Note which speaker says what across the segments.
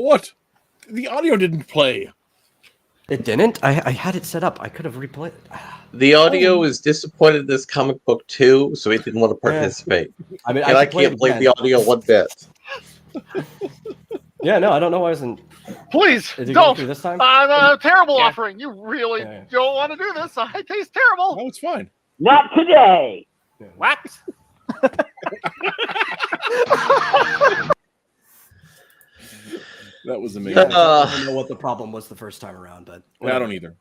Speaker 1: What? The audio didn't play.
Speaker 2: It didn't? I had it set up. I could have replayed it.
Speaker 3: The audio is disappointed in this comic book too, so he didn't want to participate.
Speaker 2: I mean,
Speaker 3: And I
Speaker 2: could play it
Speaker 3: can't blame
Speaker 2: again.
Speaker 3: the audio one bit.
Speaker 2: Yeah, no, I don't know why I wasn't.
Speaker 4: Please
Speaker 2: Did you go
Speaker 4: don't.
Speaker 2: through this time?
Speaker 4: I'm a terrible
Speaker 5: Yeah.
Speaker 4: offering. You really don't want to do this. I taste terrible.
Speaker 1: No, it's fine.
Speaker 6: Not today.
Speaker 5: What?
Speaker 1: That was amazing.
Speaker 2: I don't know what the problem was the first time around, but
Speaker 1: I don't either.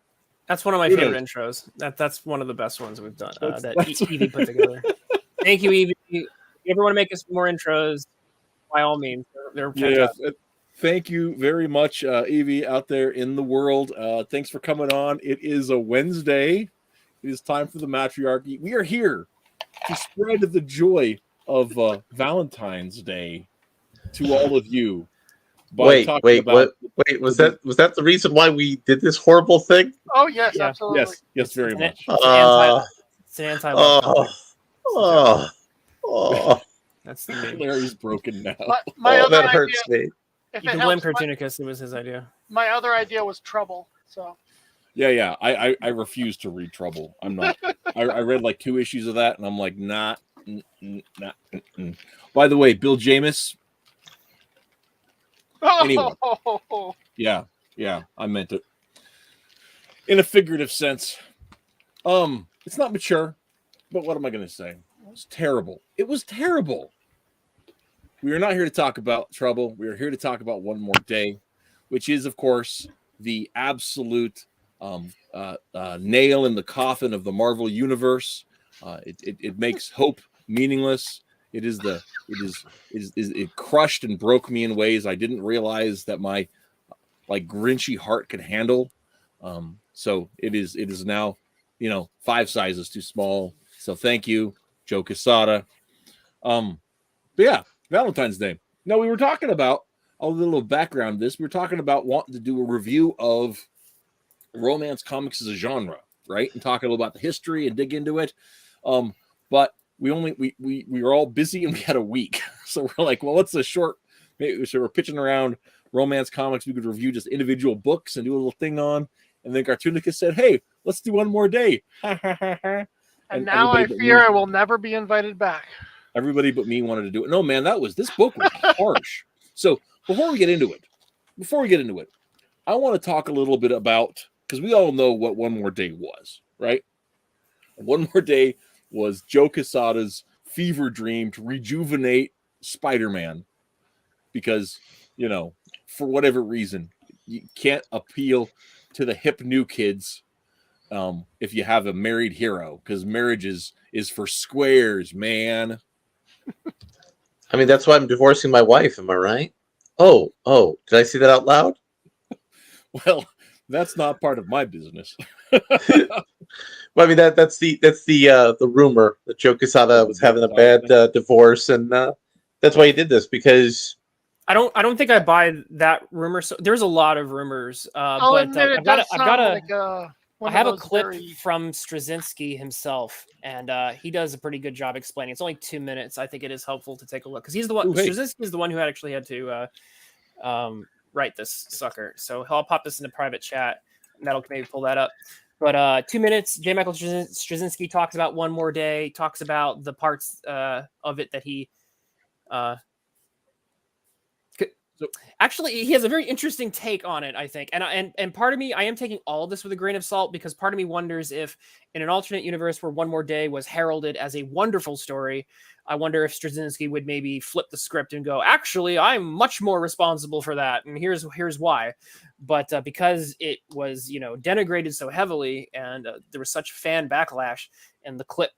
Speaker 5: That's one of my
Speaker 1: Who
Speaker 5: favorite
Speaker 1: knows?
Speaker 5: intros. That's one of the best ones we've done.
Speaker 1: That's-
Speaker 5: Evie put together. Thank you, Evie. If you ever want to make us more intros, by all means, they're
Speaker 1: Yeah,
Speaker 5: fantastic.
Speaker 1: thank you very much, Evie, out there in the world. Thanks for coming on. It is a Wednesday. It is time for the Mattriarchy. We are here to spread the joy of Valentine's Day to all of you.
Speaker 3: Wait, was that the reason why we did this horrible thing?
Speaker 4: Oh yes,
Speaker 5: Yeah.
Speaker 4: absolutely.
Speaker 1: Yes, very much.
Speaker 5: It's an anti-love. That's the name.
Speaker 1: Larry's broken now.
Speaker 4: My other
Speaker 3: that
Speaker 4: idea,
Speaker 3: hurts me.
Speaker 4: if
Speaker 5: You
Speaker 4: it
Speaker 5: can blame
Speaker 4: helps,
Speaker 5: Cartoonicus. It was his idea.
Speaker 4: my other idea was trouble. So
Speaker 1: Yeah. I refuse to read Trouble. I'm not. I read like 2 issues of that, and I'm like, not. By the way, Bill Jamis. Anyway. Yeah, I meant it in a figurative sense. It's not mature, but what am I going to say? It was terrible. It was terrible. We are not here to talk about Trouble. We are here to talk about One More Day, which is, of course, the absolute nail in the coffin of the Marvel universe. It makes hope meaningless. It crushed and broke me in ways I didn't realize that my like Grinchy heart could handle. So it is now, 5 sizes too small. So thank you, Joe Quesada. But yeah, Valentine's Day. Now we were talking about a little background of this. We were talking about wanting to do a review of romance comics as a genre, right? And talk a little about the history and dig into it. But we were all busy and we had a week. So we're like, well, what's a short, so we're pitching around romance comics we could review just individual books and do a little thing on. And then Cartoonicus said, hey, let's do One More Day.
Speaker 4: and now I fear I will never be invited back.
Speaker 1: Everybody but me wanted to do it. No, man, this book was harsh. So before we get into it, I want to talk a little bit about, because we all know what One More Day was, right? One More Day was Joe Quesada's fever dream to rejuvenate Spider-Man because, for whatever reason, you can't appeal to the hip new kids if you have a married hero, because marriage is for squares, man.
Speaker 3: I mean, that's why I'm divorcing my wife. Am I right? Oh, did I say that out loud?
Speaker 1: Well, that's not part of my business.
Speaker 3: Well, I mean that's the rumor that Joe Quesada was having a bad divorce, and that's why he did this, because
Speaker 5: I don't think I buy that rumor. So there's a lot of rumors,
Speaker 4: I'll
Speaker 5: but
Speaker 4: admit it does sound like
Speaker 5: I have a clip from Straczynski himself, and he does a pretty good job explaining. It's only 2 minutes. I think it is helpful to take a look because he's the one. Straczynski is the one who actually had to write this sucker. So I'll pop this in the private chat. And that'll maybe pull that up. But 2 minutes. J. Michael Straczynski talks about One More Day. Talks about the parts of it that he. So actually, he has a very interesting take on it, I think. And part of me, I am taking all this with a grain of salt, because part of me wonders if in an alternate universe where One More Day was heralded as a wonderful story, I wonder if Straczynski would maybe flip the script and go, actually, I'm much more responsible for that. And here's why. But because it was, denigrated so heavily, and there was such fan backlash, and the clip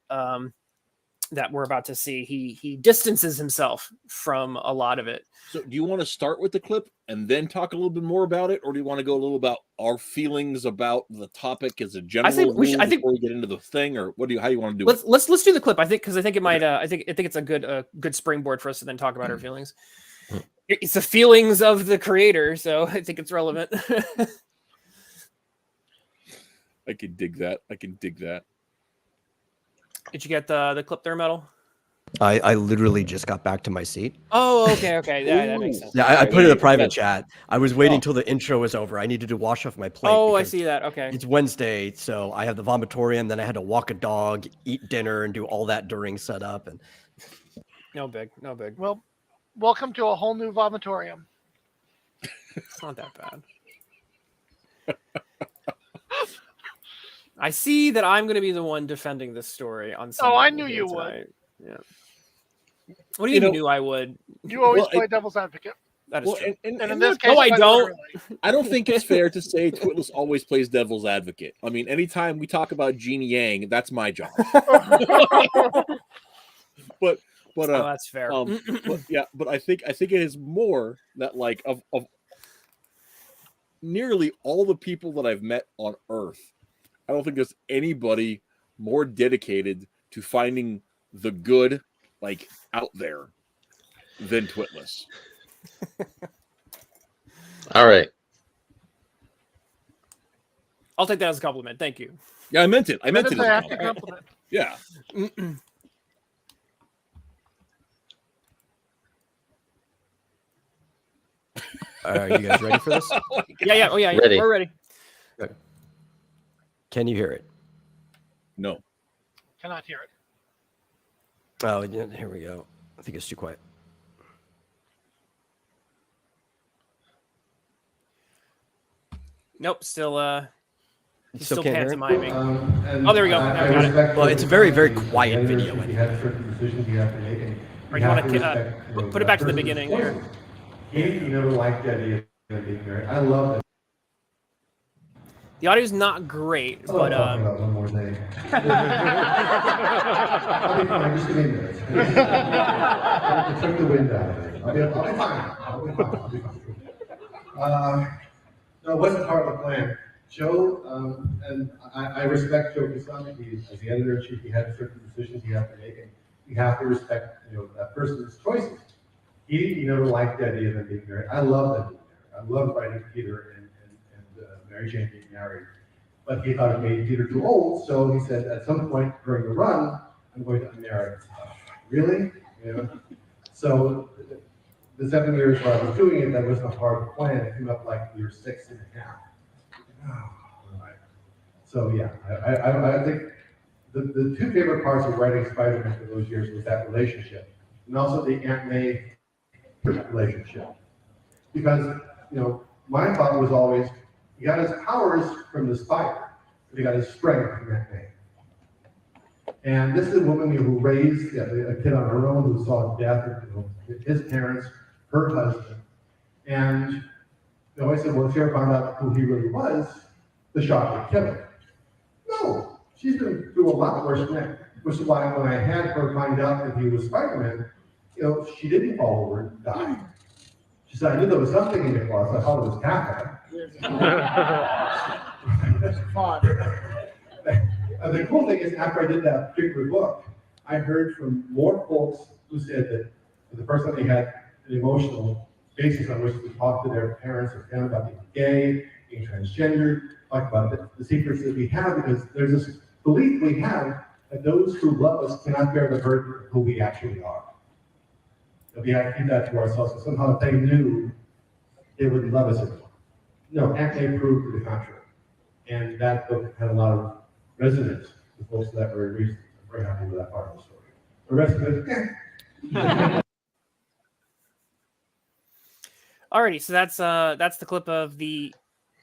Speaker 5: that we're about to see, he distances himself from a lot of it.
Speaker 1: So do you want to start with the clip and then talk a little bit more about it, or do you want to go a little about our feelings about the topic as a general rule before we get into the thing, or how do you want to do
Speaker 5: it? Let's do the clip. I think it might I think it's a good springboard for us to then talk about our feelings. It's the feelings of the creator, so I think it's relevant.
Speaker 1: I can dig that.
Speaker 5: Did you get the clip there, Metal?
Speaker 2: I literally just got back to my seat.
Speaker 5: Oh, okay. Yeah, that makes sense.
Speaker 2: Yeah, I
Speaker 1: Alright,
Speaker 2: put it in
Speaker 1: there
Speaker 2: the
Speaker 1: you go.
Speaker 2: private
Speaker 1: Yes.
Speaker 2: chat. I was waiting
Speaker 1: Oh.
Speaker 2: till the intro was over. I needed to wash off my plate.
Speaker 5: Oh, I
Speaker 2: because
Speaker 5: see that. Okay.
Speaker 2: It's Wednesday, so I have the vomitorium. Then I had to walk a dog, eat dinner, and do all that during setup. And
Speaker 5: No big.
Speaker 4: Well, welcome to a whole new vomitorium.
Speaker 5: It's not that bad. I see that I'm going to be the one defending this story on Sunday.
Speaker 4: I knew you would.
Speaker 5: tonight. Yeah. What do you mean you knew I would?
Speaker 4: You always
Speaker 1: Well,
Speaker 4: play devil's advocate.
Speaker 5: That is true.
Speaker 4: And in
Speaker 1: and
Speaker 4: this
Speaker 1: look,
Speaker 4: case,
Speaker 5: No, I
Speaker 4: quite
Speaker 5: don't.
Speaker 4: literally.
Speaker 1: I don't think it's fair to say Twitless always plays devil's advocate. I mean, anytime we talk about Jeannie Yang, that's my job. but
Speaker 5: Oh, that's fair.
Speaker 1: but I think it is more that like of nearly all the people that I've met on Earth, I don't think there's anybody more dedicated to finding the good like out there than Twitless.
Speaker 3: All right.
Speaker 5: I'll take that as a compliment. Thank you.
Speaker 1: Yeah, I meant it. I meant
Speaker 4: That
Speaker 1: it.
Speaker 4: is a
Speaker 1: as a
Speaker 4: hefty
Speaker 1: compliment.
Speaker 4: compliment.
Speaker 1: Yeah.
Speaker 2: are you guys ready for this?
Speaker 5: Yeah. Oh, yeah.
Speaker 3: Ready.
Speaker 5: We're ready.
Speaker 2: Can you hear it?
Speaker 1: No.
Speaker 4: Cannot hear it.
Speaker 2: Oh, yeah, here we go. I think it's too quiet.
Speaker 5: Nope. Still
Speaker 2: Still can't hear it?
Speaker 5: pantomiming. Oh, there we go. Now we got it.
Speaker 2: Well, it's a very, very quiet video
Speaker 6: You
Speaker 2: anyway.
Speaker 6: have certain decisions you have to make, and
Speaker 5: Or you
Speaker 6: have
Speaker 5: wanna,
Speaker 6: respect,
Speaker 5: put it back to the beginning here.
Speaker 6: choices. Katie, you never liked the idea of being married. I love that.
Speaker 5: The audio's not great,
Speaker 6: I love
Speaker 5: but
Speaker 6: talking about one more thing. I'll be fine. Just give me a minute. Took the wind out of it. I'll be fine. I'll be fine. No, it wasn't part of the plan. Joe, and I respect Joe Kasami. As the editor-in-chief, he had certain decisions you have to make, and you have to respect, that person's choices. He never liked the idea of them being married. I love them being married. I love writing Peter and Mary Jane being married. But he thought it made Peter too old, so he said at some point during the run, I'm going to unmarry. Really? So the 7 years while I was doing it, that wasn't a hard plan. It came up like year 6.5. Oh, all right. So yeah, I think the two favorite parts of writing Spider-Man for those years was that relationship, and also the Aunt May relationship. Because my thought was always, he got his powers from the spider, but he got his strength from Aunt May. And this is a woman who raised a kid on her own, who saw death of his parents, her husband, and I said, well, if she ever found out who he really was, the shock would kill her. No, she's been through a lot worse than that. Which is why when I had her find out that he was Spider-Man, she didn't fall over and die. She said, I knew there was something in your closet. I thought it was Kappa. The cool thing is, after I did that particular book, I heard from more folks who said that the first time they had an emotional basis on which to talk to their parents or family about being gay, being transgender, talk about the secrets that we have, because there's this belief we have that those who love us cannot bear the burden of who we actually are. That we have to keep that to ourselves, so somehow if they knew, they wouldn't love us anymore. No, Aunt May proved to the contrary. And that book had a lot of resonance with folks for that very reason. I'm very happy with that part of the story. The rest of it,
Speaker 5: Alrighty, so that's the clip of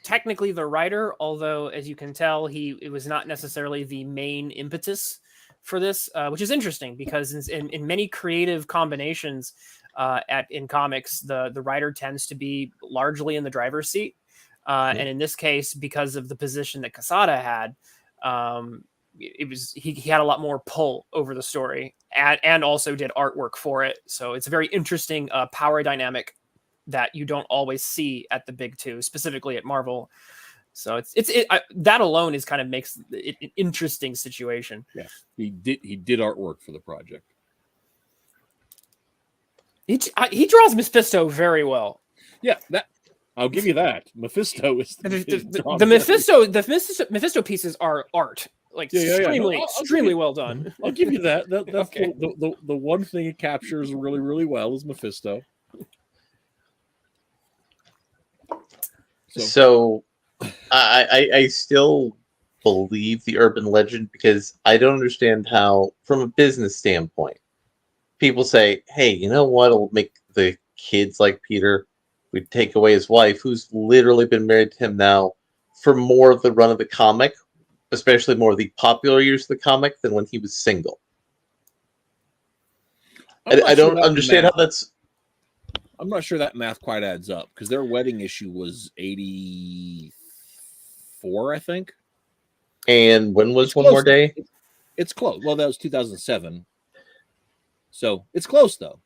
Speaker 5: technically the writer, although as you can tell, it was not necessarily the main impetus for this, which is interesting because in many creative combinations in comics, the writer tends to be largely in the driver's seat, and in this case, because of the position that Quesada had, he had a lot more pull over the story, and also did artwork for it. So it's a very interesting power dynamic that you don't always see at the big two, specifically at Marvel. So that alone is kind of makes it an interesting situation.
Speaker 1: Yeah, he did artwork for the project.
Speaker 5: He draws Mephisto very well.
Speaker 1: Yeah, that I'll give you that. Mephisto is
Speaker 5: the Mephisto pieces are art. like
Speaker 1: Yeah.
Speaker 5: extremely,
Speaker 1: No, I'll
Speaker 5: extremely
Speaker 1: give
Speaker 5: well done.
Speaker 1: I'll give you that. That's
Speaker 5: Okay.
Speaker 1: the one thing it captures really, really well is Mephisto.
Speaker 3: So I still believe the urban legend because I don't understand how, from a business standpoint, people say, hey, you know what will make the kids like Peter? We'd take away his wife, who's literally been married to him now for more of the run of the comic, especially more of the popular years of the comic than when he was single. I don't understand how that's...
Speaker 1: I'm not sure that math quite adds up because their wedding issue was 84, I think.
Speaker 3: And when was
Speaker 1: It's
Speaker 3: One
Speaker 1: close,
Speaker 3: More Day?
Speaker 1: It's close. Well, that was 2007. So it's close though.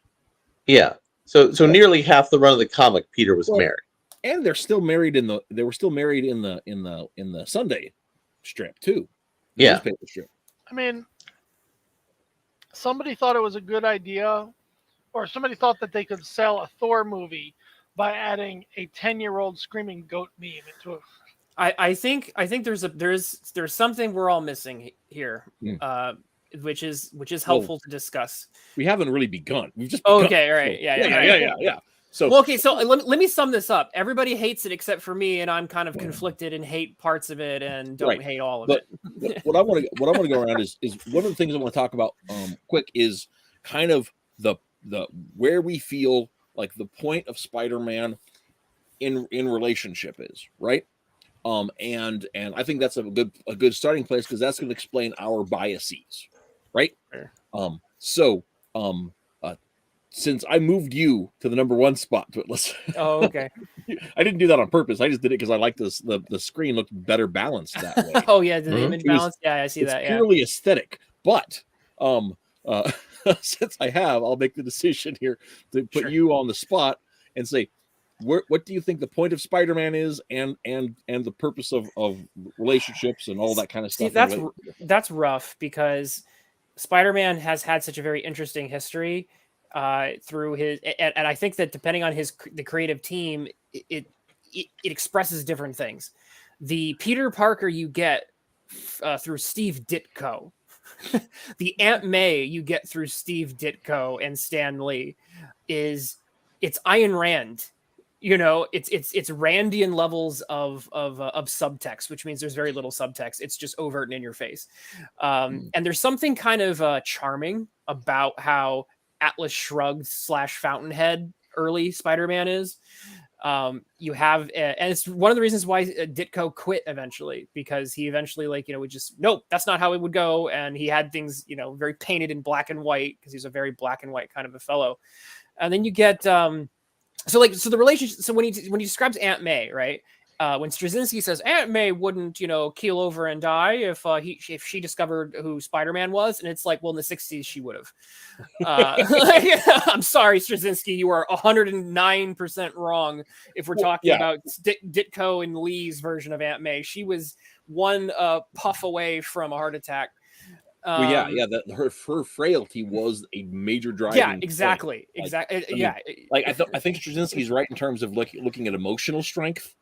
Speaker 3: Yeah. So nearly half the run of the comic, Peter was married.
Speaker 1: And they're still married in the Sunday strip too. The
Speaker 3: Yeah.
Speaker 1: newspaper strip.
Speaker 4: I mean, somebody thought it was a good idea, or somebody thought that they could sell a Thor movie by adding a 10-year-old screaming goat meme into it.
Speaker 5: I think there's something we're all missing here, which is helpful to discuss.
Speaker 1: We haven't really begun. We've just begun.
Speaker 5: Okay, all right,
Speaker 1: yeah. So
Speaker 5: well, okay, so let me sum this up. Everybody hates it except for me, and I'm kind of conflicted and hate parts of it and don't hate all of it.
Speaker 1: What I want to go around is one of the things I want to talk about quick is kind of the where we feel like the point of Spider-Man in relationship is, right? And I think that's a good starting place because that's going to explain our biases, right?
Speaker 5: Sure.
Speaker 1: Since I moved you to the number 1 spot, let's.
Speaker 5: Oh, okay.
Speaker 1: I didn't do that on purpose. I just did it because I like this. The screen looked better balanced that way.
Speaker 5: Oh yeah, the image balance. Yeah, I see that.
Speaker 1: It's purely aesthetic, but since I have, I'll make the decision here to put you on the spot and say, what do you think the point of Spider-Man is, and the purpose of relationships and all that kind of stuff?
Speaker 5: See, that's rough because Spider-Man has had such a very interesting history through his, and I think that depending on the creative team, it expresses different things. The Peter Parker you get through Steve Ditko, the Aunt May you get through Steve Ditko and Stan Lee it's Ayn Rand. You know, it's Randian levels of subtext, which means there's very little subtext. It's just overt and in your face. And there's something kind of charming about how Atlas Shrugged / Fountainhead early Spider-Man is. You have, and it's one of the reasons why Ditko quit eventually, because he eventually would just, nope, that's not how it would go. And he had things, very painted in black and white because he's a very black and white kind of a fellow. And then you get, so the relationship. So when he describes Aunt May, right? When Straczynski says Aunt May wouldn't, keel over and die if she discovered who Spider-Man was, and it's like, well, in the 60s she would have. I'm sorry, Straczynski, you are 109% wrong. If we're talking about Ditko and Lee's version of Aunt May, she was one puff away from a heart attack.
Speaker 1: Her frailty was a major driving.
Speaker 5: Yeah, exactly.
Speaker 1: Point.
Speaker 5: Exactly.
Speaker 1: I think Straczynski's right in terms of looking at emotional strength,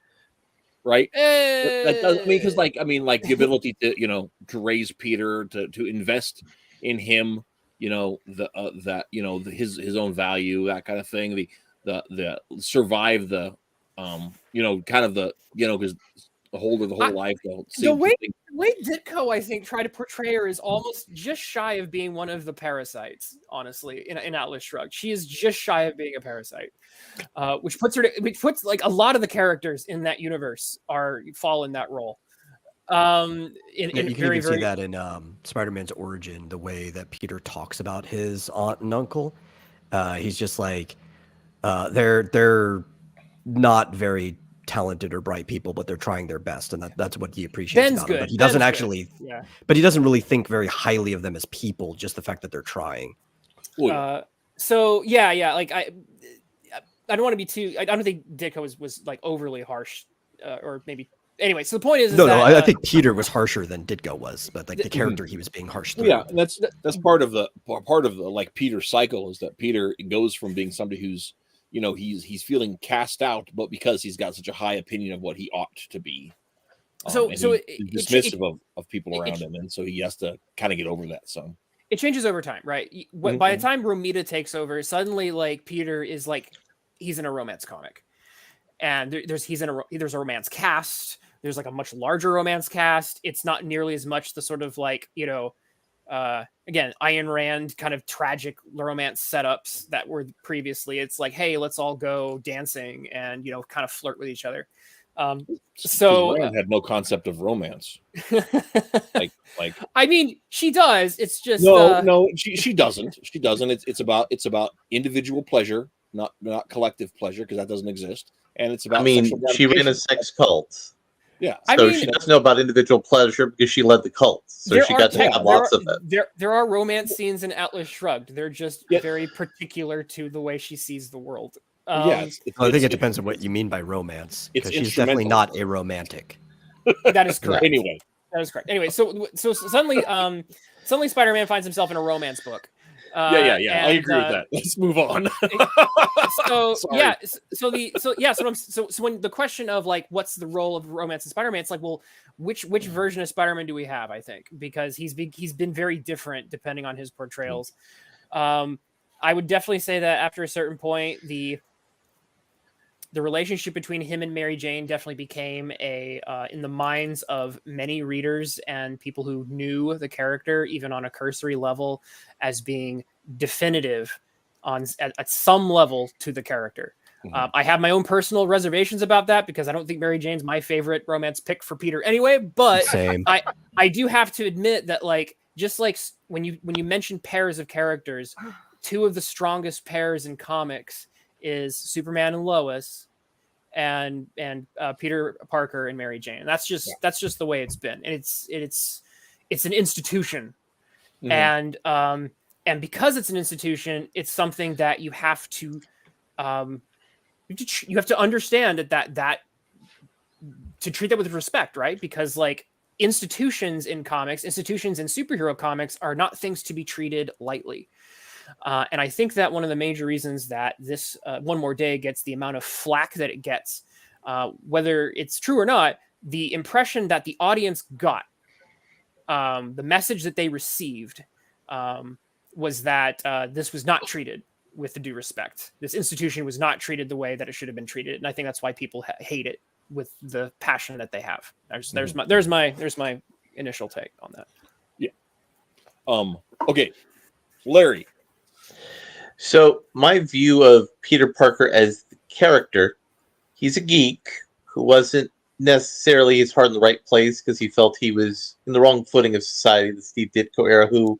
Speaker 1: right? That does, because the ability to raise Peter, to invest in him, his own value, that kind of thing. The survive the because the whole life.
Speaker 5: The way Ditko, I think, tried to portray her is almost just shy of being one of the parasites. Honestly, in Atlas Shrugged, she is just shy of being a parasite, which puts like a lot of the characters in that universe fall in that role. You can
Speaker 2: even see that in Spider-Man's origin, the way that Peter talks about his aunt and uncle. He's just like, they're not very talented or bright people, but they're trying their best, and that's what he appreciates about them. But he doesn't but he doesn't really think very highly of them as people, just the fact that they're trying.
Speaker 5: Like I don't want to be too, I don't think Ditko was like overly harsh, or maybe anyway. So the point is
Speaker 2: I think Peter was harsher than Ditko was, but like the character he was being harsh through.
Speaker 1: Yeah, and that's part of the like Peter's cycle, is that Peter goes from being somebody who's he's feeling cast out, but because he's got such a high opinion of what he ought to be,
Speaker 5: So
Speaker 1: and
Speaker 5: so
Speaker 1: he's dismissive of people around him, and so he has to kind of get over that. So
Speaker 5: it changes over time, right? By the time Romita takes over, suddenly like Peter is like he's in a romance comic, and there's a romance cast. There's like a much larger romance cast. It's not nearly as much the sort of like again Ayn Rand kind of tragic romance setups that were previously. It's like, hey, let's all go dancing and kind of flirt with each other. So
Speaker 1: Rand had no concept of romance. like
Speaker 5: I mean, she does. It's just
Speaker 1: no, she doesn't. She doesn't. It's about individual pleasure, not collective pleasure, because that doesn't exist. And it's about.
Speaker 3: I mean, she ran a sex cult.
Speaker 1: Yeah,
Speaker 3: so she doesn't know about individual pleasure because she led the cult. So she got to have lots of it.
Speaker 5: There are romance scenes in Atlas Shrugged. They're just very particular to to the way she sees the world.
Speaker 2: I think it depends on what you mean by romance, because she's definitely not a romantic.
Speaker 5: That is correct.
Speaker 1: Anyway,
Speaker 5: that is correct. Anyway, so suddenly Spider-Man finds himself in a romance book.
Speaker 1: Yeah. I agree with that. Let's move on.
Speaker 5: So when the question of like what's the role of romance in Spider-Man, it's like, well, which version of Spider-Man do we have? I think because he's been very different depending on his portrayals. I would definitely say that after a certain point, the relationship between him and Mary Jane definitely became in the minds of many readers and people who knew the character, even on a cursory level, as being definitive at some level to the character. I have my own personal reservations about that because I don't think Mary Jane's my favorite romance pick for Peter anyway, but
Speaker 2: Same.
Speaker 5: I do have to admit that like just like when you mention pairs of characters, two of the strongest pairs in comics is Superman and Lois and Peter Parker and Mary Jane. That's just the way it's been. And it's an institution. And because it's an institution, it's something that you have to understand that to treat that with respect, right? Because like institutions in superhero comics are not things to be treated lightly. And I think that one of the major reasons that this One More Day gets the amount of flack that it gets, whether it's true or not, the impression that the audience got, the message that they received, was that this was not treated with the due respect. This institution was not treated the way that it should have been treated, and I think that's why people hate it with the passion that they have. There's my initial take on that.
Speaker 1: Yeah. Okay, Larry.
Speaker 3: So my view of Peter Parker as the character, he's a geek who wasn't necessarily his heart in the right place because he felt he was in the wrong footing of society, the Steve Ditko era, who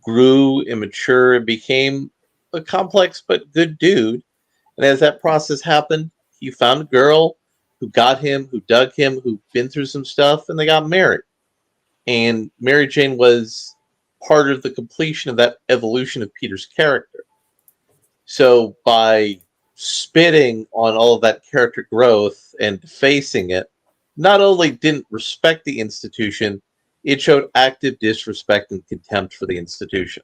Speaker 3: grew and matured and became a complex but good dude. And as that process happened, he found a girl who got him, who dug him, who'd been through some stuff, and they got married. And Mary Jane was part of the completion of that evolution of Peter's character. So by spitting on all of that character growth and defacing it, not only didn't respect the institution, it showed active disrespect and contempt for the institution.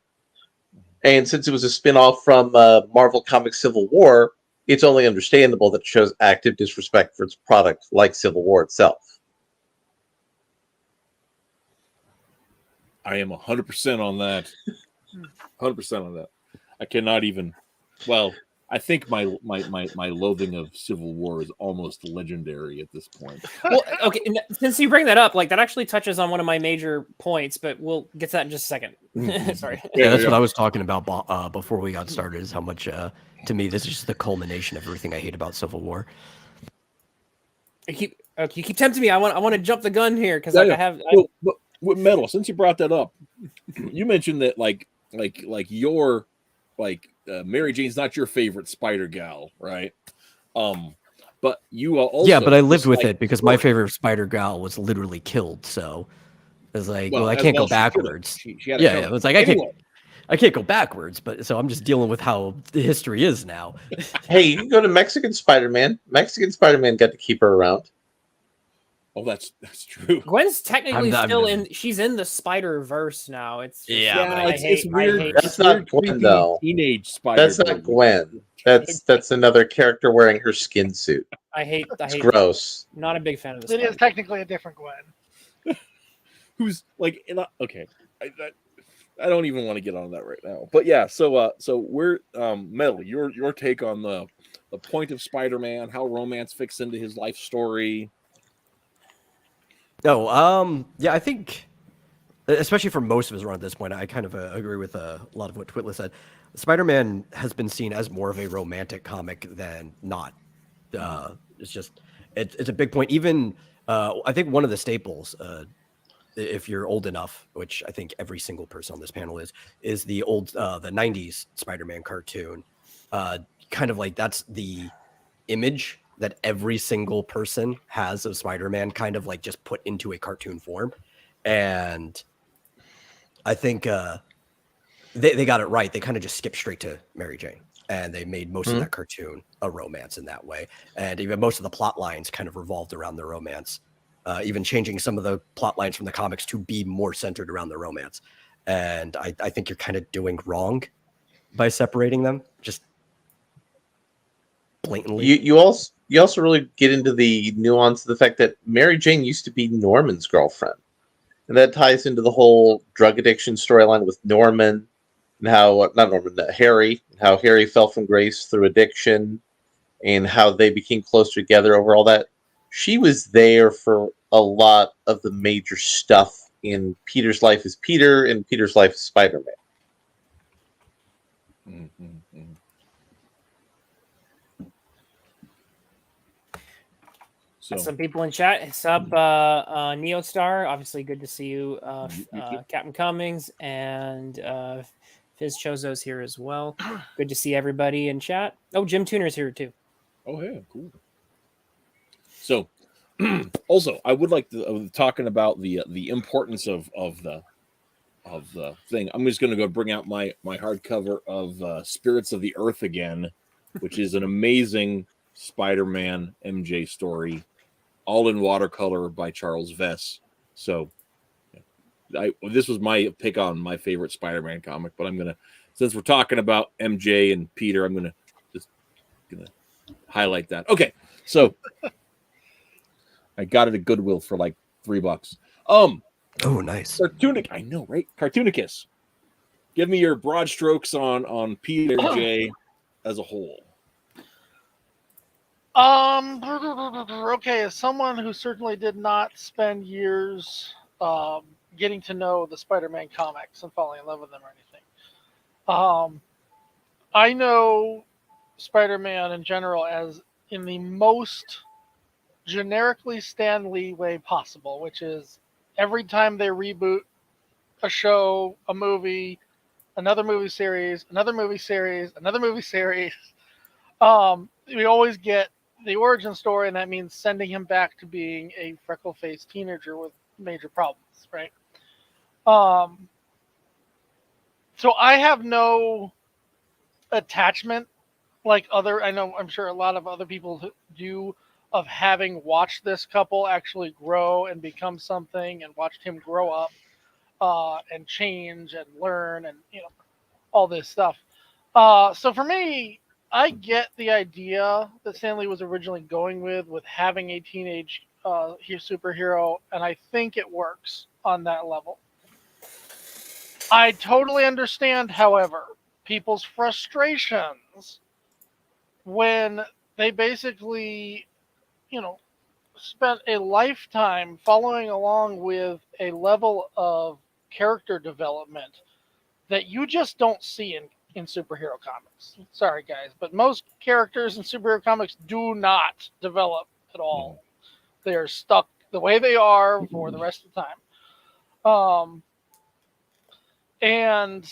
Speaker 3: And since it was a spin-off from Marvel Comics Civil War, it's only understandable that it shows active disrespect for its product, like Civil War itself.
Speaker 1: I am 100% on that. 100% on that. I cannot even. Well, I think my loathing of Civil War is almost legendary at this point.
Speaker 5: Well, okay, since you bring that up, like that actually touches on one of my major points, but we'll get to that in just a second. Sorry.
Speaker 2: Yeah, that's what I was talking about before we got started. Is how much to me this is just the culmination of everything I hate about Civil War.
Speaker 5: You keep tempting me. I want to jump the gun here because I have.
Speaker 1: But with Metal, since you brought that up, you mentioned that like your Mary Jane's not your favorite Spider Gal, right? But you also
Speaker 2: but I lived with it because my favorite Spider Gal was literally killed. So it's like, well I can't go backwards. She it was like I can't go backwards, but so I'm just dealing with how the history is now.
Speaker 3: Hey, you can go to Mexican Spider-Man. Mexican Spider-Man got to keep her around.
Speaker 1: Oh, that's true.
Speaker 5: Gwen's technically
Speaker 2: I'm
Speaker 5: still
Speaker 2: never-
Speaker 5: in. She's in the Spider-Verse now. It's just,
Speaker 2: Yeah, but
Speaker 1: it's weird.
Speaker 5: hate-
Speaker 3: That's
Speaker 1: It's
Speaker 3: not
Speaker 1: weird,
Speaker 3: Gwen,
Speaker 1: creepy
Speaker 3: though.
Speaker 1: Teenage Spider.
Speaker 3: That's not Gwen. That's another character wearing her skin suit.
Speaker 5: I hate.
Speaker 3: It's gross.
Speaker 5: Not a big fan of this.
Speaker 4: It is technically a different Gwen.
Speaker 1: Who's like okay. I don't even want to get on that right now. But yeah, so we're Metal, your take on the point of Spider-Man, how romance fits into his life story.
Speaker 2: No, yeah, I think, especially for most of his run at this point, I kind of agree with a lot of what Twitless said. Spider-Man has been seen as more of a romantic comic than not. It's just, it's a big point. Even, I think one of the staples, if you're old enough, which I think every single person on this panel is the old, the 90s Spider-Man cartoon. Kind of like that's the image that every single person has of Spider-Man, kind of like just put into a cartoon form. And I think they got it right. They kind of just skipped straight to Mary Jane, and they made most of that cartoon a romance in that way. And even most of the plot lines kind of revolved around the romance, even changing some of the plot lines from the comics to be more centered around the romance. And I think you're kind of doing wrong by separating them just blatantly.
Speaker 3: You also really get into the nuance of the fact that Mary Jane used to be Norman's girlfriend. And that ties into the whole drug addiction storyline with Norman and how, not Norman, Harry, how Harry fell from grace through addiction and how they became closer together over all that. She was there for a lot of the major stuff in Peter's life as Peter and Peter's life as Spider-Man.
Speaker 1: So
Speaker 5: Some people in chat. It's up, Neostar. Obviously, good to see you, Captain Cummings, and Fizz Chozo's here as well. Good to see everybody in chat. Oh, Jim Tuner's here too.
Speaker 1: oh yeah, cool. So also I would like to talking about the importance of the thing. I'm just going to go bring out my hardcover of Spirits of the Earth again, which is an amazing Spider-Man MJ story, all in watercolor by Charles Vess. So this was my pick on my favorite Spider-Man comic, but I'm gonna, since we're talking about MJ and Peter, I'm gonna highlight that. Okay, so I got it at Goodwill for like $3.
Speaker 2: Oh, nice.
Speaker 1: Cartoonic, I know, right? Cartoonicus. Give me your broad strokes on Peter J as a whole.
Speaker 4: Okay, as someone who certainly did not spend years getting to know the Spider-Man comics and falling in love with them or anything, I know Spider-Man in general as in the most generically Stan Lee way possible, which is every time they reboot a show, a movie, another movie series, another movie series, another movie series, we always get the origin story, and that means sending him back to being a freckle-faced teenager with major problems, right? So I have no attachment like I'm sure a lot of other people do, of having watched this couple actually grow and become something and watched him grow up and change and learn and all this stuff. So for me, I get the idea that Stan Lee was originally going with having a teenage superhero, and I think it works on that level. I totally understand, however, people's frustrations when they basically, spent a lifetime following along with a level of character development that you just don't see in superhero comics. Sorry, guys, but most characters in superhero comics do not develop at all. They are stuck the way they are for the rest of the time. And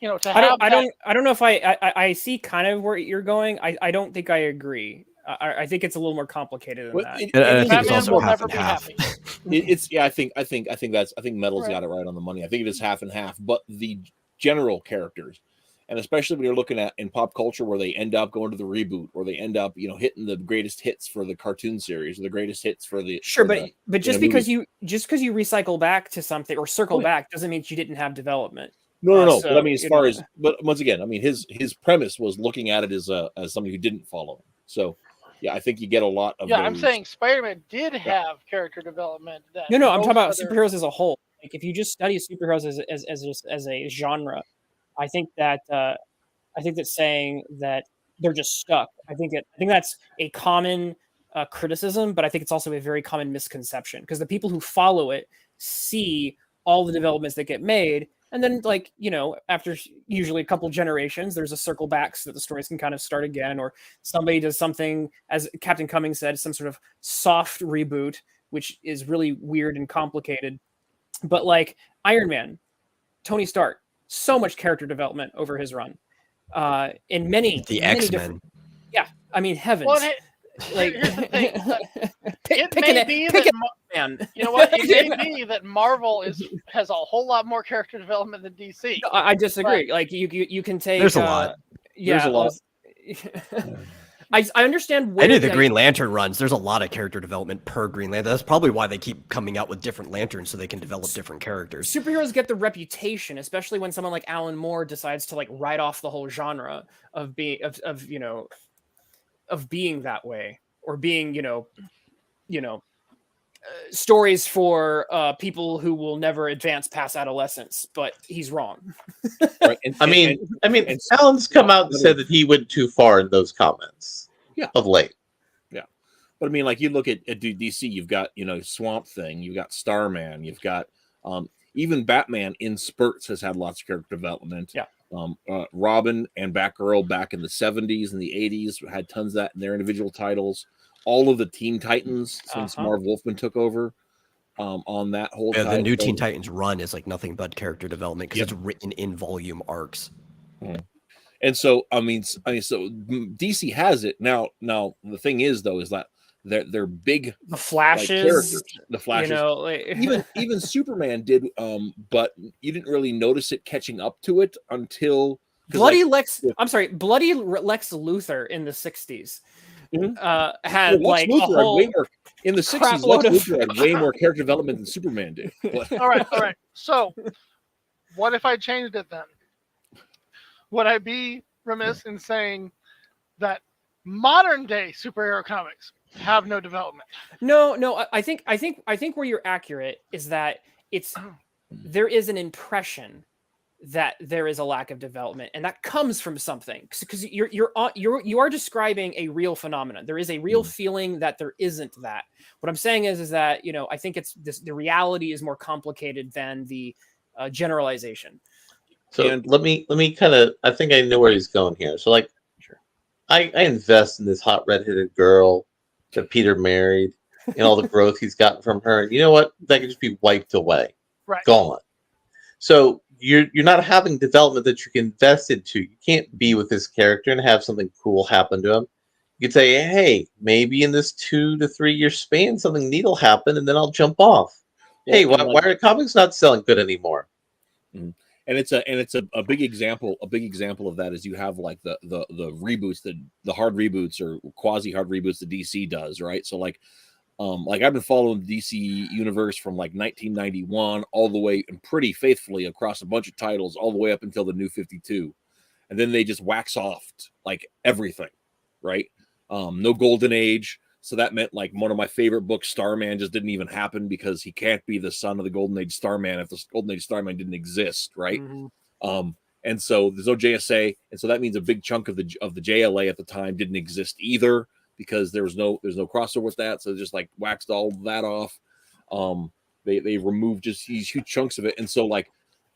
Speaker 4: to have
Speaker 5: I don't know if I see kind of where you're going. I don't think I agree. I think it's a little more complicated than that.
Speaker 2: I think it's
Speaker 4: Batman
Speaker 2: also
Speaker 4: will
Speaker 2: half
Speaker 4: never
Speaker 2: and
Speaker 4: be
Speaker 2: half.
Speaker 4: happy.
Speaker 1: I think Metal's got it right on the money. I think it is half and half, but the general characters, And especially when you're looking at in pop culture where they end up going to the reboot, or they end up, hitting the greatest hits for the cartoon series, or the greatest hits for the
Speaker 5: Sure,
Speaker 1: for
Speaker 5: but
Speaker 1: the,
Speaker 5: just because you recycle back to something or circle
Speaker 1: Oh, yeah.
Speaker 5: back doesn't mean you didn't have development.
Speaker 1: No.
Speaker 5: So,
Speaker 1: But I mean, but once again, I mean, his premise was looking at it as somebody who didn't follow him. So, yeah, I think you get a lot of.
Speaker 4: Yeah, I'm
Speaker 1: those.
Speaker 4: saying Spider-Man did have character development. That
Speaker 5: No, I'm talking about
Speaker 4: most other-
Speaker 5: superheroes as a whole. Like if you just study superheroes as a genre, I think that saying that they're just stuck. I think that's a common criticism, but I think it's also a very common misconception because the people who follow it see all the developments that get made, and then after usually a couple generations, there's a circle back so that the stories can kind of start again, or somebody does something, as Captain Cummings said, some sort of soft reboot, which is really weird and complicated. But like Iron Man, Tony Stark, so much character development over his run. In many
Speaker 2: X-Men.
Speaker 5: different, I mean, heavens.
Speaker 4: Well,
Speaker 5: like
Speaker 4: here's the thing.
Speaker 5: pick man.
Speaker 4: You know what? It may be that Marvel has a whole lot more character development than DC.
Speaker 5: No, I disagree. But, like you can take.
Speaker 2: There's a lot.
Speaker 5: Yeah,
Speaker 1: there's a lot.
Speaker 5: I understand.
Speaker 2: Any of the Green Lantern runs, there's a lot of character development per Green Lantern. That's probably why they keep coming out with different lanterns so they can develop different characters.
Speaker 5: Superheroes get the reputation, especially when someone like Alan Moore decides to like write off the whole genre of being of being that way, or being stories for people who will never advance past adolescence. But he's wrong.
Speaker 1: Right.
Speaker 3: I mean, Alan's come out and said that he went too far in those comments.
Speaker 1: Yeah.
Speaker 3: Of late.
Speaker 1: Yeah, but I mean, like you look at DC, you've got Swamp Thing, you've got Starman, you've got even Batman in spurts has had lots of character development.
Speaker 5: Yeah.
Speaker 1: Robin and Batgirl back in the 70s and the 80s had tons of that in their individual titles. All of the Teen Titans since Marv Wolfman took over on that whole
Speaker 2: title. The new Teen Titans run is like nothing but character development because
Speaker 1: Yep.
Speaker 2: it's written in volume arcs.
Speaker 1: And so I mean, so DC has it now. Now the thing is though is that they're big,
Speaker 5: The Flashes,
Speaker 1: characters. The Flashes,
Speaker 5: like...
Speaker 1: even Superman did, but you didn't really notice it catching up to it until
Speaker 5: Bloody Lex Luthor in the 60s. Had like
Speaker 1: Luthor
Speaker 5: a whole
Speaker 1: way more in the 60s. Lex Luthor had way more character development than Superman did. But...
Speaker 4: All right. So, what if I changed it then? Would I be remiss in saying that modern day superhero comics have no development?
Speaker 5: No. I think where you're accurate is that there is an impression that there is a lack of development, and that comes from something, because you are describing a real phenomenon. There is a real feeling that there isn't that. What I'm saying is that I think it's this, the reality is more complicated than the generalization.
Speaker 3: So let me kind of, I think I know where he's going here. So like,
Speaker 1: Sure.
Speaker 3: I invest in this hot redheaded girl that Peter married and all the growth he's gotten from her. And you know what? That could just be wiped away.
Speaker 4: Right.
Speaker 3: Gone. So you're not having development that you can invest into. You can't be with this character and have something cool happen to him. You could say, hey, maybe in this 2 to 3 year span, something neat will happen, and then I'll jump off.
Speaker 1: Yeah,
Speaker 3: hey, why are comics not selling good anymore?
Speaker 1: And it's a big example. A big example of that is you have like the reboots, the hard reboots or quasi hard reboots that DC does, right? So like I've been following the DC universe from like 1991 all the way and pretty faithfully across a bunch of titles all the way up until the New 52, and then they just wax off like everything, right? No Golden Age. So that meant like one of my favorite books, Starman, just didn't even happen because he can't be the son of the Golden Age Starman if the Golden Age Starman didn't exist, right? Mm-hmm. And so there's no JSA, and so that means a big chunk of the JLA at the time didn't exist either because there's no crossover with that. So just like waxed all that off. They removed just these huge chunks of it, and so like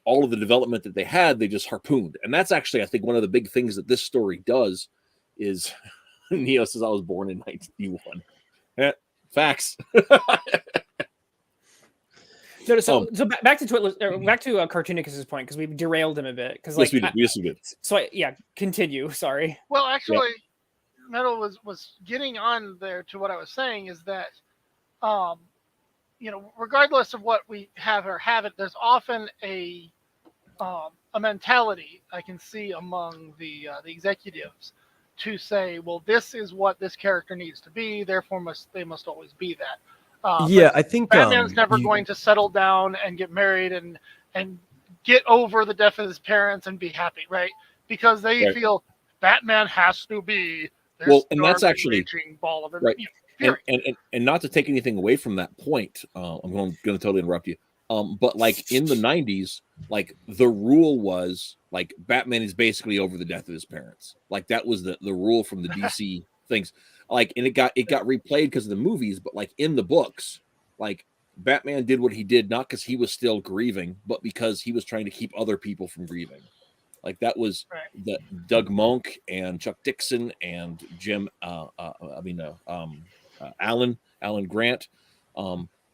Speaker 1: all of the development that they had, they just harpooned, and that's actually I think one of the big things that this story does is. Neo says I was born in 1991. Facts.
Speaker 5: So back to Cartoonicus's point, because we derailed him a bit. Because
Speaker 1: yes, we did. Yes, we did.
Speaker 5: So continue. Sorry.
Speaker 4: Well, actually, Metal was getting on there to what I was saying is that, regardless of what we have or haven't, there's often a a mentality I can see among the executives to say, well, this is what this character needs to be, therefore they must always be that.
Speaker 2: Yeah,
Speaker 4: But
Speaker 2: I think
Speaker 4: Batman's never going to settle down and get married and get over the death of his parents and be happy, right? Because they
Speaker 1: Right.
Speaker 4: feel Batman has to be this
Speaker 1: Well, and
Speaker 4: dark
Speaker 1: that's actually
Speaker 4: raging ball of
Speaker 1: right.
Speaker 4: fury.
Speaker 1: And not to take anything away from that point, I'm going to totally interrupt you. But like in the 90s, like the rule was like Batman is basically over the death of his parents. Like that was the rule from the DC things. Like, and it got replayed because of the movies, but like in the books, like Batman did what he did not because he was still grieving, but because he was trying to keep other people from grieving. Like that was the Doug Monk and Chuck Dixon and Alan Grant.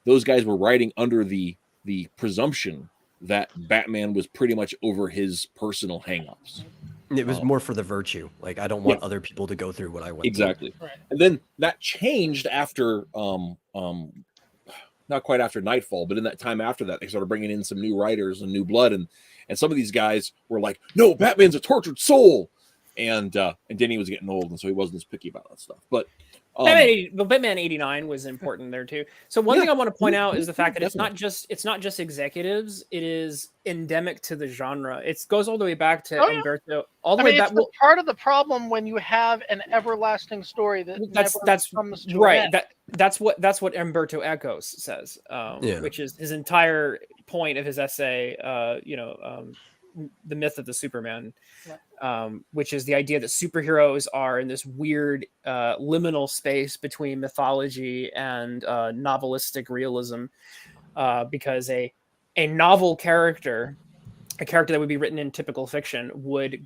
Speaker 1: Those guys were writing under the presumption that Batman was pretty much over his personal hangups.
Speaker 2: It was more for the virtue. Like, I don't want other people to go through what I went
Speaker 1: exactly.
Speaker 2: through.
Speaker 4: Right.
Speaker 1: And then that changed after not quite after Nightfall, but in that time after that, they started bringing in some new writers and new blood, and some of these guys were like, "No, Batman's a tortured soul," and Denny was getting old, and so he wasn't as picky about that stuff. But
Speaker 5: Batman 89 was important there too. So one thing I want to point out is the fact that it's not just executives; it is endemic to the genre. It goes all the way back to Umberto, all the way back.
Speaker 4: It's part of the problem when you have an everlasting story that
Speaker 5: that's
Speaker 4: comes to
Speaker 5: right.
Speaker 4: an end.
Speaker 5: That's what Umberto Eco says, which is his entire point of his essay. The Myth of the Superman. Which is the idea that superheroes are in this weird liminal space between mythology and novelistic realism, because a novel character, a character that would be written in typical fiction, would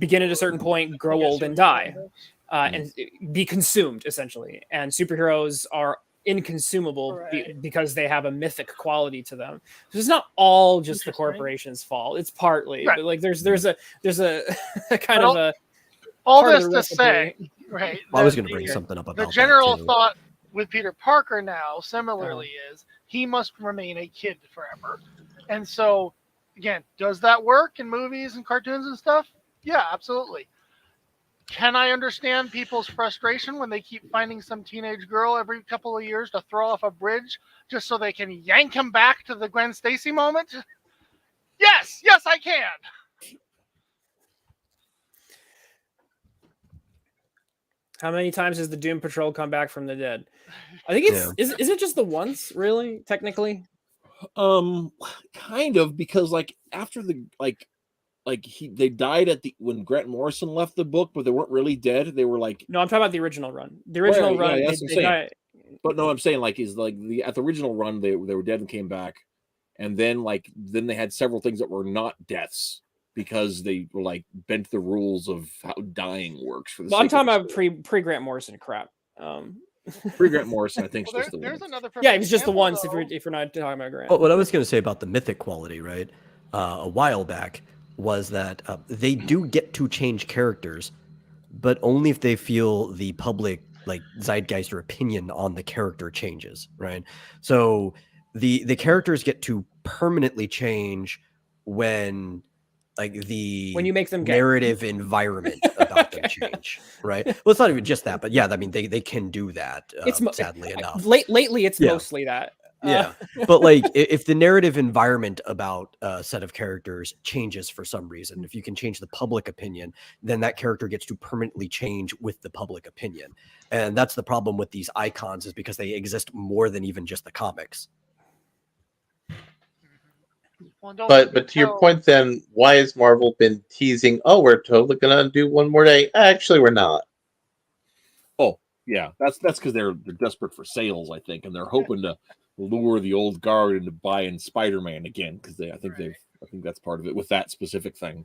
Speaker 5: begin at a certain point, grow old and die, and be consumed essentially. And superheroes are inconsumable because they have a mythic quality to them. So it's not all just the corporation's fault. It's partly, but like there's a kind of a
Speaker 4: all this to say, right?
Speaker 2: Well, I was going to bring something up about
Speaker 4: the general thought with Peter Parker now similarly is he must remain a kid forever. And so again, does that work in movies and cartoons and stuff? Yeah, absolutely. Can I understand people's frustration when they keep finding some teenage girl every couple of years to throw off a bridge just so they can yank him back to the Gwen Stacy moment? Yes, I can.
Speaker 5: How many times has the Doom Patrol come back from the dead? I think is it just the once, really, technically?
Speaker 1: Kind of, because like after they died when Grant Morrison left the book, but they weren't really dead. They were like,
Speaker 5: no, I'm talking about the original run. The original run, they died.
Speaker 1: But no, I'm saying like at the original run they were dead and came back, and then they had several things that were not deaths because they were like bent the rules of how dying works. For the
Speaker 5: well, I'm talking about pre Grant Morrison crap.
Speaker 1: Pre Grant Morrison, I think, is just the one.
Speaker 5: Yeah, it was just the once. If we're not talking about Grant.
Speaker 2: Well, what I was going to say about the mythic quality, right? A while back, was that they do get to change characters, but only if they feel the public zeitgeist or opinion on the character changes, right? So the characters get to permanently change when when you
Speaker 5: make them
Speaker 2: narrative environment about them change, right? Well, it's not even just that, but yeah, I mean they can do that. Sadly enough,
Speaker 5: lately it's mostly that.
Speaker 2: Yeah, but if the narrative environment about a set of characters changes for some reason, if you can change the public opinion, then that character gets to permanently change with the public opinion. And that's the problem with these icons, is because they exist more than even just the comics.
Speaker 3: But to your point then, why has Marvel been teasing, oh, we're totally going to do one more day? Actually, we're not.
Speaker 1: Oh, yeah. That's because they're desperate for sales, I think, and they're hoping to lure the old guard into buying Spider-Man again, because I think that's part of it with that specific thing.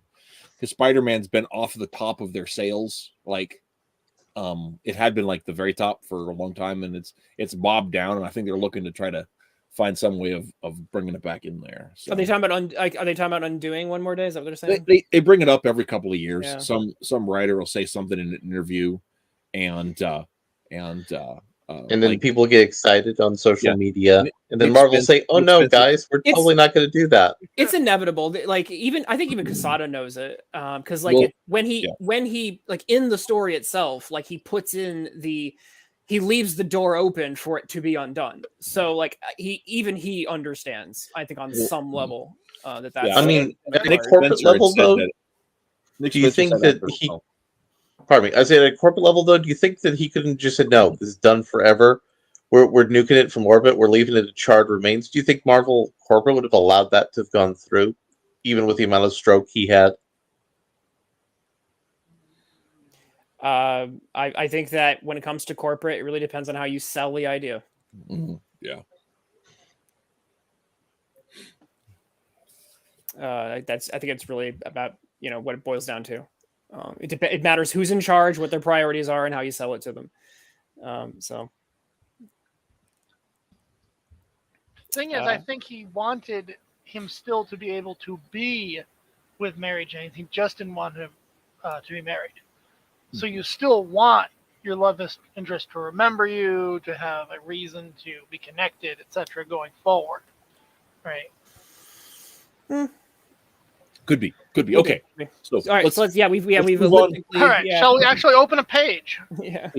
Speaker 1: Because Spider-Man's been off the top of their sales, it had been the very top for a long time, and it's bobbed down, and I think they're looking to try to find some way of bringing it back in there. So.
Speaker 5: Are they talking about undoing one more day? Is that what they're saying?
Speaker 1: They bring it up every couple of years.
Speaker 5: Yeah.
Speaker 1: Some writer will say something in an interview, and
Speaker 3: And then
Speaker 1: like,
Speaker 3: people get excited on social
Speaker 1: Yeah.
Speaker 3: media,
Speaker 1: Nick-
Speaker 3: and then
Speaker 1: Nick
Speaker 3: Marvel
Speaker 1: Spencer-
Speaker 3: say, "Oh
Speaker 1: Nick
Speaker 3: no,
Speaker 1: Spencer-
Speaker 3: guys, we're
Speaker 5: It's-
Speaker 3: totally not going to do that."
Speaker 5: It's inevitable. Like I think even Casada knows it, because like
Speaker 1: Well,
Speaker 5: when he like in the story itself, like he puts in he leaves the door open for it to be undone. So like he understands, I think, on some level, that's.
Speaker 1: Yeah,
Speaker 3: I mean, at a
Speaker 1: Nick
Speaker 3: corporate
Speaker 1: Spencer had
Speaker 3: level,
Speaker 1: said
Speaker 3: though,
Speaker 1: that- Nick
Speaker 3: do you
Speaker 1: Spencer
Speaker 3: think
Speaker 1: said
Speaker 3: that
Speaker 1: after-
Speaker 3: he?
Speaker 1: oh,
Speaker 3: Pardon me. I said at a corporate level, though, do you think that he couldn't just said no? This is done forever. We're nuking it from orbit. We're leaving it to charred remains. Do you think Marvel corporate would have allowed that to have gone through, even with the amount of stroke he had?
Speaker 5: I think that when it comes to corporate, it really depends on how you sell the idea.
Speaker 1: yeah.
Speaker 5: I think it's really about what it boils down to. It matters who's in charge, what their priorities are, and how you sell it to them. So
Speaker 4: Thing is, I think he wanted him still to be able to be with Mary Jane. He just didn't want him to be married. So you still want your love interest to remember you, to have a reason to be connected, etc., going forward, right?
Speaker 1: Could be. Okay. So
Speaker 5: all right. So let's we've
Speaker 1: move on.
Speaker 5: elliptically.
Speaker 4: All right, shall we actually open a page?
Speaker 5: Yeah.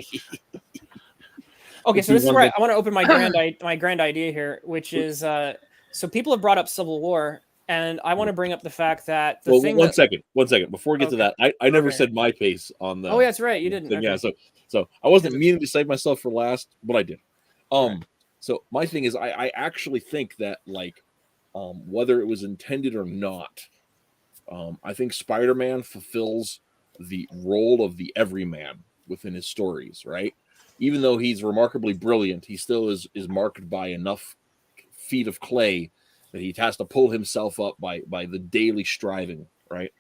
Speaker 5: Okay, so
Speaker 1: Let's
Speaker 5: this is
Speaker 1: move
Speaker 5: where
Speaker 1: on
Speaker 5: I want to open my grand idea here, which is so people have brought up Civil War, and I want to bring up the fact that the thing.
Speaker 1: One second. Before we get to that, I never said my pace on the.
Speaker 5: Oh, yeah, that's right. You didn't.
Speaker 1: Thing.
Speaker 5: Okay.
Speaker 1: Yeah. So I wasn't meaning to save myself for last, but I did. So my thing is, I actually think that like, whether it was intended or not, I think Spider-Man fulfills the role of the everyman within his stories, right? Even though he's remarkably brilliant, he still is marked by enough feet of clay that he has to pull himself up by the daily striving, right?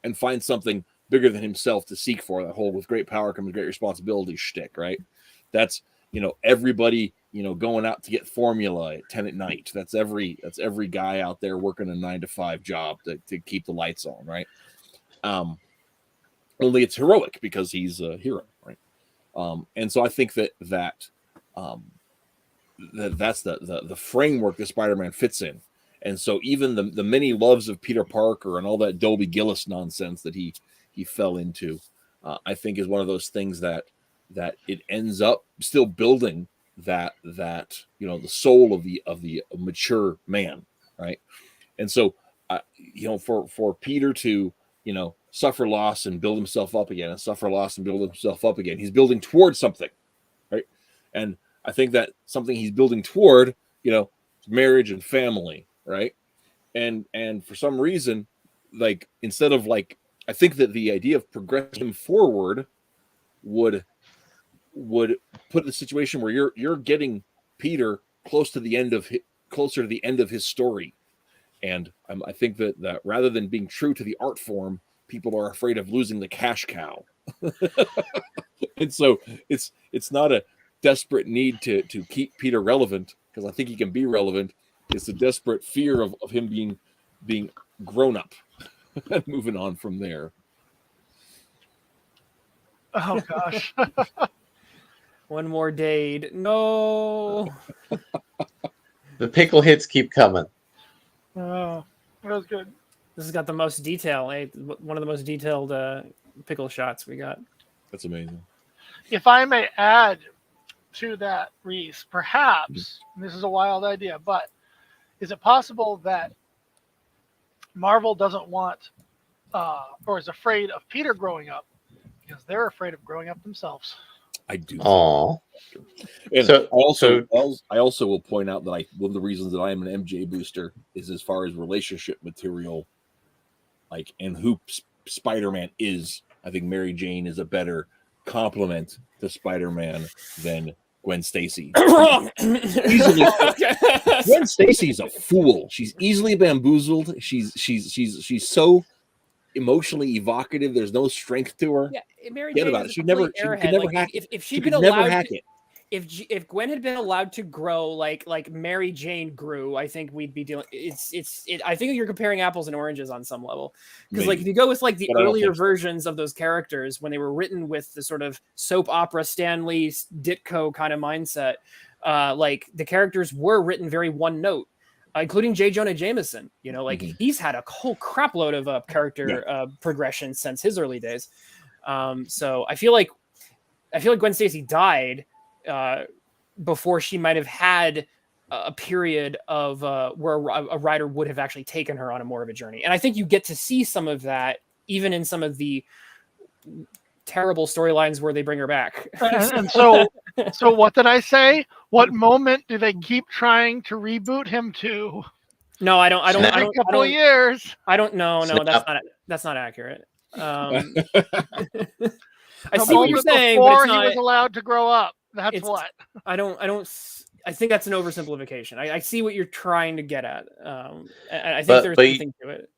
Speaker 1: And find something bigger than himself to seek for. That whole with great power comes great responsibility shtick, right? That's everybody going out to get formula at 10 at night. That's every guy out there working a 9-to-5 job to keep the lights on, right? Only it's heroic because he's a hero, right? And so I think that's the framework that Spider-Man fits in. And so even the many loves of Peter Parker and all that Dobie Gillis nonsense that he fell into, I think is one of those things that it ends up still building that the soul of the mature man, right? And so for Peter to suffer loss and build himself up again, and suffer loss and build himself up again, he's building towards something, right? And I think that something he's building toward, marriage and family, right? And for some reason, like instead of like, I think that the idea of progressing forward would put in a situation where you're getting Peter closer to the end of his story. And I think that rather than being true to the art form, people are afraid of losing the cash cow. And so it's not a desperate need to keep Peter relevant, because I think he can be relevant. It's a desperate fear of him being grown up and moving on from there.
Speaker 4: Oh gosh.
Speaker 5: One more Dade. No.
Speaker 3: The pickle hits keep coming.
Speaker 4: Oh, that was good.
Speaker 5: This has got the most detail. One of the most detailed pickle shots we got.
Speaker 1: That's amazing.
Speaker 4: If I may add to that, Reese, perhaps, and this is a wild idea, but is it possible that Marvel doesn't want or is afraid of Peter growing up because they're afraid of growing up themselves?
Speaker 1: I do.
Speaker 3: Aww.
Speaker 1: And
Speaker 3: So-
Speaker 1: I also will point out that one of the reasons that I am an MJ booster is as far as relationship material, like, and who Spider-Man is. I think Mary Jane is a better complement to Spider-Man than Gwen Stacy. Gwen Stacy's a fool. She's easily bamboozled. She's so emotionally evocative. There's no strength to her.
Speaker 5: Yeah, Mary
Speaker 1: Forget
Speaker 5: Jane
Speaker 1: about
Speaker 5: is
Speaker 1: it.
Speaker 5: a
Speaker 1: She could never
Speaker 5: complete airhead.
Speaker 1: hack
Speaker 5: Like,
Speaker 1: it.
Speaker 5: if
Speaker 1: She
Speaker 5: she'd
Speaker 1: could
Speaker 5: been
Speaker 1: never
Speaker 5: allowed
Speaker 1: hack
Speaker 5: to,
Speaker 1: it.
Speaker 5: if Gwen had been allowed to grow like Mary Jane grew, I think we'd be dealing. I think you're comparing apples and oranges on some level, because like if you go with like the
Speaker 1: But I don't
Speaker 5: earlier
Speaker 1: think so.
Speaker 5: versions of those characters when they were written with the sort of soap opera Stanley Ditko kind of mindset, like the characters were written very one note. Including J. Jonah Jameson, you know, like he's had a whole crap load of character progression since his early days. So I feel like Gwen Stacy died before she might have had a period of where a writer would have actually taken her on a more of a journey. And I think you get to see some of that even in some of the terrible storylines where they bring her back.
Speaker 4: And so what did I say? What moment do they keep trying to reboot him to?
Speaker 5: No, I don't.
Speaker 4: A couple of years.
Speaker 5: I don't know. No, that's not accurate. I see what you're saying, but
Speaker 4: before
Speaker 5: it's not,
Speaker 4: he was allowed to grow up. That's what.
Speaker 5: I think that's an oversimplification. I see what you're trying to get at. I think there's something to it.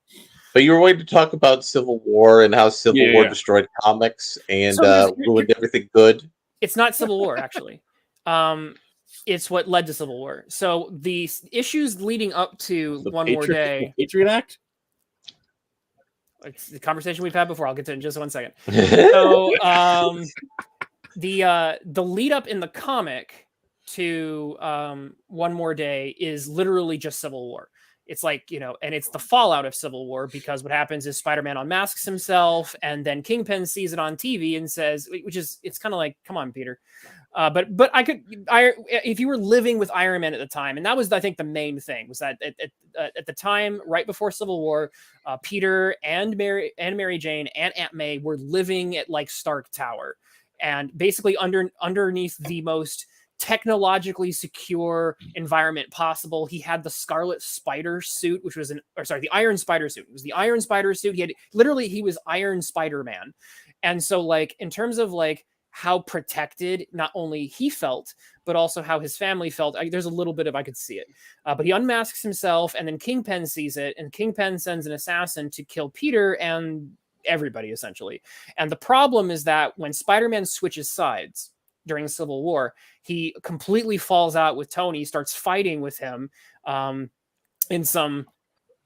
Speaker 3: But you were going to talk about Civil War and how Civil War destroyed comics and ruined everything good.
Speaker 5: It's not Civil War, actually. It's what led to Civil War. So the issues leading up to One More Day.
Speaker 1: Patriot Act?
Speaker 5: It's the conversation we've had before. I'll get to it in just 1 second. So the lead up in the comic to One More Day is literally just Civil War. It's like, you know, and it's the fallout of Civil War, because what happens is Spider-Man unmasks himself, and then Kingpin sees it on TV and says, it's kind of like, come on, Peter. But if you were living with Iron Man at the time, and that was, I think, the main thing was that at the time, right before Civil War, Peter and Mary Jane and Aunt May were living at like Stark Tower, and basically underneath the most technologically secure environment possible. He had the Scarlet Spider suit, which was the Iron Spider suit. It was the Iron Spider suit. He was Iron Spider-Man. And so like, in terms of like how protected not only he felt, but also how his family felt, there's a little bit of, I could see it. But he unmasks himself, and then Kingpin sees it, and Kingpin sends an assassin to kill Peter and everybody, essentially. And the problem is that when Spider-Man switches sides during Civil War, he completely falls out with Tony, starts fighting with him in some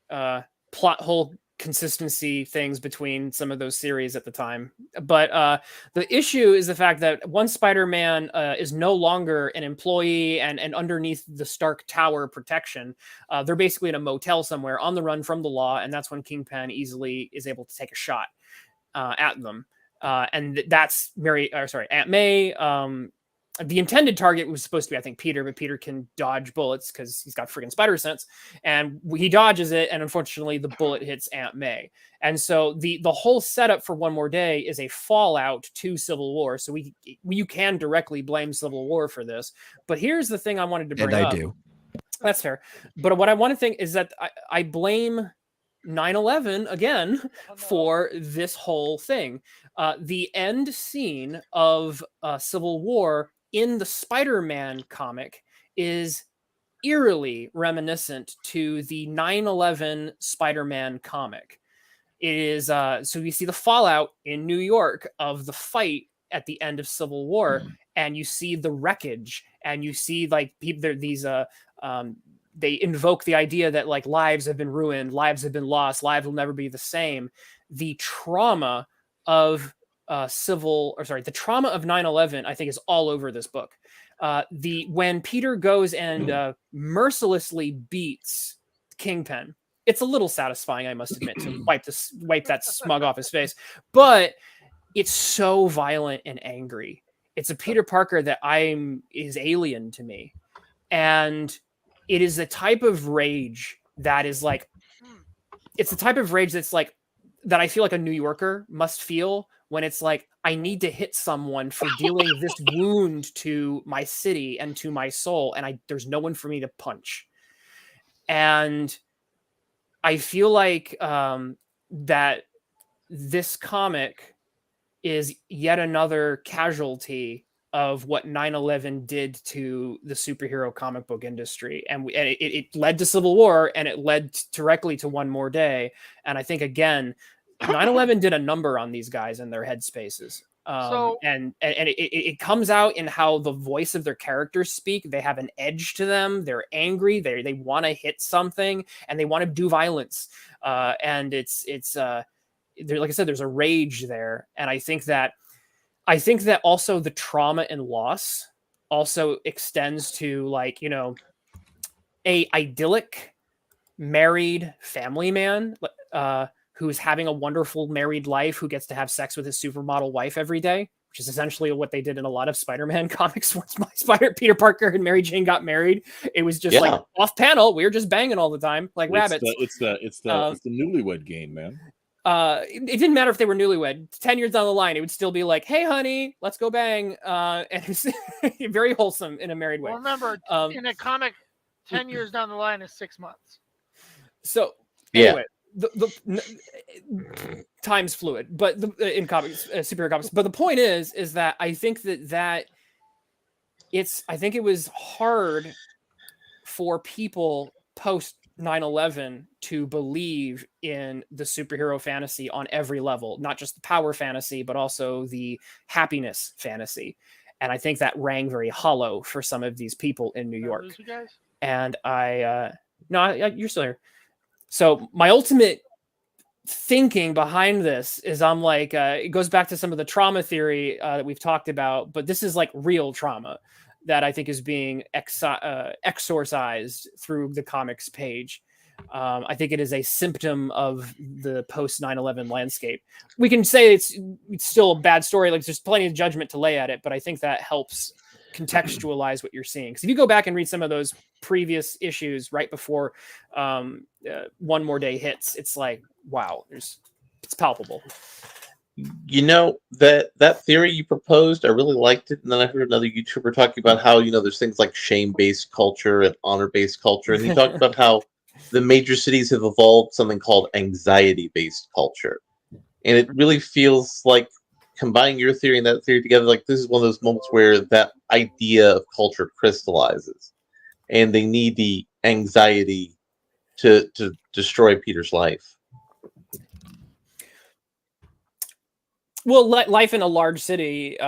Speaker 5: plot hole consistency things between some of those series at the time. But the issue is the fact that once Spider-Man is no longer an employee and underneath the Stark Tower protection, they're basically in a motel somewhere on the run from the law, and that's when Kingpin easily is able to take a shot at them. And that's Aunt May. The intended target was supposed to be, I think, Peter, but Peter can dodge bullets because he's got friggin' spider sense, and he dodges it, and unfortunately the bullet hits Aunt May. And so the whole setup for One More Day is a fallout to Civil War. So you can directly blame Civil War for this. But here's the thing I wanted to bring up. And I do. That's fair. But what I want to think is that I blame 9/11 again for this whole thing. The end scene of Civil War in the Spider-Man comic is eerily reminiscent to the 9/11 Spider-Man comic. It is so you see the fallout in New York of the fight at the end of Civil War, and you see the wreckage, and you see like people these they invoke the idea that like lives have been ruined, lives have been lost, lives will never be the same. The trauma of the trauma of 9/11, I think, is all over this book. When Peter goes and mercilessly beats Kingpin, it's a little satisfying, I must admit, to wipe that smug off his face. But it's so violent and angry. It's a Peter Parker that is alien to me, and it is the type of rage that is like, it's the type of rage that's like that I feel like a New Yorker must feel when it's like, I need to hit someone for dealing this wound to my city and to my soul, and there's no one for me to punch. And I feel like that this comic is yet another casualty of what 9/11 did to the superhero comic book industry. And it led to Civil War, and it led directly to One More Day. And I think, again, 9/11 did a number on these guys and their headspaces. And it comes out in how the voice of their characters speak. They have an edge to them. They're angry. They want to hit something and they want to do violence. And it's there, like I said, there's a rage there. And I think that also the trauma and loss also extends to, like, you know, a idyllic married family man who's having a wonderful married life, who gets to have sex with his supermodel wife every day, which is essentially what they did in a lot of Spider-Man comics. Once Peter Parker and Mary Jane got married, it was just like off panel. We were just banging all the time like rabbits.
Speaker 1: It's the newlywed game, man.
Speaker 5: It didn't matter if they were newlywed. 10 years down the line, it would still be like, "Hey, honey, let's go bang." And it's very wholeesome in a married way.
Speaker 4: Well, remember, in a comic, 10 years down the line is 6 months.
Speaker 5: So anyway, the time's fluid, but in comics, superhero comics. But the point is that I think that I think it was hard for people post 9/11 to believe in the superhero fantasy on every level, not just the power fantasy, but also the happiness fantasy. And I think that rang very hollow for some of these people in New York. And you're still here. So my ultimate thinking behind this is I'm like, it goes back to some of the trauma theory that we've talked about, but this is like real trauma that I think is being exorcised through the comics page. I think it is a symptom of the post 9/11 landscape. We can say it's still a bad story. Like, there's plenty of judgment to lay at it, but I think that helps contextualize what you're seeing. Because if you go back and read some of those previous issues right before One More Day hits, it's like, wow, it's palpable.
Speaker 3: You know, that theory you proposed, I really liked it. And then I heard another YouTuber talking about how, you know, there's things like shame-based culture and honor-based culture. And he talked about how the major cities have evolved something called anxiety-based culture. And it really feels like combining your theory and that theory together, like this is one of those moments where that idea of culture crystallizes. And they need the anxiety to destroy Peter's life.
Speaker 5: Well, life in a large city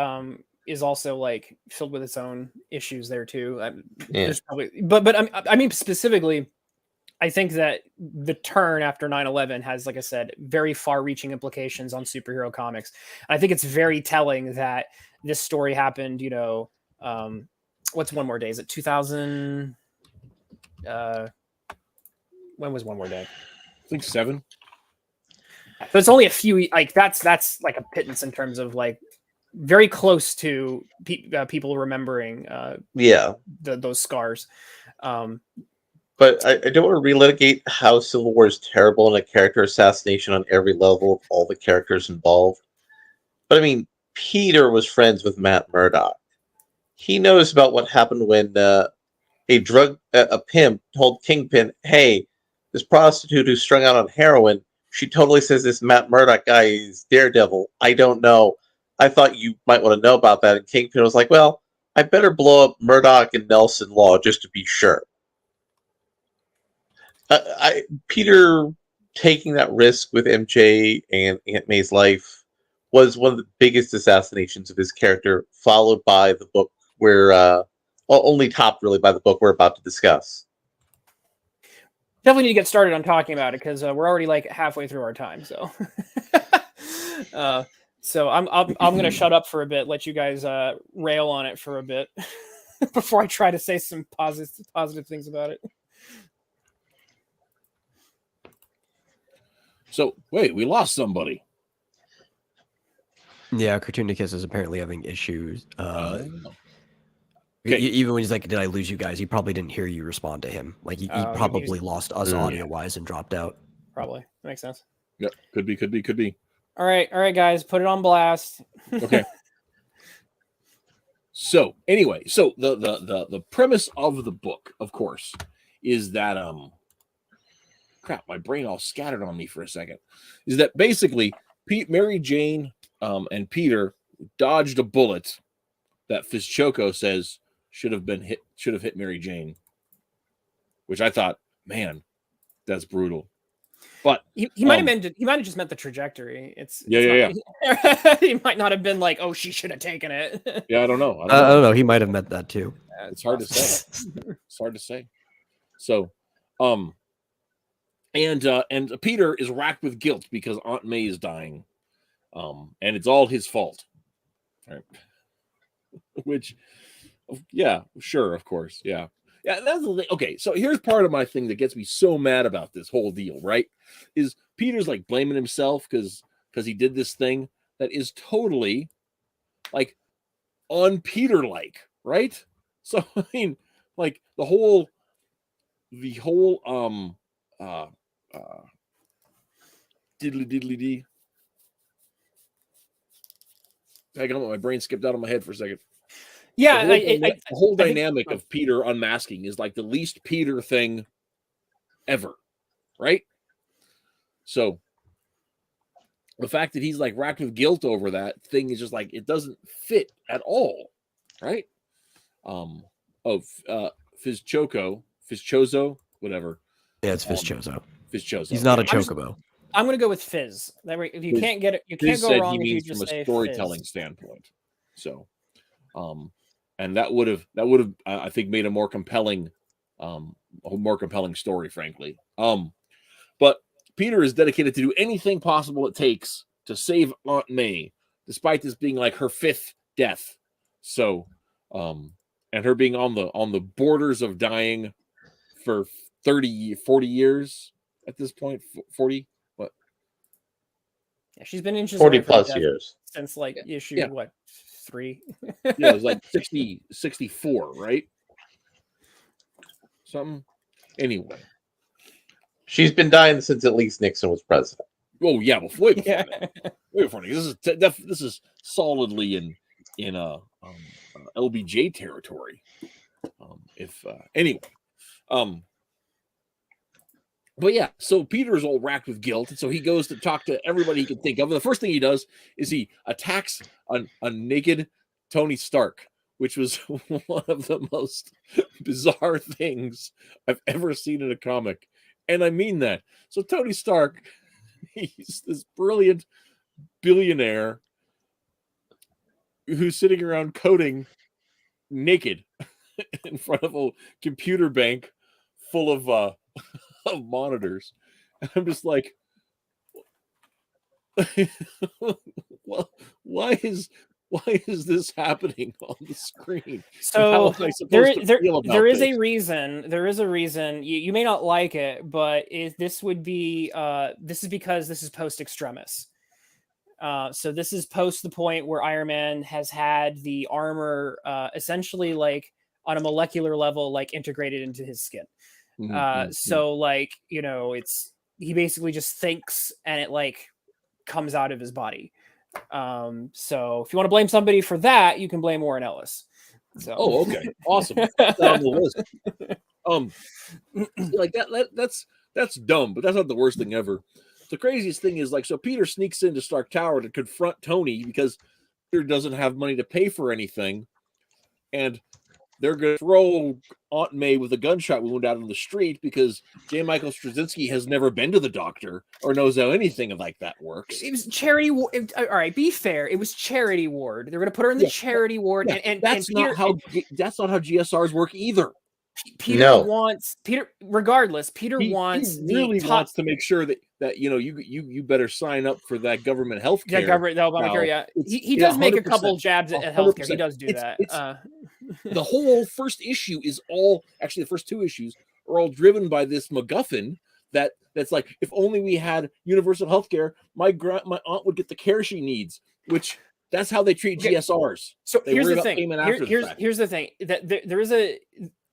Speaker 5: is also like filled with its own issues there too. There's probably, but I mean specifically, I think that the turn after 9/11 has, like I said, very far-reaching implications on superhero comics. And I think it's very telling that this story happened. You know, what's One More Day? Is it 2000? When was One More Day?
Speaker 1: I think 7.
Speaker 5: So it's only a few, like that's like a pittance in terms of like very close to people remembering those scars.
Speaker 3: But I don't want to relitigate how Civil War is terrible and a character assassination on every level of all the characters involved. But I mean, Peter was friends with Matt Murdock. He knows about what happened when a pimp told Kingpin, "Hey, this prostitute who's strung out on heroin, she totally says this Matt Murdock guy is Daredevil. I don't know. I thought you might want to know about that." And Kingpin was like, "Well, I better blow up Murdock and Nelson Law just to be sure." Peter taking that risk with MJ and Aunt May's life was one of the biggest assassinations of his character, followed by the book where, only topped really by the book we're about to discuss.
Speaker 5: Definitely need to get started on talking about it because we're already like halfway through our time. So, so I'm going to shut up for a bit, let you guys rail on it for a bit before I try to say some positive things about it.
Speaker 1: So wait, we lost somebody.
Speaker 2: Yeah, Cartoonicus is apparently having issues.
Speaker 1: Okay.
Speaker 2: Even when he's like, "Did I lose you guys?" He probably didn't hear you respond to him. Like he probably lost us audio-wise and dropped out.
Speaker 5: Probably. That makes sense.
Speaker 1: Yep. Could be.
Speaker 5: All right, guys, put it on blast.
Speaker 1: Okay. So anyway, so the premise of the book, of course, is that crap, my brain all scattered on me for a second. Is that basically Mary Jane and Peter dodged a bullet that Fizchoco says should have hit Mary Jane, which I thought, man, that's brutal. But
Speaker 5: He might have meant he might have just meant the trajectory.
Speaker 1: Yeah.
Speaker 5: He might not have been like, oh, she should have taken it.
Speaker 1: Yeah, I don't know.
Speaker 2: I don't know. He might have meant that too.
Speaker 1: It's hard to say. It's hard to say. So, and Peter is racked with guilt because Aunt May is dying, and it's all his fault. Right. Which, yeah, sure, of course, yeah. That's the thing. Okay. So here's part of my thing that gets me so mad about this whole deal. Right, is Peter's like blaming himself because he did this thing that is totally like on Peter like, right? So I mean, like the whole diddly diddly dee. Hang on, my brain skipped out of my head for a second.
Speaker 5: Yeah,
Speaker 1: The whole dynamic of Peter unmasking is like the least Peter thing ever, right? So the fact that he's like racked with guilt over that thing is just like it doesn't fit at all, right? Fizchozo, whatever.
Speaker 2: Yeah, it's Fizchozo.
Speaker 1: Fizchozo.
Speaker 2: He's not a chocobo.
Speaker 5: I'm gonna go with Fizz. If you can't get it, you
Speaker 1: Fizz
Speaker 5: can't go
Speaker 1: said
Speaker 5: wrong
Speaker 1: he
Speaker 5: if you
Speaker 1: means
Speaker 5: just
Speaker 1: from a
Speaker 5: say
Speaker 1: storytelling
Speaker 5: Fizz.
Speaker 1: standpoint. So, and that would have I think made a more compelling story, frankly. But Peter is dedicated to do anything possible it takes to save Aunt May, despite this being like her 5th death. So, and her being on the borders of dying for 40 years at this point. 40. What?
Speaker 5: Yeah, she's been inches
Speaker 3: 40
Speaker 5: away from
Speaker 3: plus
Speaker 5: death
Speaker 3: years.
Speaker 5: since like issue
Speaker 1: Yeah.
Speaker 5: what 3.
Speaker 1: Yeah, it was like 64, right? Something. Anyway.
Speaker 3: She's been dying since at least Nixon was president.
Speaker 1: Oh yeah, way before
Speaker 5: Yeah.
Speaker 1: that. Way before that. This is solidly in LBJ territory. Anyway. But yeah, so Peter's all racked with guilt, and so he goes to talk to everybody he can think of. And the first thing he does is he attacks a naked Tony Stark, which was one of the most bizarre things I've ever seen in a comic. And I mean that. So Tony Stark, he's this brilliant billionaire who's sitting around coding naked in front of a computer bank full of monitors. And I'm just like, well, why is this happening on the screen?
Speaker 5: So there is
Speaker 1: this?
Speaker 5: a reason. There is a reason. You may not like it, but this would be this is because this is post extremis. So this is post the point where Iron Man has had the armor essentially like on a molecular level like integrated into his skin. So like, you know, he basically just thinks and it like comes out of his body. So if you want to blame somebody for that, you can blame Warren Ellis. So
Speaker 1: okay, awesome. That's on the list. Like that's dumb, but that's not the worst thing ever. The craziest thing is like, so Peter sneaks into Stark Tower to confront Tony because Peter doesn't have money to pay for anything, and they're going to throw Aunt May with a gunshot wound out on the street because J. Michael Straczynski has never been to the doctor or knows how anything like that works.
Speaker 5: It was charity ward. All right, be fair. It was charity ward. They're going to put her in the charity ward, and
Speaker 1: that's not how GSRs work either.
Speaker 5: Peter wants regardless. Peter wants
Speaker 1: wants to make sure that you know you better sign up for that government health care.
Speaker 5: Yeah, government Obamacare. Yeah, he does make a couple jabs at healthcare. He does do that.
Speaker 1: The whole first issue is the first 2 issues are all driven by this MacGuffin that's like, if only we had universal healthcare, my aunt would get the care she needs, which that's how they treat GSRs.
Speaker 5: So here's the thing. Here's the thing that there is a.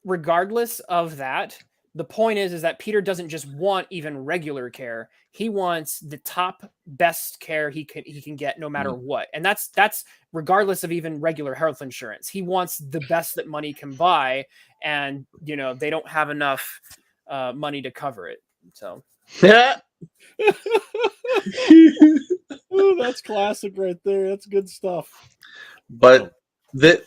Speaker 5: Regardless of that, the point is that Peter doesn't just want even regular care. He wants the top best care he can get no matter what. And that's regardless of even regular health insurance. He wants the best that money can buy, and you know, they don't have enough money to cover it. So
Speaker 1: oh, that's classic right there. That's good stuff.
Speaker 3: But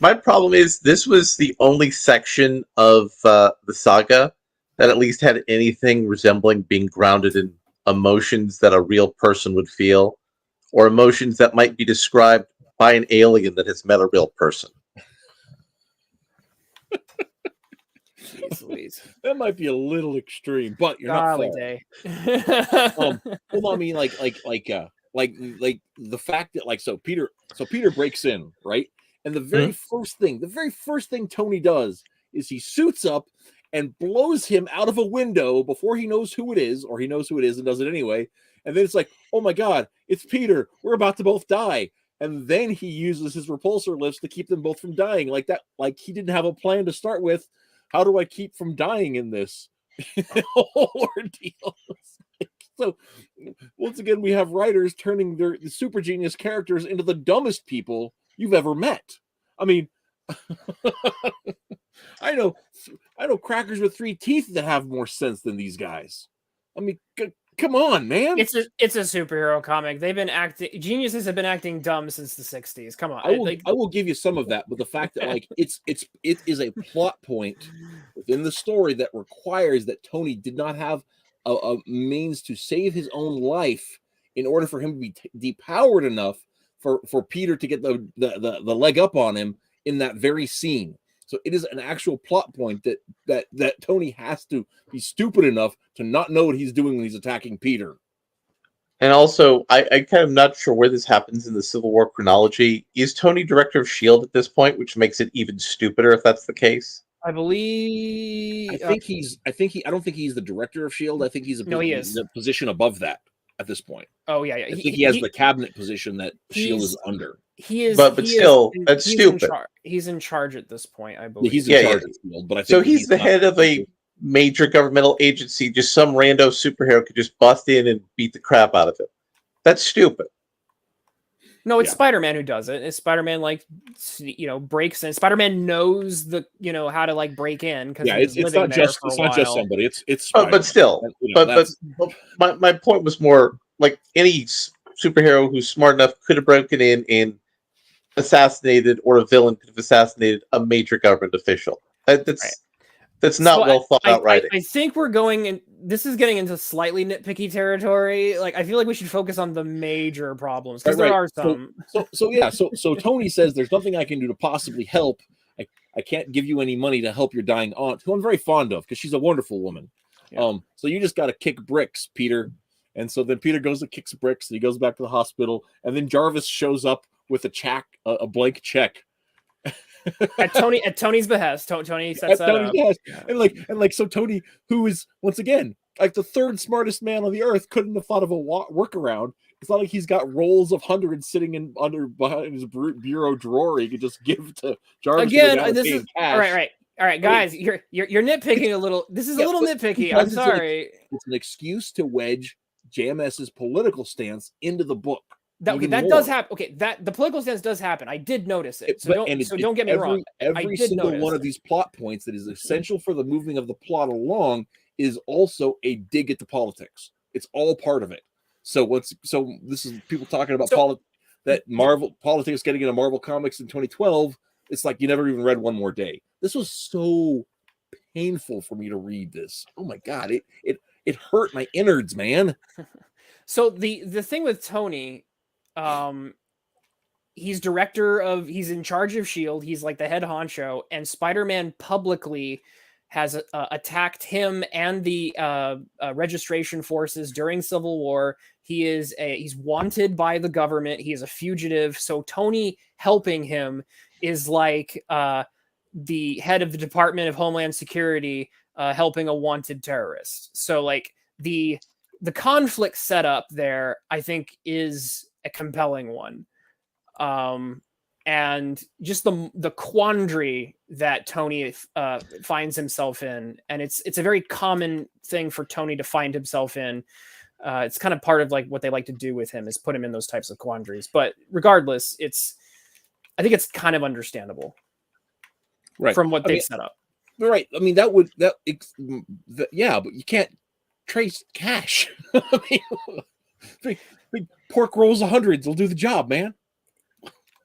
Speaker 3: my problem is this was the only section of the saga that at least had anything resembling being grounded in emotions that a real person would feel, or emotions that might be described by an alien that has met a real person.
Speaker 5: Jeez Louise.
Speaker 1: That might be a little extreme, but you're not
Speaker 5: Golly
Speaker 1: far.
Speaker 5: day.
Speaker 1: Well, I mean, like the fact that so Peter breaks in, right? And the very first thing Tony does is he suits up and blows him out of a window before he knows who it is, or he knows who it is and does it anyway. And then it's like, oh my God, it's Peter. We're about to both die. And then he uses his repulsor lifts to keep them both from dying like that. Like he didn't have a plan to start with. How do I keep from dying in this whole ordeal? So once again, we have writers turning the super genius characters into the dumbest people you've ever met. I mean, I know crackers with 3 teeth that have more sense than these guys. I mean, come on, man.
Speaker 5: It's a superhero comic. Geniuses have been acting dumb since the 60s. Come on.
Speaker 1: I will give you some of that, but the fact that it is a plot point within the story that requires that Tony did not have a means to save his own life in order for him to be depowered enough for Peter to get the leg up on him in that very scene. So it is an actual plot point that Tony has to be stupid enough to not know what he's doing when he's attacking Peter.
Speaker 3: And also, I kind of not sure where this happens in the Civil War chronology. Is Tony director of S.H.I.E.L.D. at this point, which makes it even stupider if that's the case?
Speaker 5: I believe.
Speaker 1: I don't think he's the director of S.H.I.E.L.D. I think he's a position above that at this point.
Speaker 5: Oh yeah.
Speaker 1: I think he has the cabinet position that S.H.I.E.L.D. is under.
Speaker 3: He is, but still, that's stupid.
Speaker 5: He's in charge at this point, I believe.
Speaker 1: He's in charge of S.H.I.E.L.D., but I think
Speaker 3: so he's the head of a major governmental agency. Just some rando superhero could just bust in and beat the crap out of him. That's stupid.
Speaker 5: No, it's Spider-Man who does it. It's Spider-Man breaks in. Spider-Man knows how to break in because
Speaker 1: it's not just somebody. It's Spider-Man.
Speaker 3: But still, but my point was more like any superhero who's smart enough could have broken in and assassinated, or a villain could have assassinated a major government official. That's not well thought out writing.
Speaker 5: I think we're going in. This is getting into slightly nitpicky territory. Like I feel like we should focus on the major problems because there are some.
Speaker 1: So Tony says there's nothing I can do to possibly help. I can't give you any money to help your dying aunt, who I'm very fond of because she's a wonderful woman. Yeah. So you just got to kick bricks, Peter. And so then Peter goes to kicks bricks, and he goes back to the hospital, and then Jarvis shows up with a blank check.
Speaker 5: at Tony's behest. Tony sets that up.
Speaker 1: Behest. And so Tony, who is once again like the third smartest man on the earth, couldn't have thought of a workaround. It's not like he's got rolls of hundreds sitting behind his bureau drawer he could just give to Jarvis.
Speaker 5: Again, this is cash. All right, guys, you're nitpicking a little. This is a little nitpicky. I'm sorry.
Speaker 1: It's an excuse to wedge JMS's political stance into the book.
Speaker 5: That does happen. Okay, the political stance does happen. I did notice it. So don't get me wrong.
Speaker 1: Every single one of these plot points that is essential for the moving of the plot along is also a dig at the politics. It's all part of it. So this is people talking about Marvel politics getting into Marvel Comics in 2012. It's like you never even read One More Day. This was so painful for me to read this. Oh my God, it hurt my innards, man.
Speaker 5: So the thing with Tony, he's in charge of S.H.I.E.L.D. He's like the head honcho, and Spider-Man publicly has attacked him and the registration forces during Civil War. He's wanted by the government. He is a fugitive. So Tony helping him is like the head of the Department of Homeland Security helping a wanted terrorist. So like the conflict set up there, I think, is a compelling one. And just the quandary that Tony finds himself in, and it's a very common thing for Tony to find himself in. It's kind of part of like what they like to do with him is put him in those types of quandaries. But regardless, I think it's kind of understandable, right? From what they've set up,
Speaker 1: right? I mean, but you can't trace cash. I mean, big pork rolls of hundreds will do the job, man.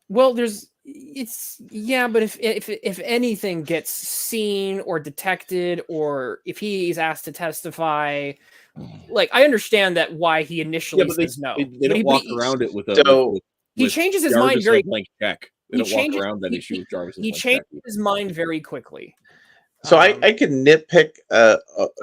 Speaker 5: Well, there's but if anything gets seen or detected, or if he's asked to testify, like I understand that why he initially says no.
Speaker 1: They don't walk around it with a.
Speaker 3: So-
Speaker 5: He changes his mind very.
Speaker 1: blank check. They don't walk around that issue with Jarvis.
Speaker 5: He changes his mind very quickly.
Speaker 3: So I can nitpick a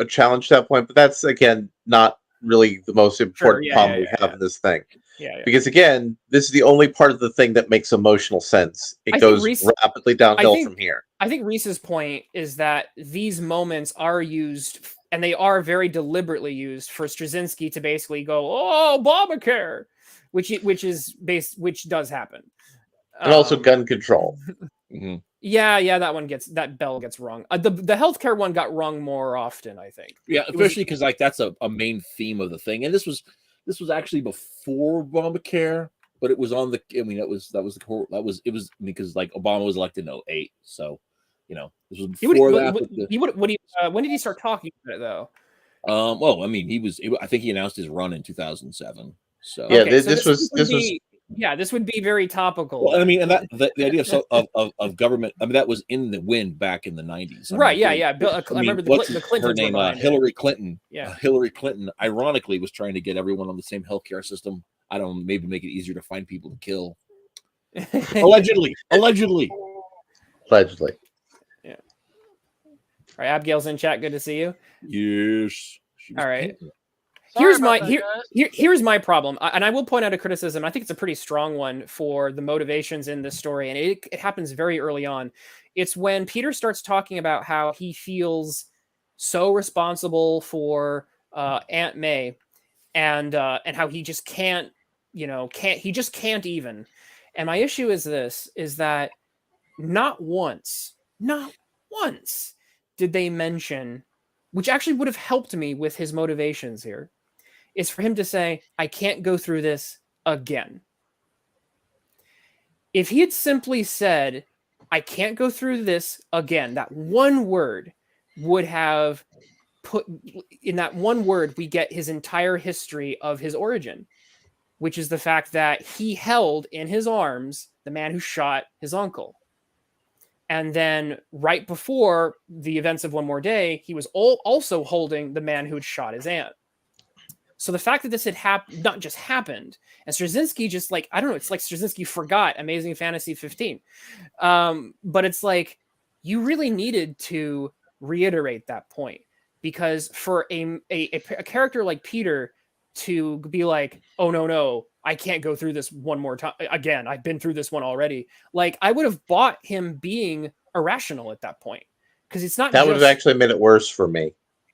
Speaker 3: challenge to that point, but that's again not really the most important problem we have in this thing.
Speaker 5: Yeah.
Speaker 3: Because again, this is the only part of the thing that makes emotional sense. It goes rapidly downhill from here.
Speaker 5: I think Reese's point is that these moments are used, and they are very deliberately used for Straczynski to basically go, "Oh, Obamacare," which does happen,
Speaker 3: and also gun control.
Speaker 1: Mm-hmm.
Speaker 5: Yeah, that bell gets rung. The healthcare one got rung more often, I think.
Speaker 1: Yeah, especially because like that's a main theme of the thing, and this was actually before Obamacare, but it was on the. I mean, it was because like Obama was elected in 2008, so this was before that.
Speaker 5: When did he start talking about it though?
Speaker 1: Well, I mean, I think he announced his run in 2007. So
Speaker 3: yeah,
Speaker 5: okay,
Speaker 3: this was.
Speaker 5: Yeah, this would be very topical.
Speaker 1: Well, I mean, and that the idea of government. I mean, that was in the wind back in the 90s.
Speaker 5: Right? Yeah. I remember the Clintons.
Speaker 1: Her name, Hillary Clinton.
Speaker 5: Yeah,
Speaker 1: Hillary Clinton, ironically, was trying to get everyone on the same healthcare system. I don't know, maybe make it easier to find people to kill. Allegedly.
Speaker 5: Yeah.
Speaker 1: Yeah.
Speaker 5: All right, Abigail's in chat. Good to see you.
Speaker 1: Yes.
Speaker 5: All right.
Speaker 4: Sorry
Speaker 5: Here's my problem, and I will point out a criticism. I think it's a pretty strong one for the motivations in this story, and it happens very early on. It's when Peter starts talking about how he feels so responsible for Aunt May, and how he just can't even. And my issue is that not once did they mention, which actually would have helped me with his motivations here, is for him to say, I can't go through this again. If he had simply said, I can't go through this again, that one word would have put, in that one word, we get his entire history of his origin, which is the fact that he held in his arms the man who shot his uncle. And then right before the events of One More Day, he was also holding the man who had shot his aunt. So the fact that this had not just happened, and Straczynski just like, I don't know, it's like Straczynski forgot Amazing Fantasy 15. But it's like, you really needed to reiterate that point, because for a character like Peter to be like, oh, no, I can't go through this one more time again. I've been through this one already. Like, I would have bought him being irrational at that point, because it's not.
Speaker 3: That would have actually made it worse for me.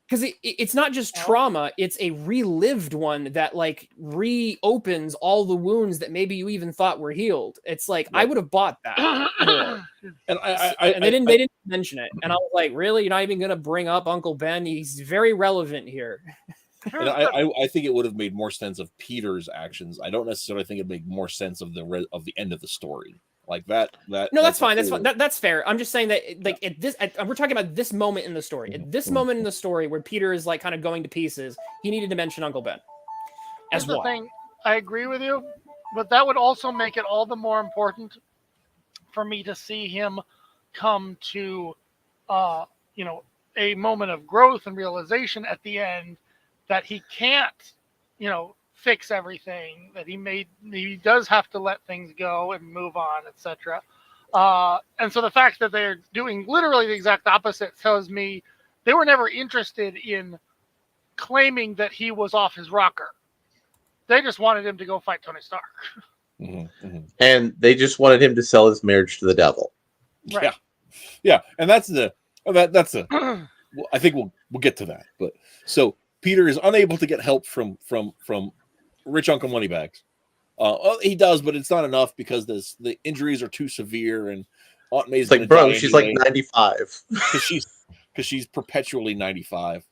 Speaker 5: Because it's not just trauma; it's a relived one that like reopens all the wounds that maybe you even thought were healed. It's like, I would have bought that more.
Speaker 1: And
Speaker 5: they didn't mention it, and I was like, really? You're not even going to bring up Uncle Ben? He's very relevant here.
Speaker 1: And I think it would have made more sense of Peter's actions. I don't necessarily think it'd make more sense of the end of the story like that. No,
Speaker 5: that's fine. That's fine. That's fair. I'm just saying that, like, we're talking about this moment in the story. At this moment in the story where Peter is like kind of going to pieces, he needed to mention Uncle Ben.
Speaker 4: As the thing, I agree with you, but that would also make it all the more important for me to see him come to, a moment of growth and realization at the end, that he can't, fix everything, that he does have to let things go and move on, etc. And so the fact that they're doing literally the exact opposite tells me they were never interested in claiming that he was off his rocker. They just wanted him to go fight Tony Stark.
Speaker 1: Mm-hmm, mm-hmm.
Speaker 3: And they just wanted him to sell his marriage to the devil.
Speaker 4: Right.
Speaker 1: Yeah. And that's I think we'll get to that. But so Peter is unable to get help from Rich Uncle Moneybags. He does, but it's not enough because the injuries are too severe, and Aunt May's
Speaker 3: like, bro, she's like 95
Speaker 1: because she's perpetually 95.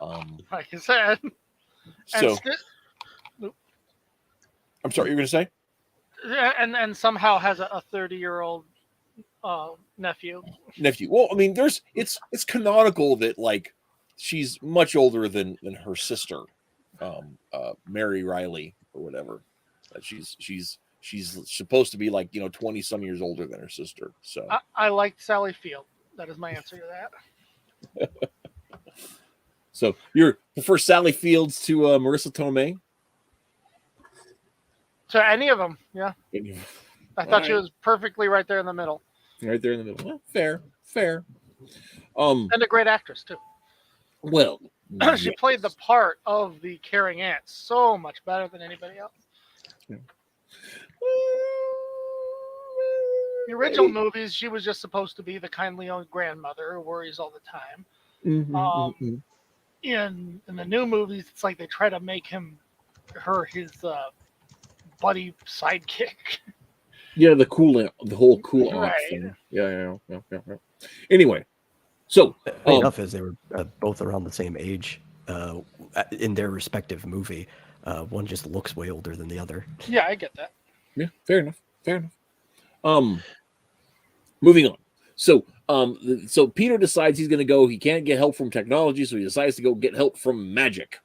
Speaker 4: Like I said.
Speaker 1: So I'm sorry, you're going to say?
Speaker 4: And somehow has a 30-year-old nephew.
Speaker 1: Well, I mean, it's canonical that like she's much older than her sister, Mary Riley or whatever. She's she's supposed to be like 20 some years older than her sister. So
Speaker 4: I liked Sally Field. That is my answer to that.
Speaker 1: so you prefer Sally Fields to Marissa Tomei?
Speaker 4: To any of them, yeah. I thought she
Speaker 1: Alright.
Speaker 4: was perfectly right there in the middle,
Speaker 1: Right there in the middle. Well, fair.
Speaker 4: and a great actress too.
Speaker 1: Well,
Speaker 4: She played the part of the caring aunt so much better than anybody else. The original movies, she was just supposed to be the kindly old grandmother who worries all the time. In the new movies, it's like they try to make his buddy sidekick.
Speaker 1: Yeah, the whole cool aunt
Speaker 4: Right.
Speaker 1: thing. Yeah. Anyway, so
Speaker 2: Funny enough is they were both around the same age in their respective movie. One just looks way older than the other.
Speaker 4: Yeah, I get that.
Speaker 1: yeah, fair enough. Moving on. So so Peter decides he's going to go. He can't get help from technology, so he decides to go get help from magic.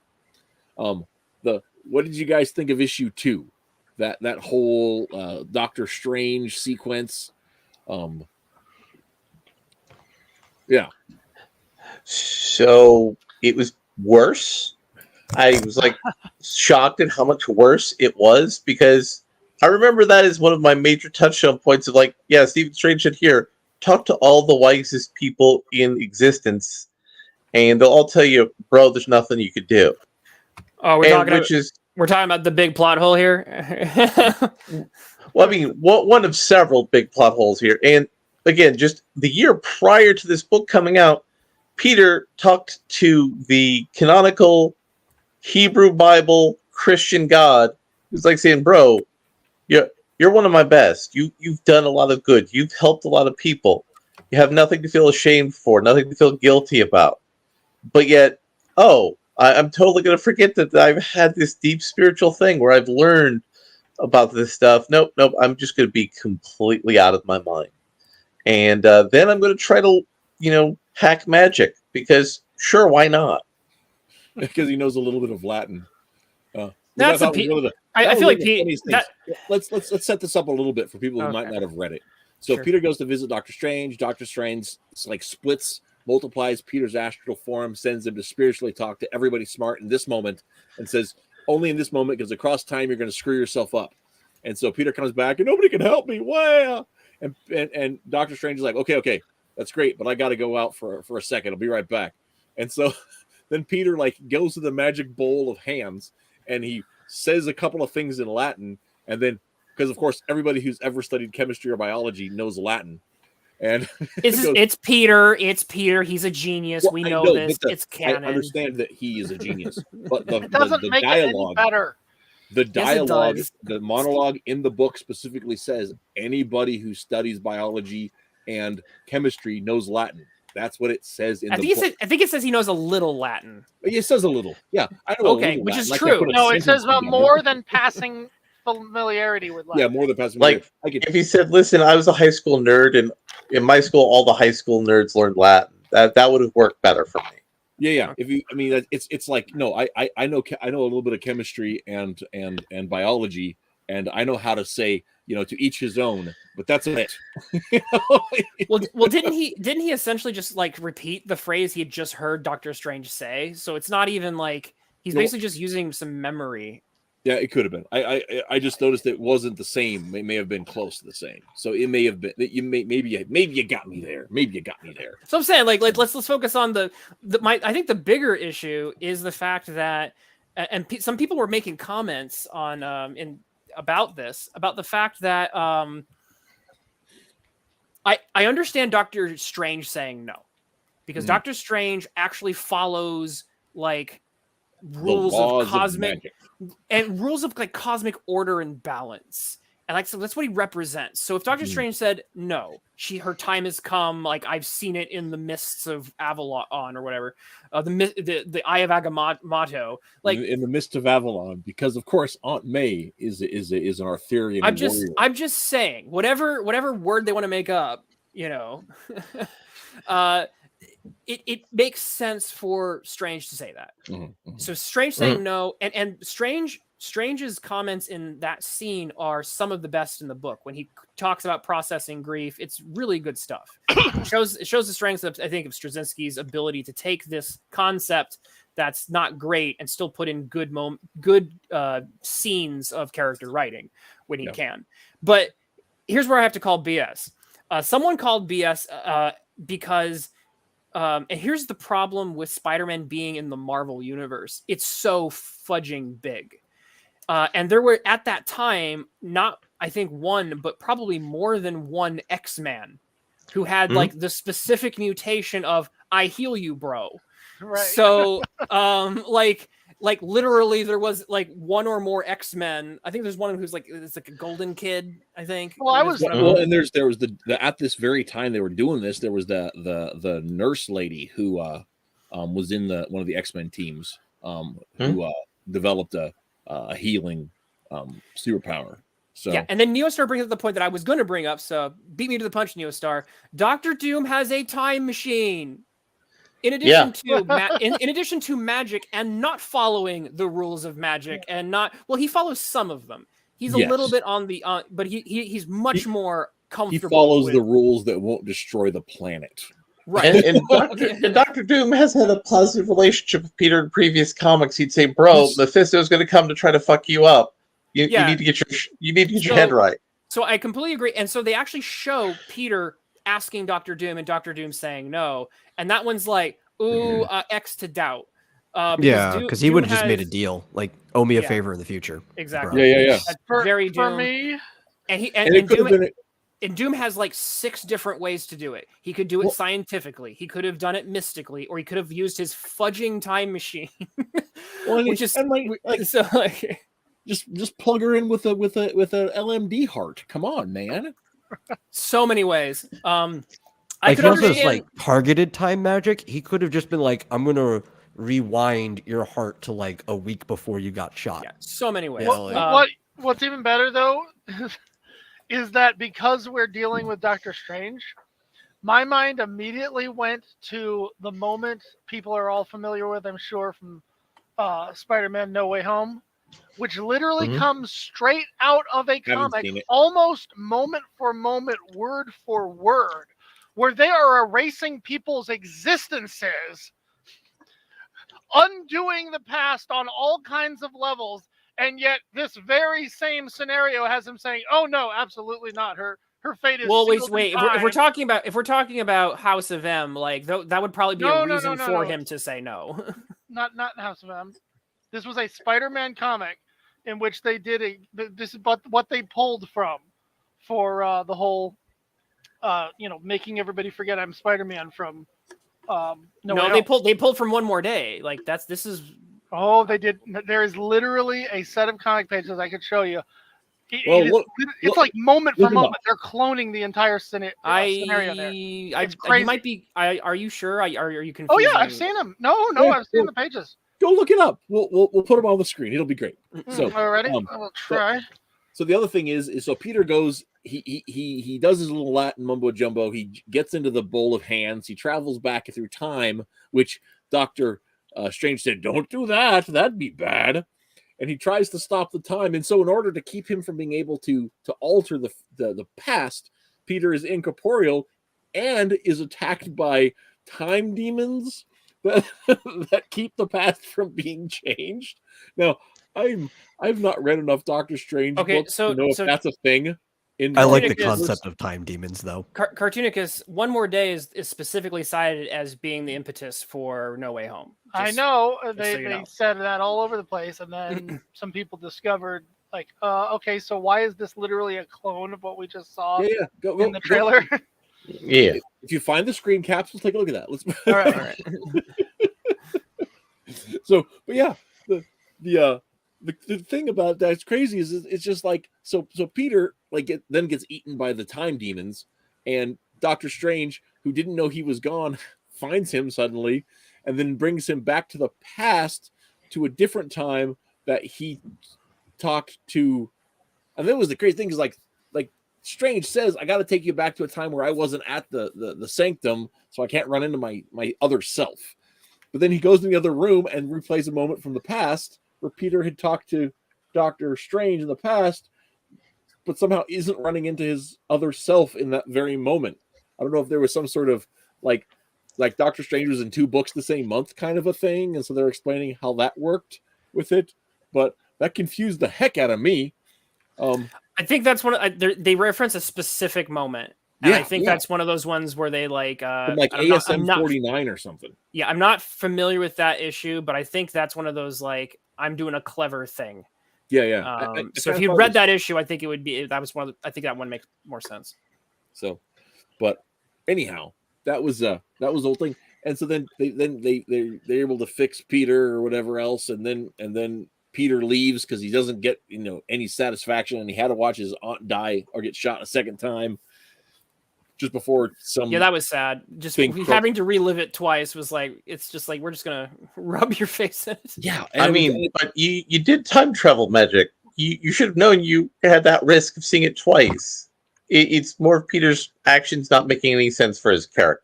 Speaker 1: What did you guys think of issue 2? That whole Doctor Strange sequence. Yeah.
Speaker 3: So it was worse. I was like shocked at how much worse it was, because I remember that is one of my major touchstone points of like, yeah, Stephen Strange should here talk to all the wisest people in existence, and they'll all tell you, bro, there's nothing you could do.
Speaker 5: Oh, we're
Speaker 3: And
Speaker 5: talking about the big plot hole here.
Speaker 3: well, I mean, one of several big plot holes here. And again, just the year prior to this book coming out, Peter talked to the canonical Hebrew Bible Christian God, who's like saying, bro, you're one of my best. You've done a lot of good. You've helped a lot of people. You have nothing to feel ashamed for, nothing to feel guilty about. But yet, I'm totally going to forget that I've had this deep spiritual thing where I've learned about this stuff. Nope. I'm just going to be completely out of my mind. And then I'm going to try to, hack magic, because sure, why not?
Speaker 1: Because he knows a little bit of Latin.
Speaker 5: That's
Speaker 1: I feel
Speaker 5: like
Speaker 1: let's set this up a little bit for people who might not have read it. So
Speaker 5: Sure.
Speaker 1: Peter goes to visit Doctor Strange. Doctor Strange multiplies Peter's astral form, sends him to spiritually talk to everybody smart in this moment, and says, only in this moment, because across time you're going to screw yourself up. And so Peter comes back and nobody can help me. Wow. And Doctor Strange is like, okay, that's great, but I got to go out for a second. I'll be right back. And so then Peter goes to the magic bowl of hands and he says a couple of things in Latin. And then, because of course, everybody who's ever studied chemistry or biology knows Latin. And
Speaker 5: it's Peter. He's a genius. We know this. It's canon.
Speaker 1: I understand that he is a genius, but
Speaker 4: It doesn't make
Speaker 1: dialogue,
Speaker 4: it any better.
Speaker 1: the dialogue,
Speaker 5: does.
Speaker 1: the monologue in the book specifically says anybody who studies biology and chemistry knows Latin. That's what it says in the book.
Speaker 5: I think it says he knows a little Latin.
Speaker 1: It says a little. Yeah, I know.
Speaker 5: Okay, which
Speaker 1: Latin.
Speaker 5: is true.
Speaker 4: No, it says more than passing familiarity with Latin.
Speaker 1: Yeah, more than passing.
Speaker 3: Like, if he said, listen, I was a high school nerd, and in my school, all the high school nerds learned Latin. That would have worked better for me.
Speaker 1: Yeah. It's like, no, I know a little bit of chemistry and biology, and I know how to say, to each his own, but that's it.
Speaker 5: Well, didn't he essentially just repeat the phrase he had just heard Doctor Strange say? So it's not even he's basically just using some memory.
Speaker 1: Yeah, it could have been. I just noticed it wasn't the same. It may have been close to the same. So it may have been. Maybe you got me there.
Speaker 5: So I'm saying let's focus on I think the bigger issue is the fact that, and some people were making comments on about the fact that I understand Doctor Strange saying no, because Doctor Strange actually follows rules of cosmic and rules of cosmic order and balance, and so that's what he represents. So if Doctor Strange said no, her time has come, I've seen it in the mists of Avalon or whatever, the Eye of Agamotto,
Speaker 1: in the mist of Avalon, because of course Aunt May is an Arthurian.
Speaker 5: I'm just saying whatever word they want to make up, it makes sense for Strange to say that. So Strange saying no, and Strange Strange's comments in that scene are some of the best in the book. When he talks about processing grief, it's really good stuff. It shows the strengths of, I think, of Straczynski's ability to take this concept that's not great and still put in good scenes of character writing when he can. But here's where I have to call BS. Someone called BS because, and here's the problem with Spider-Man being in the Marvel universe. It's so fudging big. And there were, at that time, not, I think, one, but probably more than one X-Man who had like the specific mutation of, I heal you, bro.
Speaker 4: Right.
Speaker 5: So, like literally there was like one or more X-Men. I think there's one who's like, it's like a golden kid, I think.
Speaker 4: Well, I was
Speaker 1: and there was the at this very time they were doing this, there was the nurse lady who was in one of the X-Men teams who developed a healing superpower. So
Speaker 5: yeah, and then Neostar brings up the point that I was going to bring up, so beat me to the punch, Neostar. Dr. Doom has a time machine. In addition to in addition to magic and not following the rules of magic and not, well, he follows some of them. He's a little bit on the but he's much more comfortable.
Speaker 1: He follows the rules that won't destroy the planet.
Speaker 5: Right.
Speaker 3: And Dr. Doom has had a positive relationship with Peter in previous comics. He'd say, "Bro, Mephisto's going to come to try to fuck you up. You need to get your head right."
Speaker 5: So I completely agree. And so they actually show Peter asking Dr. Doom and Dr. Doom saying no. And that one's like, ooh, X to doubt.
Speaker 2: Because he would have just made a deal, like, owe me a favor in the future.
Speaker 5: Exactly.
Speaker 1: Yeah.
Speaker 5: Very
Speaker 4: for
Speaker 5: Doom.
Speaker 4: me.
Speaker 5: And Doom has like 6 different ways to do it. He could do it scientifically. He could have done it mystically, or he could have used his fudging time machine. Which is
Speaker 1: just plug her in with a LMD heart. Come on, man.
Speaker 5: So many ways.
Speaker 2: I could understand like targeted time magic. He could have just been like, I'm gonna rewind your heart to like a week before you got shot.
Speaker 5: Yeah, so many ways.
Speaker 4: What's even better though is that because we're dealing with Doctor Strange, my mind immediately went to the moment people are all familiar with, I'm sure, from Spider-Man No Way Home, which literally comes straight out of a comic, almost moment for moment, word for word, where they are erasing people's existences, undoing the past on all kinds of levels, and yet this very same scenario has him saying, "Oh no, absolutely not. Her fate is."
Speaker 5: Well, wait. If we're talking about House of M, like that would probably be a reason for him to say no.
Speaker 4: Not House of M. This was a Spider-Man comic in which they did this is what they pulled from for the whole, making everybody forget I'm Spider-Man from.
Speaker 5: They pulled from One More Day. Like this is.
Speaker 4: Oh, they did. There is literally a set of comic pages I could show you. It's like moment for moment. They're cloning the entire scenario there. It's crazy.
Speaker 5: You might be. Are you sure? Are you confused?
Speaker 4: Oh yeah, I've seen them. No, I've seen the pages.
Speaker 1: Go look it up. We'll put them on the screen. It'll be great. So
Speaker 4: already, I will try.
Speaker 1: So the other thing is so Peter goes. He does his little Latin mumbo jumbo. He gets into the bowl of hands. He travels back through time, which Dr. Strange said, "Don't do that. That'd be bad." And he tries to stop the time. And so in order to keep him from being able to alter the past, Peter is incorporeal and is attacked by time demons that keep the past from being changed. Now, I've not read enough Doctor Strange books to know if that's a thing.
Speaker 2: I like the concept of time demons, though.
Speaker 5: Cartoonicus, One More Day is specifically cited as being the impetus for No Way Home.
Speaker 4: I know. They said that all over the place, and then some people discovered, like, okay, so why is this literally a clone of what we just saw in the trailer?
Speaker 3: Yeah.
Speaker 1: If you find the screen caps, we'll take a look at that. Let's.
Speaker 4: All right.
Speaker 1: So, but yeah, the thing about that's crazy is it's just like so Peter then gets eaten by the time demons, and Doctor Strange, who didn't know he was gone, finds him suddenly and then brings him back to the past to a different time that he talked to. And that was the crazy thing is like Strange says, "I got to take you back to a time where I wasn't at the sanctum, so I can't run into my other self." But then he goes in the other room and replays a moment from the past where Peter had talked to Doctor Strange in the past, but somehow isn't running into his other self in that very moment. I don't know if there was some sort of like Doctor Strange was in 2 books the same month kind of a thing, and so they're explaining how that worked with it, but that confused the heck out of me.
Speaker 5: I think that's they reference a specific moment. And I think that's one of those ones where they like
Speaker 1: from like ASM 49 or something.
Speaker 5: Yeah, I'm not familiar with that issue, but I think that's one of those like I'm doing a clever thing.
Speaker 1: Yeah.
Speaker 5: So if you read that issue, I think it would be that was one of I think that one makes more sense.
Speaker 1: So, but anyhow, that was the whole thing. And so then they're able to fix Peter or whatever else, and then Peter leaves because he doesn't get any satisfaction, and he had to watch his aunt die or get shot a second time just before some.
Speaker 5: Yeah, that was sad. Just having to relive it twice was like it's just like we're just gonna rub your face in it.
Speaker 1: Yeah,
Speaker 3: I mean, but you did time travel magic. You should have known you had that risk of seeing it twice. It's more of Peter's actions not making any sense for his character.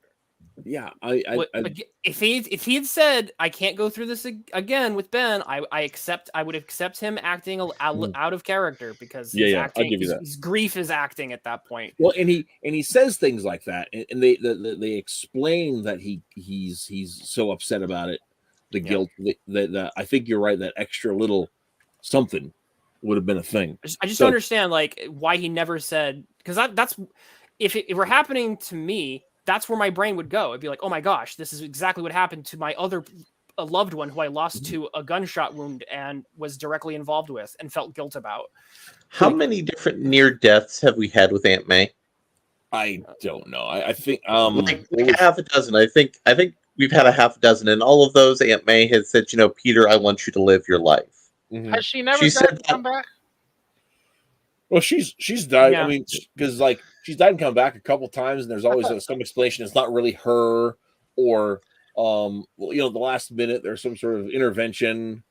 Speaker 1: Yeah,
Speaker 5: if he had said I can't go through this again with Ben, I would accept him acting out of character because his grief is acting at that point.
Speaker 1: Well, and he says things like that, and they explain that he's so upset about it, the guilt that I think you're right, that extra little something would have been a thing.
Speaker 5: I just don't understand like why he never said, because that's if it were happening to me. That's where my brain would go. It'd be like, oh my gosh, this is exactly what happened to my other loved one who I lost to a gunshot wound and was directly involved with and felt guilt about.
Speaker 3: How many different near deaths have we had with Aunt May?
Speaker 1: I don't know. I think
Speaker 3: like half a dozen. I think we've had a half a dozen, and all of those Aunt May has said, Peter, I want you to live your life.
Speaker 1: Mm-hmm.
Speaker 4: Has she never said to come back?
Speaker 1: Well, she's died. Yeah. I mean, because like she's died and come back a couple times, and there's always some explanation. It's not really her, or the last minute there's some sort of intervention.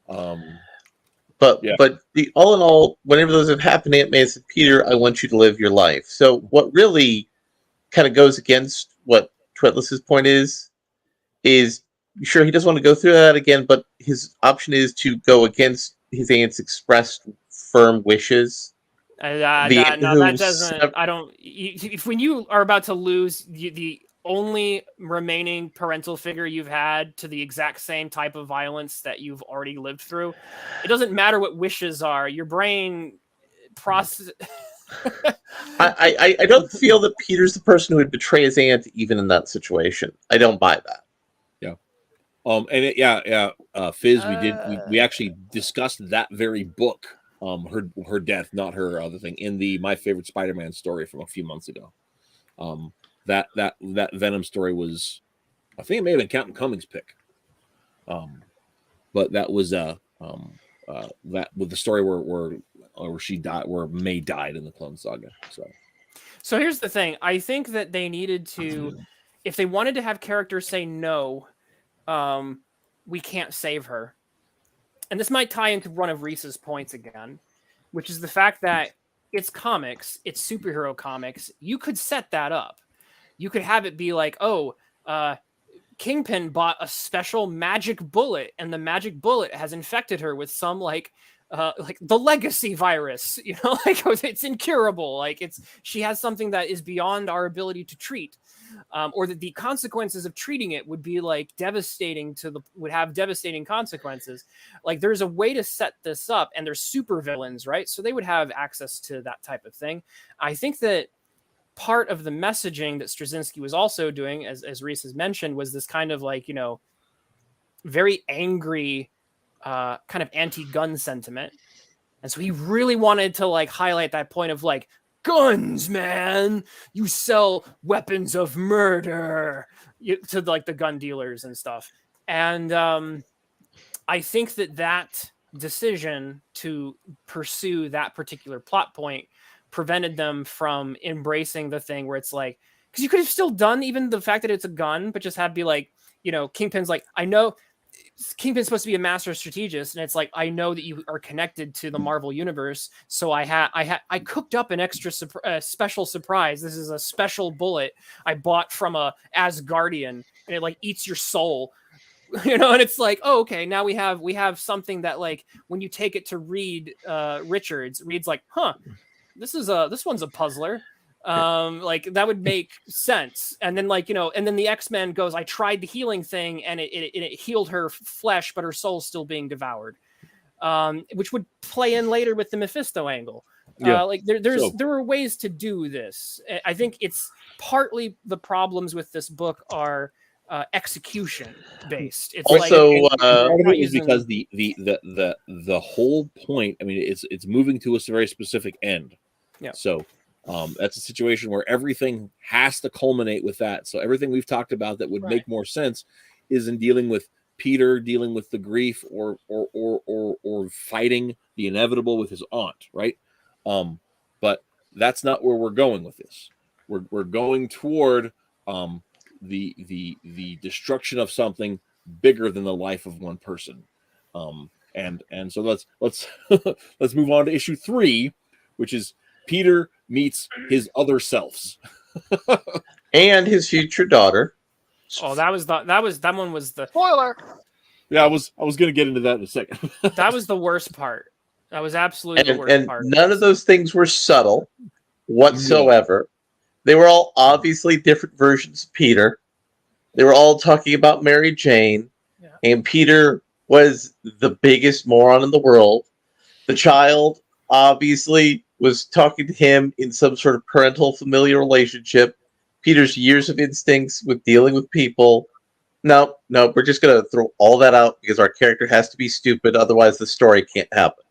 Speaker 3: But the all in all, whenever those have happened, Aunt May said, "Peter, I want you to live your life." So what really kind of goes against what Twitless's point is sure he doesn't want to go through that again, but his option is to go against his aunt's expressed firm wishes.
Speaker 5: That doesn't. I don't. If when you are about to lose the only remaining parental figure you've had to the exact same type of violence that you've already lived through, it doesn't matter what wishes are. Your brain process.
Speaker 3: I don't feel that Peter's the person who would betray his aunt even in that situation. I don't buy that.
Speaker 1: Fizz, we actually discussed that very book. Her death, not her other thing, in the My Favorite Spider-Man story from a few months ago. That Venom story was, I think it may have been Captain Cummings' pick. But that was that with the story where she died, where May died in the Clone Saga. So
Speaker 5: here's the thing. I think that they needed to, if they wanted to have characters say no, we can't save her. And this might tie into one of Reese's points again, which is the fact that it's comics, it's superhero comics. You could set that up. You could have it be like, Kingpin bought a special magic bullet, and the magic bullet has infected her with some like the legacy virus, like it's incurable. Like she has something that is beyond our ability to treat. Or that the consequences of treating it would be like would have devastating consequences. Like there's a way to set this up, and there's super villains, right? So they would have access to that type of thing. I think that part of the messaging that Straczynski was also doing, as Reese has mentioned, was this kind of like, very angry, kind of anti-gun sentiment. And so he really wanted to like highlight that point of like, guns, man, you sell weapons of murder to like the gun dealers and stuff. And I think that decision to pursue that particular plot point prevented them from embracing the thing where it's like, because you could have still done even the fact that it's a gun, but just have be like, Kingpin's like, I know Kingpin's supposed to be a master strategist, and it's like, I know that you are connected to the Marvel universe, so I cooked up an extra special surprise. This is a special bullet I bought from a Asgardian, and it like eats your soul. you know, and it's like, oh, okay, now we have something that, like, when you take it to read Richards, Reed's like, huh, this one's a puzzler. Like, that would make sense. And then, like, you know, and then the X-Men goes, I tried the healing thing and it healed her flesh, but her soul's still being devoured. Which would play in later with the Mephisto angle. Like, there are ways to do this. I think it's partly the problems with this book are execution based. It's
Speaker 3: Also,
Speaker 5: like,
Speaker 1: part of it is
Speaker 5: using...
Speaker 1: because the whole point. I mean, it's moving to a very specific end.
Speaker 5: Yeah.
Speaker 1: So that's a situation where everything has to culminate with that. So everything we've talked about that would make more sense is in dealing with Peter dealing with the grief or fighting the inevitable with his aunt, right? But that's not where we're going with this. We're going toward the destruction of something bigger than the life of one person. And so let's let's move on to issue 3, which is Peter meets his other selves.
Speaker 3: and his future daughter.
Speaker 5: Oh, that one was the
Speaker 4: Spoiler.
Speaker 1: Yeah, I was going to get into that in a second.
Speaker 5: that was the worst part. That was absolutely the worst
Speaker 3: And
Speaker 5: part.
Speaker 3: none of those things were subtle whatsoever. They were all obviously different versions of Peter. They were all talking about Mary Jane.
Speaker 4: Yeah.
Speaker 3: And Peter was the biggest moron in the world. The child obviously was talking to him in some sort of parental familiar relationship. Peter's years of instincts with dealing with people. No, we're just going to throw all that out because our character has to be stupid. Otherwise, the story can't happen.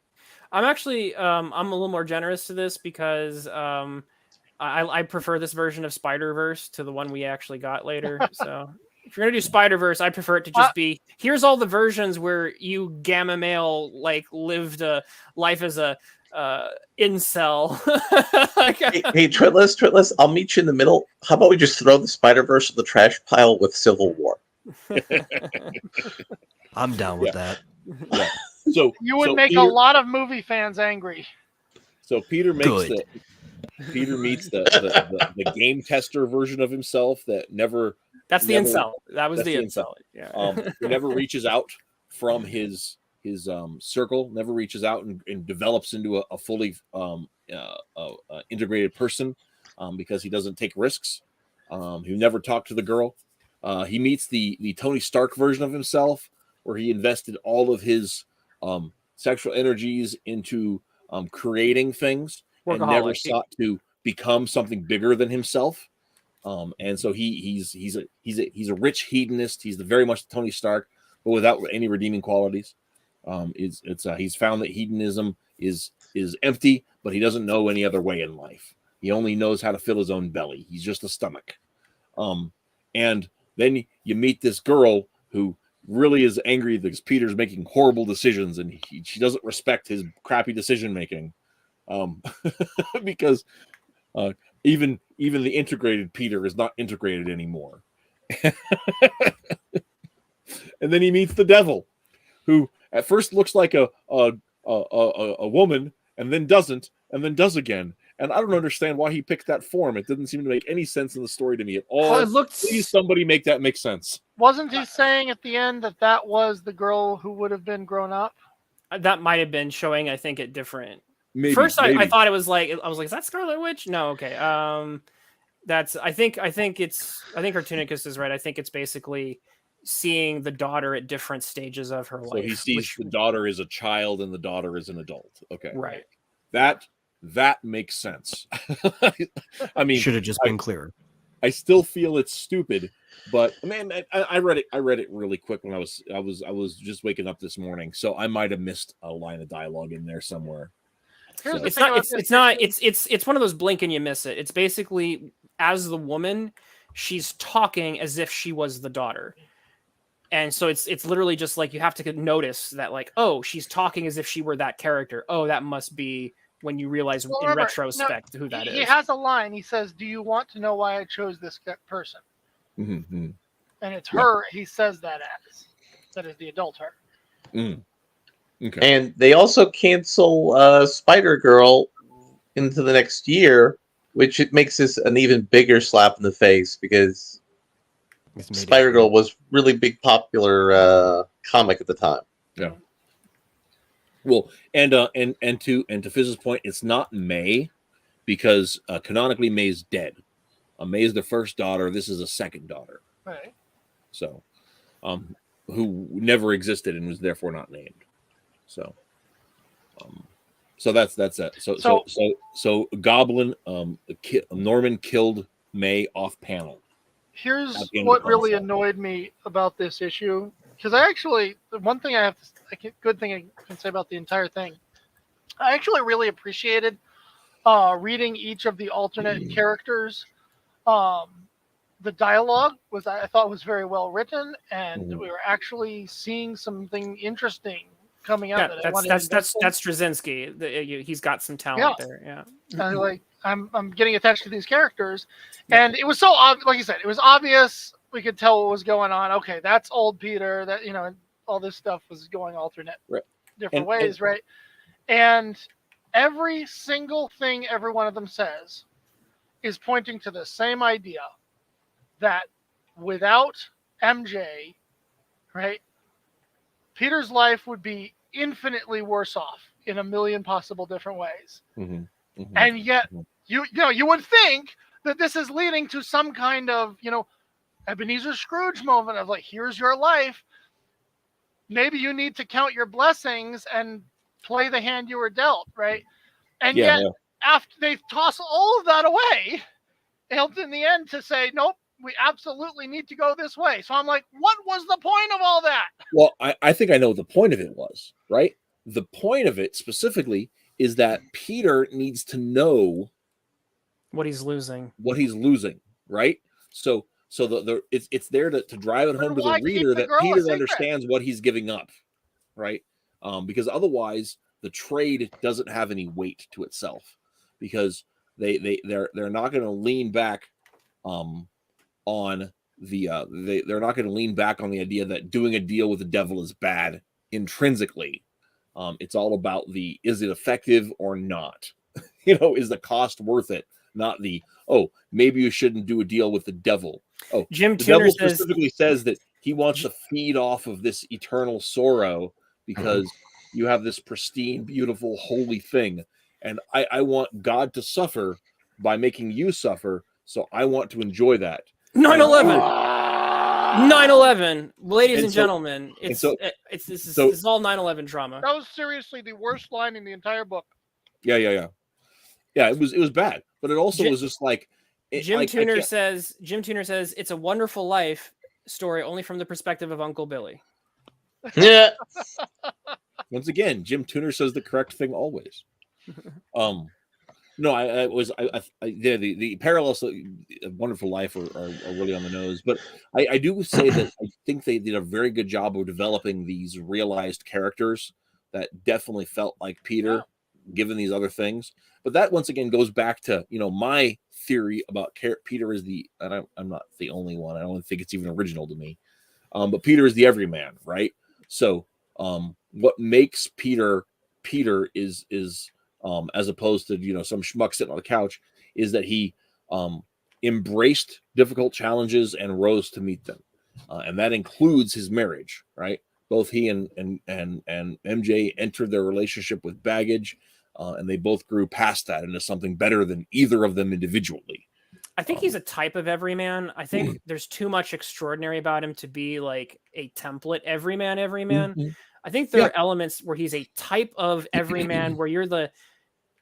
Speaker 5: I'm actually, I'm a little more generous to this because I prefer this version of Spider-Verse to the one we actually got later. So if you're going to do Spider-Verse, I prefer it to just be, here's all the versions where you gamma male, like, lived a life as a incel.
Speaker 3: hey, Tritless, I'll meet you in the middle. How about we just throw the Spider-Verse in the trash pile with Civil War?
Speaker 2: I'm down with that.
Speaker 1: Yeah. So
Speaker 4: You would make
Speaker 1: Peter,
Speaker 4: a lot of movie fans angry.
Speaker 1: So Peter meets
Speaker 2: Good.
Speaker 1: the game tester version of himself that never.
Speaker 5: That's the
Speaker 1: never,
Speaker 5: incel. That was the incel.
Speaker 1: incel.
Speaker 5: Yeah.
Speaker 1: Who never reaches out from his circle, never reaches out and develops into a fully integrated person because he doesn't take risks. He never talked to the girl. He meets the Tony Stark version of himself, where he invested all of his sexual energies into creating things and never sought to become something bigger than himself. And so he's a rich hedonist. He's very much Tony Stark, but without any redeeming qualities. He's found that hedonism is empty, but he doesn't know any other way in life. He only knows how to fill his own belly. He's just a stomach. And then you meet this girl who really is angry because Peter's making horrible decisions, and she doesn't respect his crappy decision making, because even the integrated Peter is not integrated anymore. And then he meets the devil, who at first looks like a woman, and then doesn't, and then does again. And I don't understand why he picked that form. It didn't seem to make any sense in the story to me at all. Please, somebody make that make sense.
Speaker 4: Wasn't he saying at the end that was the girl who would have been grown up?
Speaker 5: That might have been showing, I think, it different.
Speaker 1: Maybe,
Speaker 5: First, I thought it was like, I was like, is that Scarlet Witch? No, okay. I think Cartoonicus is right. I think it's basically seeing the daughter at different stages of her life.
Speaker 1: So he sees the daughter is a child and the daughter is an adult. Okay.
Speaker 5: Right.
Speaker 1: That makes sense. I mean,
Speaker 2: Should have just been clearer.
Speaker 1: I still feel it's stupid, but man, I read it really quick when I was just waking up this morning, so I might have missed a line of dialogue in there somewhere.
Speaker 4: Here's the
Speaker 5: It's
Speaker 4: thing
Speaker 5: not.
Speaker 4: about
Speaker 5: It's one of those blink and you miss it. It's basically, as the woman, she's talking as if she was the daughter, and so it's literally just like you have to notice that, like, oh, she's talking as if she were that character. Oh, that must be when you realize in retrospect who that is.
Speaker 4: He has a line. He says, "Do you want to know why I chose this person?"
Speaker 1: Mm-hmm.
Speaker 4: And it's her. He says that is the adult her.
Speaker 1: Mm. Okay.
Speaker 3: And they also cancel Spider-Girl into the next year, which it makes this an even bigger slap in the face because Spider-Girl was really big popular comic at the time.
Speaker 1: Yeah. Well, and to Fizz's point, it's not May, because canonically May's dead. May is the first daughter. This is a second daughter.
Speaker 4: Right.
Speaker 1: So, who never existed and was therefore not named. So, so that's it. So Goblin, Norman killed May off panel.
Speaker 4: Here's what really annoyed me about this issue, because the one thing good thing I can say about the entire thing, I actually really appreciated reading each of the alternate characters. The dialogue I thought was very well written, and we were actually seeing something interesting coming out.
Speaker 5: Yeah, that's Straczynski. He's got some talent there. Yeah.
Speaker 4: I'm getting attached to these characters, and it was so obvious. Like you said, it was obvious. We could tell what was going on. Okay, that's old Peter. That all this stuff was going alternate, different ways, right? And every single thing every one of them says is pointing to the same idea, that without MJ, right, Peter's life would be infinitely worse off in a million possible different ways. And yet, you would think that this is leading to some kind of, Ebenezer Scrooge moment of like, here's your life. Maybe you need to count your blessings and play the hand you were dealt, right? And yet, after they toss all of that away, helped in the end to say, nope, we absolutely need to go this way. So I'm like, what was the point of all that?
Speaker 1: Well, I think I know what the point of it was, right? The point of it specifically is that Peter needs to know
Speaker 5: what he's losing,
Speaker 1: right? So it's there to drive it home to the reader that Peter understands what he's giving up, right? Because otherwise the trade doesn't have any weight to itself, because they're not going to lean back on they're not going to lean back on the idea that doing a deal with the devil is bad intrinsically. It's all about is it effective or not? Is the cost worth it? Not maybe you shouldn't do a deal with the devil.
Speaker 5: Jim
Speaker 1: the
Speaker 5: Tuner
Speaker 1: devil specifically says that he wants to feed off of this eternal sorrow because you have this pristine, beautiful, holy thing. And I want God to suffer by making you suffer. So I want to enjoy that.
Speaker 5: 9/11. 9/11, ladies and gentlemen. This is all 9/11 drama.
Speaker 4: That was seriously the worst line in the entire book.
Speaker 1: Yeah. It was bad, but it also was just like
Speaker 5: Jim Tuner says. It's a wonderful life story, only from the perspective of Uncle Billy.
Speaker 3: Yeah.
Speaker 1: Once again, Jim Tuner says the correct thing always. No, the parallels of Wonderful Life are really on the nose, but I do say that I think they did a very good job of developing these realized characters that definitely felt like Peter, given these other things. But that once again goes back to my theory about Peter is I'm not the only one. I don't think it's even original to me, but Peter is the everyman, right? So what makes Peter is as opposed to some schmuck sitting on the couch, is that he embraced difficult challenges and rose to meet them, and that includes his marriage. Right, both he and MJ entered their relationship with baggage, and they both grew past that into something better than either of them individually.
Speaker 5: I think he's a type of everyman. I think there's too much extraordinary about him to be like a template everyman. Mm-hmm. I think there are elements where he's a type of everyman where you're the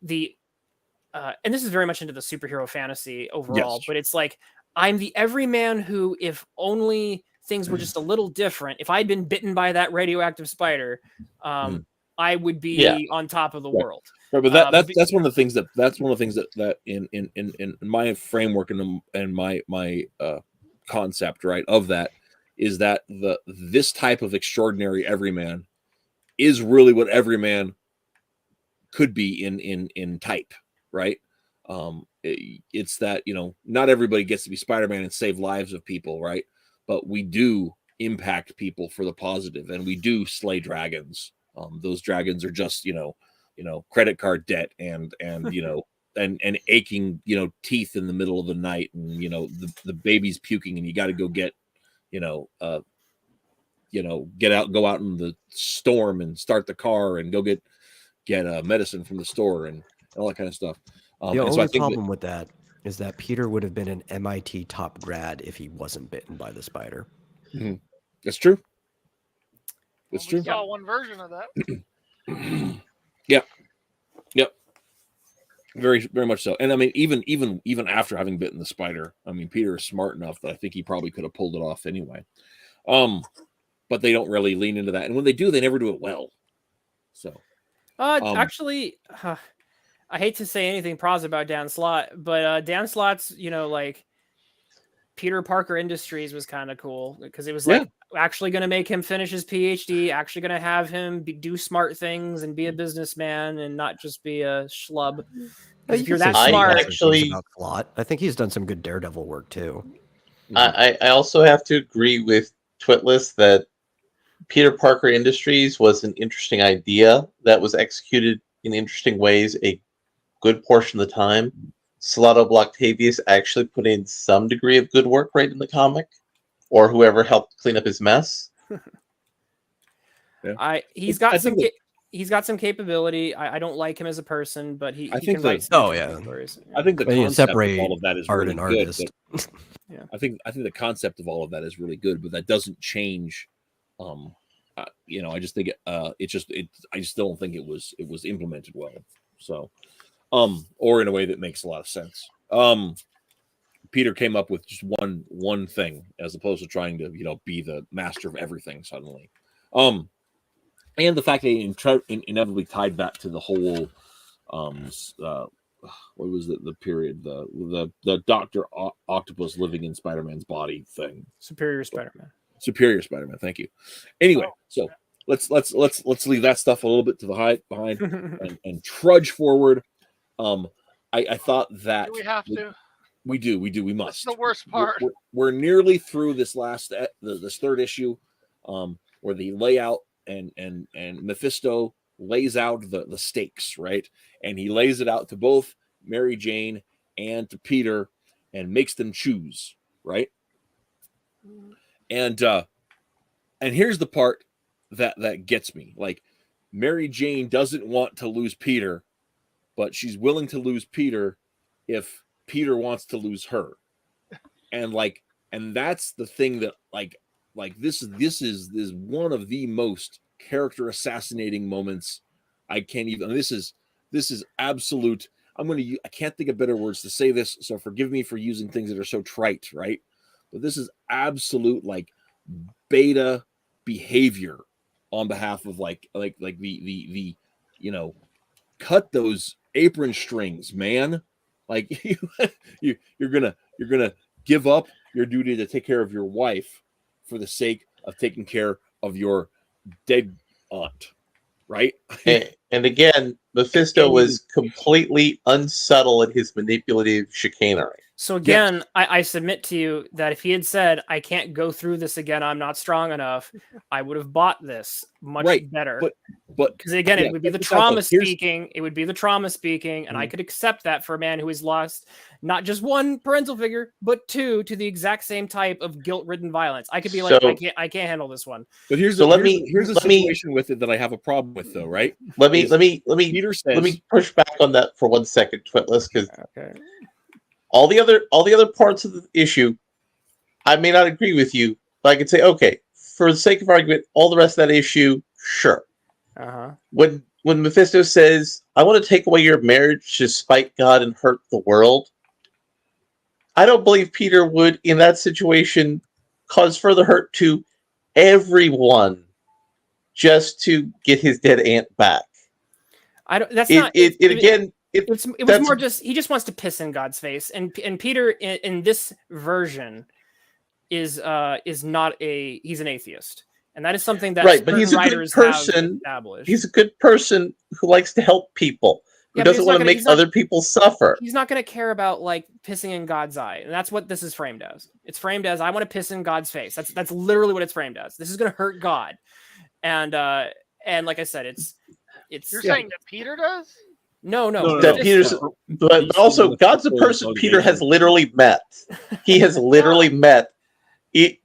Speaker 5: and this is very much into the superhero fantasy overall, but it's like, I'm the everyman who, if only things were just a little different, if I'd been bitten by that radioactive spider, I would be on top of the world.
Speaker 1: Right, but that's one of the things that in my framework and my concept, right, of that is that this type of extraordinary everyman is really what everyman could be in type, right? It's that not everybody gets to be Spider-Man and save lives of people, right? But we do impact people for the positive, and we do slay dragons. Those dragons are just credit card debt and and aching teeth in the middle of the night, and the baby's puking, and you got to go get go out in the storm and start the car and go get medicine from the store and all that kind of stuff.
Speaker 2: The
Speaker 1: and so
Speaker 2: only
Speaker 1: I think
Speaker 2: problem with that is that Peter would have been an MIT top grad if he wasn't bitten by the spider.
Speaker 1: That's true.
Speaker 4: Well,
Speaker 1: It's
Speaker 4: we
Speaker 1: true.
Speaker 4: saw one version of that.
Speaker 1: Yep. Very, very much so. And I mean, even after having bitten the spider, I mean, Peter is smart enough that I think he probably could have pulled it off anyway. But they don't really lean into that, and when they do, they never do it well. So,
Speaker 5: actually, I hate to say anything pros about Dan Slott, but Dan Slott's, like Peter Parker Industries was kind of cool because it was like actually going to make him finish his PhD, actually going to have him do smart things and be a businessman and not just be a schlub. If you're that smart,
Speaker 2: I think he's done some good Daredevil work too.
Speaker 3: I also have to agree with Twitless that Peter Parker Industries was an interesting idea that was executed in interesting ways a good portion of the time. Salado Octavius actually put in some degree of good work right in the comic, or whoever helped clean up his mess.
Speaker 5: He's got some capability. I don't like him as a person, but he can write stories.
Speaker 1: I think the concept of all of that is
Speaker 2: art
Speaker 1: really
Speaker 2: and
Speaker 1: good.
Speaker 2: artist.
Speaker 1: I think the concept of all of that is really good, but that doesn't change. I just think I just don't think it was implemented well. So, or in a way that makes a lot of sense. Peter came up with just one thing as opposed to trying to be the master of everything suddenly. And the fact that he inevitably tied back to the whole what was the period, the Dr. Octopus living in Spider-Man's body thing.
Speaker 5: Superior Spider-Man,
Speaker 1: thank you. Anyway, so let's leave that stuff a little bit to the behind and trudge forward. I thought that
Speaker 4: do we have to.
Speaker 1: We we must.
Speaker 4: That's the worst part.
Speaker 1: We're nearly through this this third issue, where the layout and Mephisto lays out the stakes, right? And he lays it out to both Mary Jane and to Peter and makes them choose, right? And here's the part that gets me. Like, Mary Jane doesn't want to lose Peter, but she's willing to lose Peter if Peter wants to lose her. And that's the thing that this is one of the most character assassinating moments. I can't even. This is absolute. I can't think of better words to say this, so forgive me for using things that are so trite, right? But this is absolute beta behavior on behalf of the cut those apron strings, man. You're gonna give up your duty to take care of your wife for the sake of taking care of your dead aunt, right?
Speaker 3: And again, Mephisto was completely unsubtle in his manipulative chicanery.
Speaker 5: So again, I submit to you that if he had said, "I can't go through this again, I'm not strong enough," I would have bought this much better.
Speaker 1: But
Speaker 5: because again, it would be the trauma speaking. It would be the trauma speaking, and I could accept that for a man who has lost not just one parental figure, but two to the exact same type of guilt-ridden violence. I could be like, I can't handle this one.
Speaker 1: But here's the situation with it that I have a problem with, though, right?
Speaker 3: Let me push back on that for 1 second, Twitless, because all the other parts of the issue, I may not agree with you, but I could say, okay, for the sake of argument, all the rest of that issue, sure. When Mephisto says, "I want to take away your marriage to spite God and hurt the world," I don't believe Peter would, in that situation, cause further hurt to everyone just to get his dead aunt back.
Speaker 5: It was more just he just wants to piss in God's face, and Peter in this version is not he's an atheist, and that is something that
Speaker 3: but he's a good person. He's a good person who likes to help people, who doesn't want to make other people suffer.
Speaker 5: He's not going to care about pissing in God's eye, and that's what this is framed as. It's framed as, I want to piss in God's face. That's literally what it's framed as. This is going to hurt God, and like I said, it's.
Speaker 4: You're saying that Peter does?
Speaker 5: No.
Speaker 3: That Peter's, but also God's a person Peter has literally met. He has literally met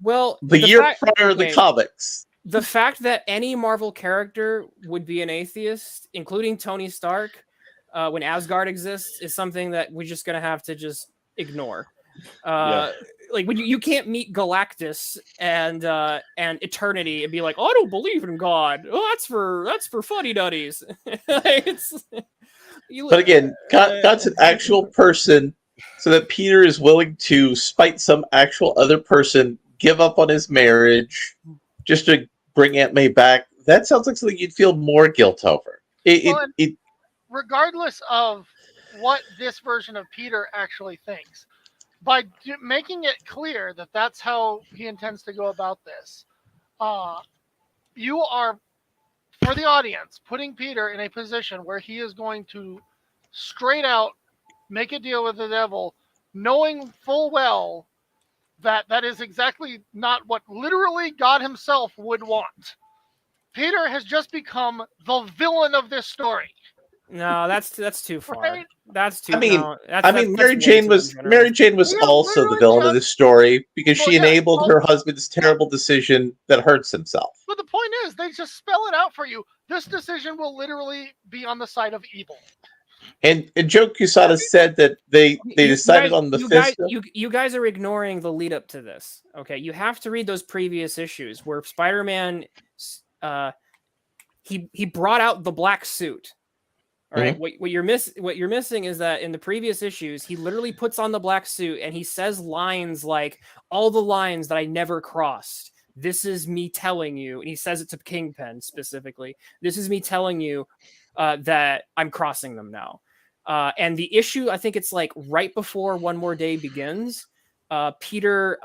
Speaker 5: Well,
Speaker 3: the year prior to the comics.
Speaker 5: The fact that any Marvel character would be an atheist, including Tony Stark, when Asgard exists, is something that we're just gonna have to just ignore. Like when you can't meet Galactus and Eternity and be like, oh, I don't believe in God. Oh, that's for fuddy duddies.
Speaker 3: But again, God's an actual person, so that Peter is willing to spite some actual other person, give up on his marriage, just to bring Aunt May back. That sounds like something you'd feel more guilt over.
Speaker 4: Regardless of what this version of Peter actually thinks, by making it clear that that's how he intends to go about this, you are, for the audience, putting Peter in a position where he is going to straight out make a deal with the devil, knowing full well that that is exactly not what literally God himself would want. Peter has just become the villain of this story.
Speaker 5: No, that's too far.
Speaker 4: Right?
Speaker 5: That's too.
Speaker 3: Mary Jane was also the villain of this story because she enabled her husband's terrible decision that hurts himself.
Speaker 4: But the point is, they just spell it out for you. This decision will literally be on the side of evil.
Speaker 3: And Joe Quesada said that they decided on Mephisto.
Speaker 5: You guys are ignoring the lead up to this. Okay, you have to read those previous issues where Spider-Man, he brought out the black suit. All right.
Speaker 3: Mm-hmm.
Speaker 5: What you're missing is that in the previous issues, he literally puts on the black suit and he says lines like, all the lines that I never crossed. This is me telling you, and he says it to Kingpin specifically. This is me telling you that I'm crossing them now. And the issue, I think it's like right before One More Day begins. Peter,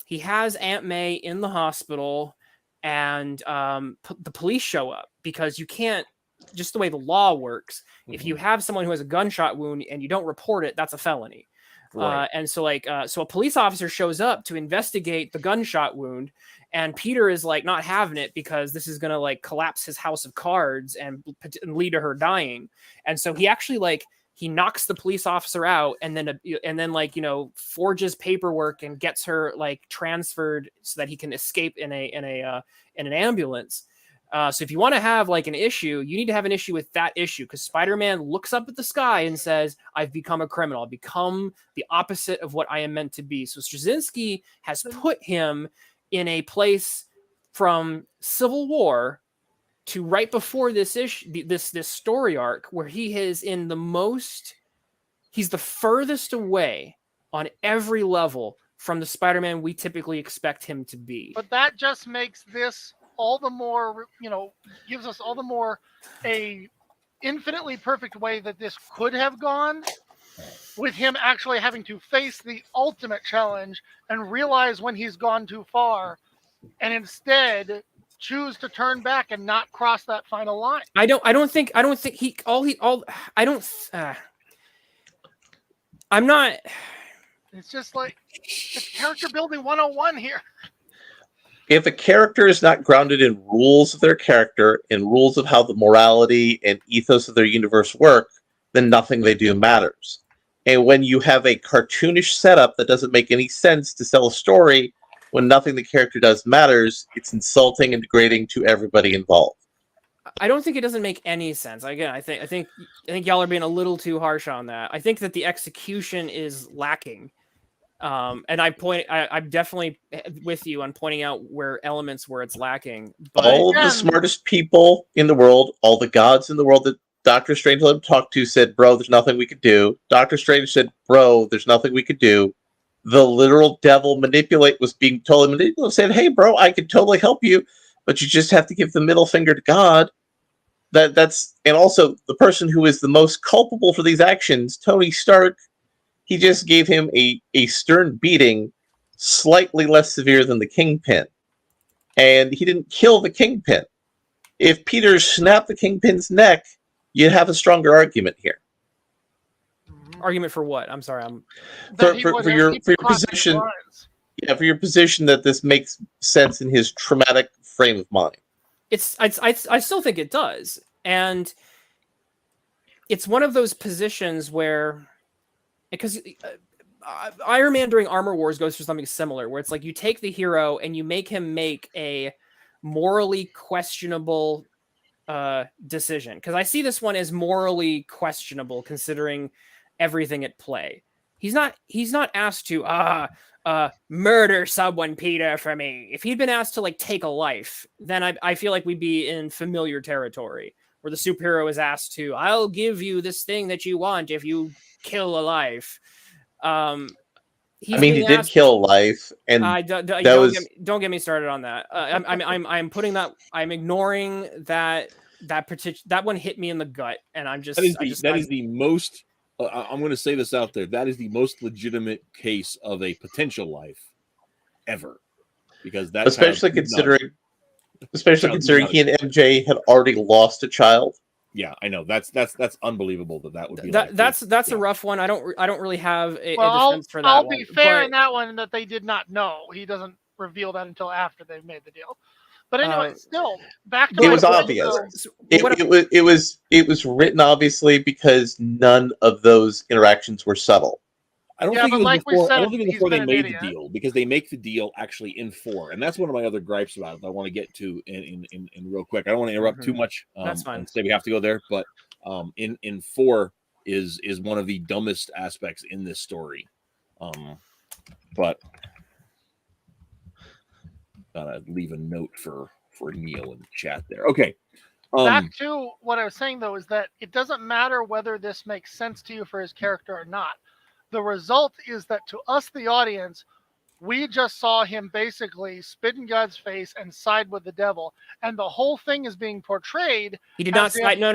Speaker 5: he has Aunt May in the hospital, and the police show up because you can't. Just the way the law works, if you have someone who has a gunshot wound and you don't report it, that's a felony. Right. And so a police officer shows up to investigate the gunshot wound, and Peter is like not having it because this is going to like collapse his house of cards and lead to her dying. And so he actually he knocks the police officer out and then forges paperwork and gets her transferred so that he can escape in an ambulance. So if you want to have an issue, you need to have an issue with that issue, because Spider-Man looks up at the sky and says, I've become a criminal. I've become the opposite of what I am meant to be. So Straczynski has put him in a place from Civil War to right before this issue, this story arc, where he is he's the furthest away on every level from the Spider-Man we typically expect him to be.
Speaker 4: But that just makes this all the more, gives us all the more a infinitely perfect way that this could have gone, with him actually having to face the ultimate challenge and realize when he's gone too far, and instead choose to turn back and not cross that final line. It's just it's character building 101 here.
Speaker 3: If a character is not grounded in rules of their character and rules of how the morality and ethos of their universe work, then nothing they do matters. And when you have a cartoonish setup that doesn't make any sense to sell a story, when nothing the character does matters, it's insulting and degrading to everybody involved.
Speaker 5: I don't think it doesn't make any sense. Again, I think y'all are being a little too harsh on that. I think that the execution is lacking. And I'm definitely with you on pointing out elements where it's lacking. But
Speaker 3: all of the smartest people in the world, all the gods in the world that Doctor Strange let him talk to said, bro, there's nothing we could do. Doctor Strange said, bro, there's nothing we could do. The literal devil was being totally manipulated, saying, hey, bro, I could totally help you, but you just have to give the middle finger to God. And also the person who is the most culpable for these actions, Tony Stark, he just gave him a stern beating, slightly less severe than the Kingpin. And he didn't kill the Kingpin. If Peter snapped the Kingpin's neck, you'd have a stronger argument here.
Speaker 5: Argument for what? I'm sorry.
Speaker 3: For your position. Yeah, for your position that this makes sense in his traumatic frame of mind.
Speaker 5: I still think it does. And it's one of those positions where, because Iron Man during Armor Wars goes through something similar, where it's like you take the hero and you make him make a morally questionable decision. Because I see this one as morally questionable, considering everything at play. He's not asked to murder someone, Peter, for me. If he'd been asked to like take a life, then I feel like we'd be in familiar territory, where the superhero is asked to, I'll give you this thing that you want if you kill a life.
Speaker 3: I mean, he did kill life, and
Speaker 5: don't get me started on that. I'm putting that. I'm ignoring that one hit me in the gut, and I'm just
Speaker 1: that is the most. I'm going to say this out there. That is the most legitimate case of a potential life ever, because that's
Speaker 3: especially considering he and MJ had already lost a child.
Speaker 1: Yeah, I know. That's unbelievable that would be.
Speaker 5: That's a rough one. I don't really have a defense for that.
Speaker 4: I'll be fair in that one, that they did not know. He doesn't reveal that until after they've made the deal. But anyway, still back to
Speaker 3: it was obvious. It was written obviously because none of those interactions were subtle.
Speaker 1: I don't think it was before they made the deal, because they make the deal actually in 4, and that's one of my other gripes about it. I want to get to in real quick. I don't want to interrupt too much.
Speaker 5: That's fine.
Speaker 1: And say we have to go there, but in 4 is one of the dumbest aspects in this story. But gotta leave a note for Neil in the chat there. Okay.
Speaker 4: Back to what I was saying though, is that it doesn't matter whether this makes sense to you for his character or not. The result is that to us, the audience, we just saw him basically spit in God's face and side with the devil, and the whole thing is being portrayed.
Speaker 5: He did not side. No.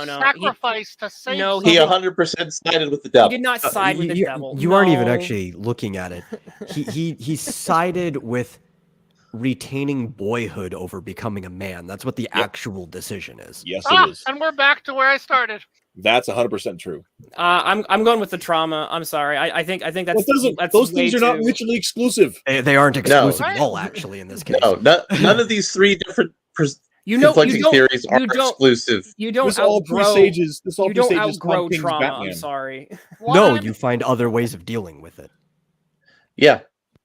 Speaker 4: Sacrifice to save.
Speaker 3: No, he 100% sided with the devil.
Speaker 5: He did not side with the devil.
Speaker 2: You aren't even actually looking at it. He sided with retaining boyhood over becoming a man. That's what the actual decision is.
Speaker 1: Yes, it is.
Speaker 4: And we're back to where I started.
Speaker 1: That's 100% true.
Speaker 5: I'm going with the trauma. I'm sorry. I think that's
Speaker 1: those things are not mutually exclusive.
Speaker 2: They aren't exclusive at all, actually, in this case.
Speaker 3: No, none of these 3 different conflicting theories are exclusive.
Speaker 5: You don't outgrow trauma. Batman. I'm sorry.
Speaker 2: No, you find other ways of dealing with it.
Speaker 3: Yeah,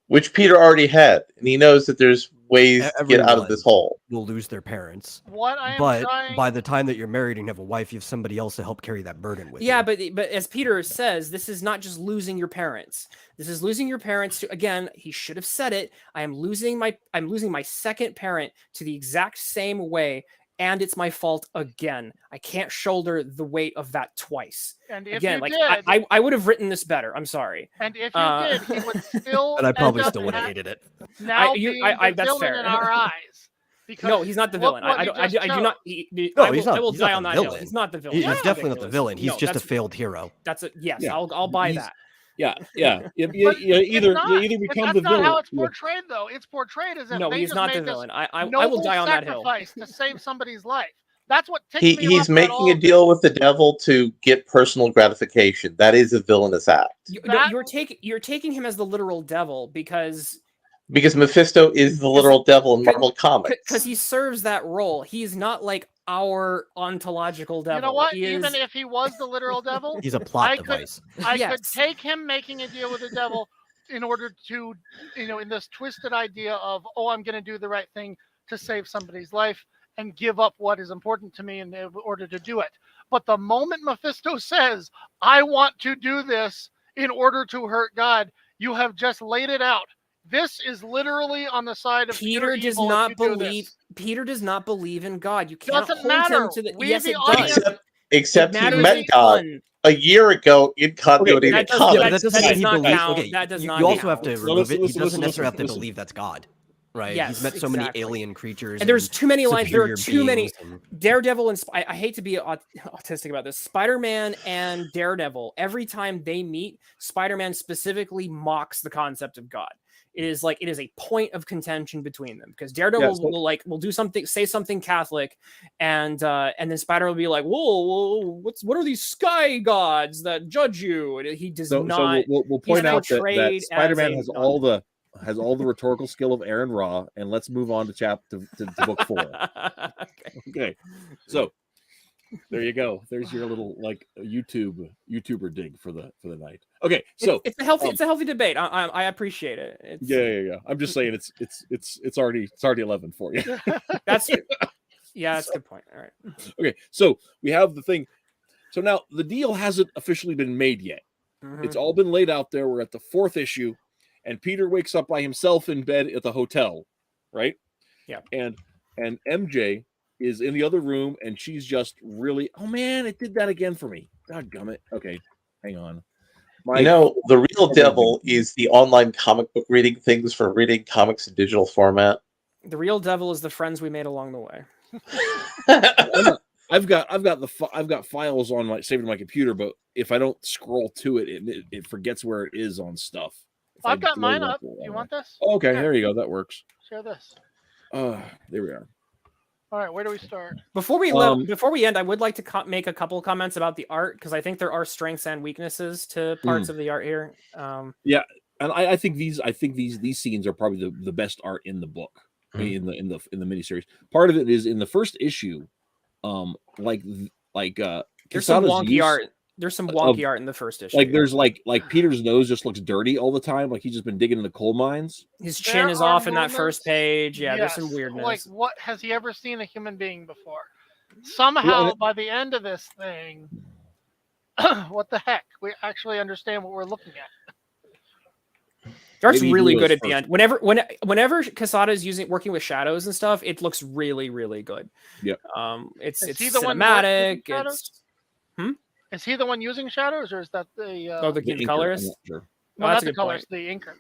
Speaker 3: which Peter already had, and he knows that there's ways to get out of this hole.
Speaker 2: Will lose their parents.
Speaker 4: But
Speaker 2: by the time that you're married and have a wife, you have somebody else to help carry that burden with you.
Speaker 5: Yeah, but as Peter says, this is not just losing your parents. This is losing your parents to, again, he should have said it. I'm losing my second parent to the exact same way, and it's my fault again. I can't shoulder the weight of that twice.
Speaker 4: And if
Speaker 5: again,
Speaker 4: you
Speaker 5: did, I would have written this better. I'm sorry.
Speaker 4: And if you did, he would still.
Speaker 2: And I probably still would have hated it.
Speaker 4: Now the
Speaker 5: that's
Speaker 4: villain
Speaker 5: fair.
Speaker 4: in our eyes.
Speaker 5: No, he's not the villain. I do not. I will die on that hill. He's not the villain.
Speaker 2: He's definitely not the villain. He's just a failed hero.
Speaker 5: Yes. I'll buy that.
Speaker 1: Yeah. You either become the villain. That's not
Speaker 4: how it's portrayed, though. It's portrayed as if
Speaker 5: he's not the villain. I will die on that hill.
Speaker 4: To save somebody's life. That's what takes me.
Speaker 3: He's making a deal with the devil to get personal gratification. That is a villainous act.
Speaker 5: You're taking him as the literal devil because
Speaker 3: Mephisto is the literal devil in Marvel Comics.
Speaker 5: Because he serves that role. He's not like our ontological devil.
Speaker 4: You know what? Even if he was the literal devil,
Speaker 2: he's a plot device.
Speaker 4: I could take him making a deal with the devil in order to, in this twisted idea of, I'm going to do the right thing to save somebody's life and give up what is important to me in order to do it. But the moment Mephisto says, I want to do this in order to hurt God, you have just laid it out. This is literally on the side of
Speaker 5: Peter does not believe. Peter does not believe in God. You can't
Speaker 4: hold
Speaker 5: him to the. Yes, it does.
Speaker 3: Except he met God a year ago in continuity.
Speaker 5: That does not count. That does not.
Speaker 2: You also have to remove it. He doesn't necessarily have to believe that's God. Right.
Speaker 5: Yes,
Speaker 2: he's met so many alien creatures.
Speaker 5: And there's too many lines. There are too many. Daredevil and I hate to be autistic about this. Spider-Man and Daredevil, every time they meet, Spider-Man specifically mocks the concept of God. It is a point of contention between them because Daredevil will do something, say something Catholic, and then Spider will be like, whoa, what are these sky gods that judge you? And he does not.
Speaker 1: So we'll point out that Spider-Man has all the rhetorical skill of Aaron Ra, and let's move on to book 4. Okay. So There you go. There's your little like YouTuber dig for the night. Okay, so
Speaker 5: It's a healthy debate. I appreciate it. It's,
Speaker 1: yeah. I'm just saying it's already 11 for you.
Speaker 5: that's that's a good point. All right.
Speaker 1: Okay, so we have the thing. So now the deal hasn't officially been made yet.
Speaker 5: Mhm.
Speaker 1: It's all been laid out there. We're at the 4th issue, and Peter wakes up by himself in bed at the hotel, right?
Speaker 5: Yeah.
Speaker 1: And MJ is in the other room, and she's just really, oh man, it did that again for me. God gummit. Okay, hang on.
Speaker 3: The real devil is the online comic book reading things for reading comics in digital format.
Speaker 5: The real devil is the friends we made along the way.
Speaker 1: I've got files on my saved on my computer, but if I don't scroll to it, it forgets where it is on stuff.
Speaker 4: I've got mine up. Do you want this?
Speaker 1: Oh, okay, there you go. That works.
Speaker 4: Share this.
Speaker 1: There we are.
Speaker 4: All right, where do we start?
Speaker 5: Before we end, I would like to make a couple comments about the art because I think there are strengths and weaknesses to parts of the art here.
Speaker 1: Yeah, and I think these scenes are probably the best art in the book, in the miniseries. Part of it is in the first issue, there's
Speaker 5: some wonky art. There's some wonky art in the first issue.
Speaker 1: Like there's like Peter's nose just looks dirty all the time, like he's just been digging in the coal mines.
Speaker 5: His chin is off in that first page. Yeah,
Speaker 4: yes,
Speaker 5: there's some weirdness.
Speaker 4: Like, what has he ever seen a human being before? Somehow, by the end of this thing, what the heck? We actually understand what we're looking at.
Speaker 5: The art's really good at the end. Whenever Quesada is working with shadows and stuff, it looks really, really good.
Speaker 1: Yeah.
Speaker 5: It's
Speaker 4: he the one
Speaker 5: cinematic.
Speaker 4: Is he the one using shadows, or is that the
Speaker 5: the colorist?
Speaker 1: Sure.
Speaker 4: No, not the colorist, the inker.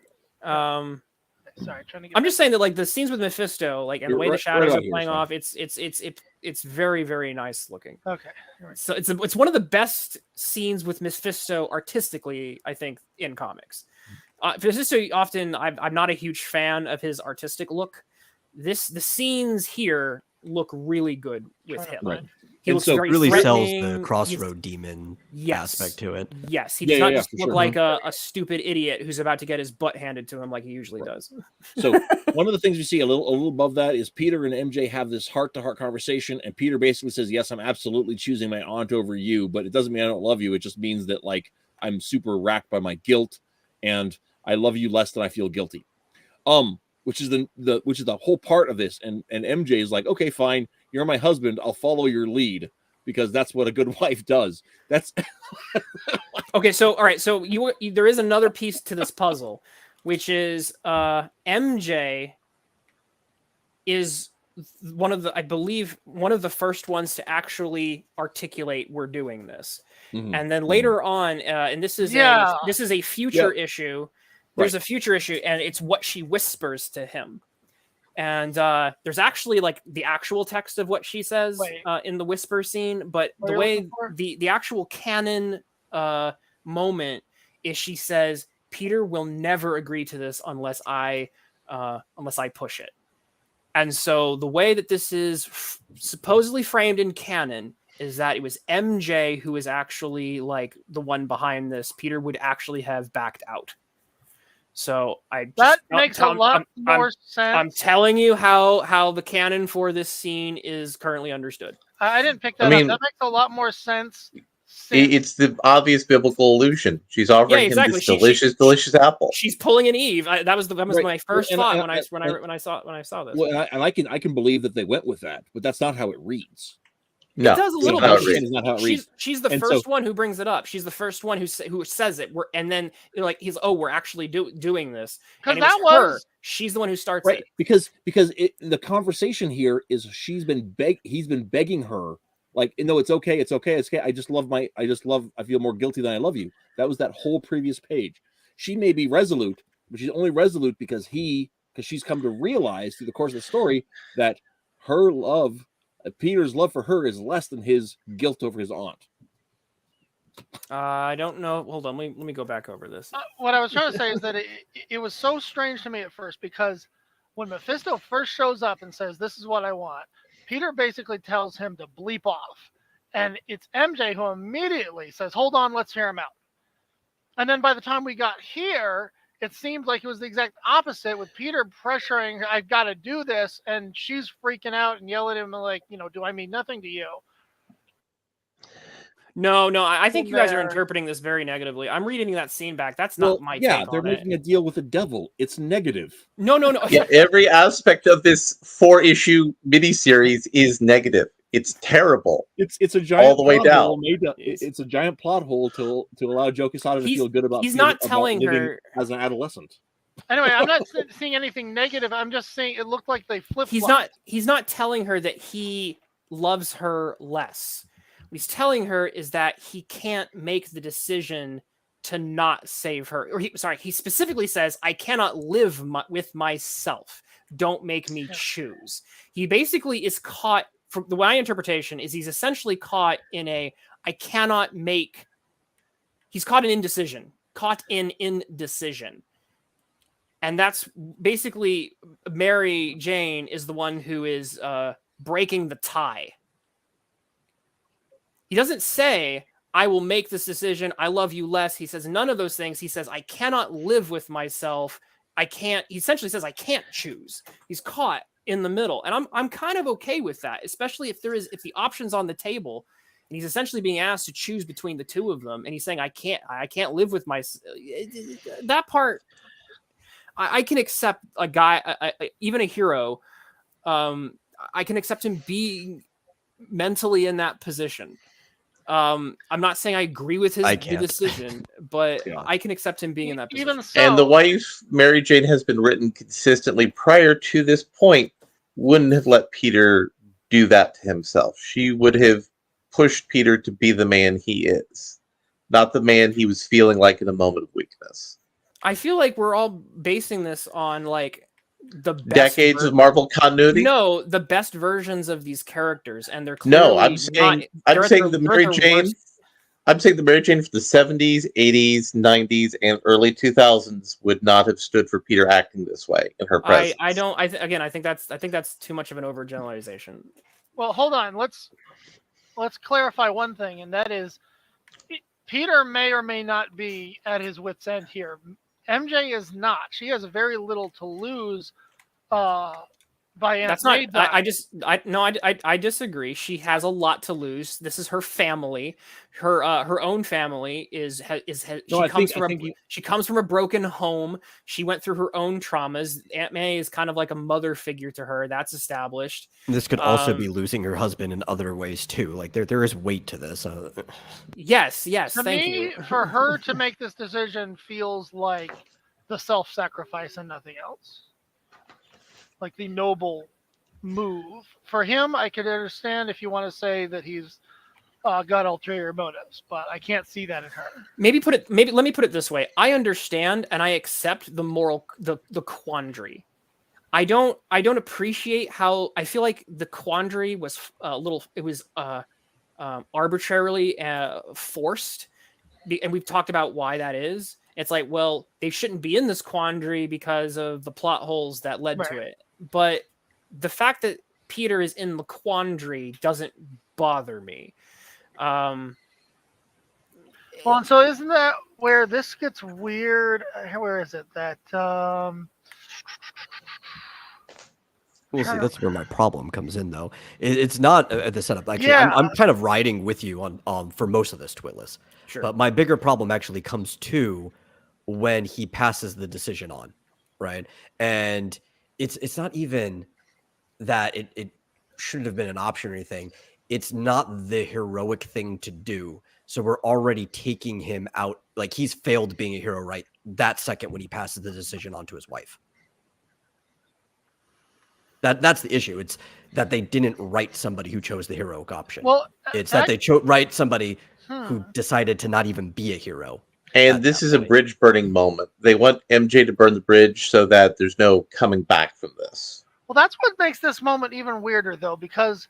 Speaker 4: Sorry, trying to get.
Speaker 5: I'm just saying that like the scenes with Mephisto, like and the way the shadows are playing off, it's very, very nice looking.
Speaker 4: Okay.
Speaker 5: So it's one of the best scenes with Mephisto artistically, I think, in comics. Mephisto often, I'm not a huge fan of his artistic look. The scenes here look really good with him.
Speaker 1: Right.
Speaker 5: He
Speaker 2: and
Speaker 5: looks
Speaker 2: so
Speaker 5: very
Speaker 2: really sells
Speaker 5: threatening.
Speaker 2: the crossroad demon aspect to it.
Speaker 5: Yes, he does not just look
Speaker 1: sure.
Speaker 5: like a stupid idiot who's about to get his butt handed to him like he usually does.
Speaker 1: So one of the things we see a little above that is Peter and MJ have this heart-to-heart conversation, and Peter basically says, "Yes, I'm absolutely choosing my aunt over you, but it doesn't mean I don't love you. It just means that like I'm super racked by my guilt, and I love you less than I feel guilty." Which is the whole part of this, and MJ is like, "Okay, fine, you're my husband. I'll follow your lead." Because that's what a good wife does. That's
Speaker 5: okay. So, all right. So there is another piece to this puzzle, which is MJ is I believe one of the first ones to actually articulate we're doing this, and then later on, and this is a future issue. There's a future issue, and it's what she whispers to him. And there's actually like the actual text of what she says in the whisper scene, but the way the actual canon moment is she says, Peter will never agree to this unless I push it. And so the way that this is supposedly framed in canon is that it was MJ who is actually like the one behind this. Peter would actually have backed out. So
Speaker 4: that makes a lot more sense.
Speaker 5: I'm telling you how the canon for this scene is currently understood.
Speaker 4: I didn't pick that up. That makes a lot more sense.
Speaker 3: It's the obvious biblical illusion. She's offering him this delicious apple.
Speaker 5: She's pulling an Eve. That was my first thought when I saw this.
Speaker 1: Well, and I can believe that they went with that, but that's not how it reads.
Speaker 3: No,
Speaker 5: it does a little bit.
Speaker 1: Not how it reads.
Speaker 5: She's the first one who brings it up. She's the first one who says it. And then like we're actually doing this.
Speaker 4: Because that was
Speaker 5: her. She's the one who starts
Speaker 1: it.
Speaker 5: Because
Speaker 1: the conversation here is he's been begging her like, no, it's okay. I feel more guilty than I love you. That was that whole previous page. She may be resolute, but she's only resolute because she's come to realize through the course of the story that Peter's love for her is less than his guilt over his aunt.
Speaker 5: I don't know. Hold on. Let me go back over this.
Speaker 4: What I was trying to say is that it was so strange to me at first because when Mephisto first shows up and says, "This is what I want," Peter basically tells him to bleep off. And it's MJ who immediately says, "Hold on, let's hear him out." And then by the time we got here, it seemed like it was the exact opposite with Peter pressuring, "I've got to do this." And she's freaking out and yelling at him like, "Do I mean nothing to you?"
Speaker 5: No, I think
Speaker 4: in
Speaker 5: you guys are
Speaker 4: there.
Speaker 5: interpreting this very negatively. I'm reading that scene back. That's
Speaker 1: Well,
Speaker 5: not my
Speaker 1: yeah,
Speaker 5: take
Speaker 1: they're
Speaker 5: on it.
Speaker 1: making a deal with the devil. It's negative.
Speaker 5: No.
Speaker 3: Yeah, every aspect of this 4-issue miniseries is negative. It's terrible.
Speaker 1: It's a giant
Speaker 3: the way
Speaker 1: plot hole
Speaker 3: down.
Speaker 1: made to, it's a giant plot hole to allow Joe Quesada to feel good about
Speaker 5: he's not telling
Speaker 1: living
Speaker 5: her.
Speaker 1: as an adolescent.
Speaker 4: Anyway, I'm not seeing anything negative. I'm just saying it looked like they flip.
Speaker 5: He's not telling her that he loves her less. What he's telling her is that he can't make the decision to not save her. Or he specifically says, "I cannot live with myself. Don't make me choose." He basically is caught. From the my interpretation is he's essentially caught in I cannot make. He's caught in indecision. Caught in indecision. And that's basically Mary Jane is the one who is breaking the tie. He doesn't say, I will make this decision. I love you less. He says none of those things. He says, I cannot live with myself. He essentially says, I can't choose. He's caught in the middle. And I'm kind of okay with that, especially if the option's on the table and he's essentially being asked to choose between the two of them. And he's saying, I can't live with myself. That part, I can accept a guy, even a hero. I can accept him being mentally in that position. I'm not saying I agree with his decision, but I can accept him being in that position.
Speaker 4: Even so,
Speaker 3: And the wife, Mary Jane, has been written consistently prior to this point, wouldn't have let Peter do that to himself. She would have pushed Peter to be the man he is, not the man he was feeling like in a moment of weakness.
Speaker 5: I feel like we're all basing this on like the best
Speaker 3: decades of Marvel continuity.
Speaker 5: No, the best versions of these characters, and they're clearly
Speaker 3: no. I'm saying the Mary Jane. I'm saying the Mary Jane from the 70s, 80s, 90s, and early 2000s would not have stood for Peter acting this way in her presence.
Speaker 5: I don't. I think that's too much of an overgeneralization.
Speaker 4: Well, hold on. Let's clarify one thing, and that is, Peter may or may not be at his wit's end here. MJ is not. She has very little to lose by Aunt
Speaker 5: That's not.
Speaker 4: May.
Speaker 5: I disagree. She has a lot to lose. This is her family. Her own family she comes from a broken home. She went through her own traumas. Aunt May is kind of like a mother figure to her. That's established.
Speaker 2: This could also be losing her husband in other ways too. Like there is weight to this.
Speaker 5: Yes.
Speaker 4: To me, for her to make this decision feels like the self-sacrifice and nothing else. Like the noble move. For him, I could understand if you want to say that he's got ulterior motives, but I can't see that in her.
Speaker 5: Maybe let me put it this way. I understand and I accept the quandary. I don't appreciate how I feel like the quandary was arbitrarily forced, and we've talked about why that is. It's like, well, they shouldn't be in this quandary because of the plot holes that led to it. But the fact that Peter is in the quandary doesn't bother me.
Speaker 4: Well, and so isn't that where this gets weird? Where is it? That
Speaker 2: We'll see. That's where my problem comes in, though. It's not the setup. Actually, I'm kind of riding with you on for most of this, Twitless.
Speaker 5: Sure.
Speaker 2: But my bigger problem actually comes to when he passes the decision on, right? And it's not even that it shouldn't have been an option or anything. It's not the heroic thing to do. So we're already taking him out. Like he's failed being a hero right that second when he passes the decision on to his wife. That's the issue. It's that they didn't write somebody who chose the heroic option.
Speaker 4: Well,
Speaker 2: it's that they write somebody who decided to not even be a hero.
Speaker 3: And this is a bridge burning moment. They want MJ to burn the bridge so that there's no coming back from this.
Speaker 4: Well, that's what makes this moment even weirder, though, because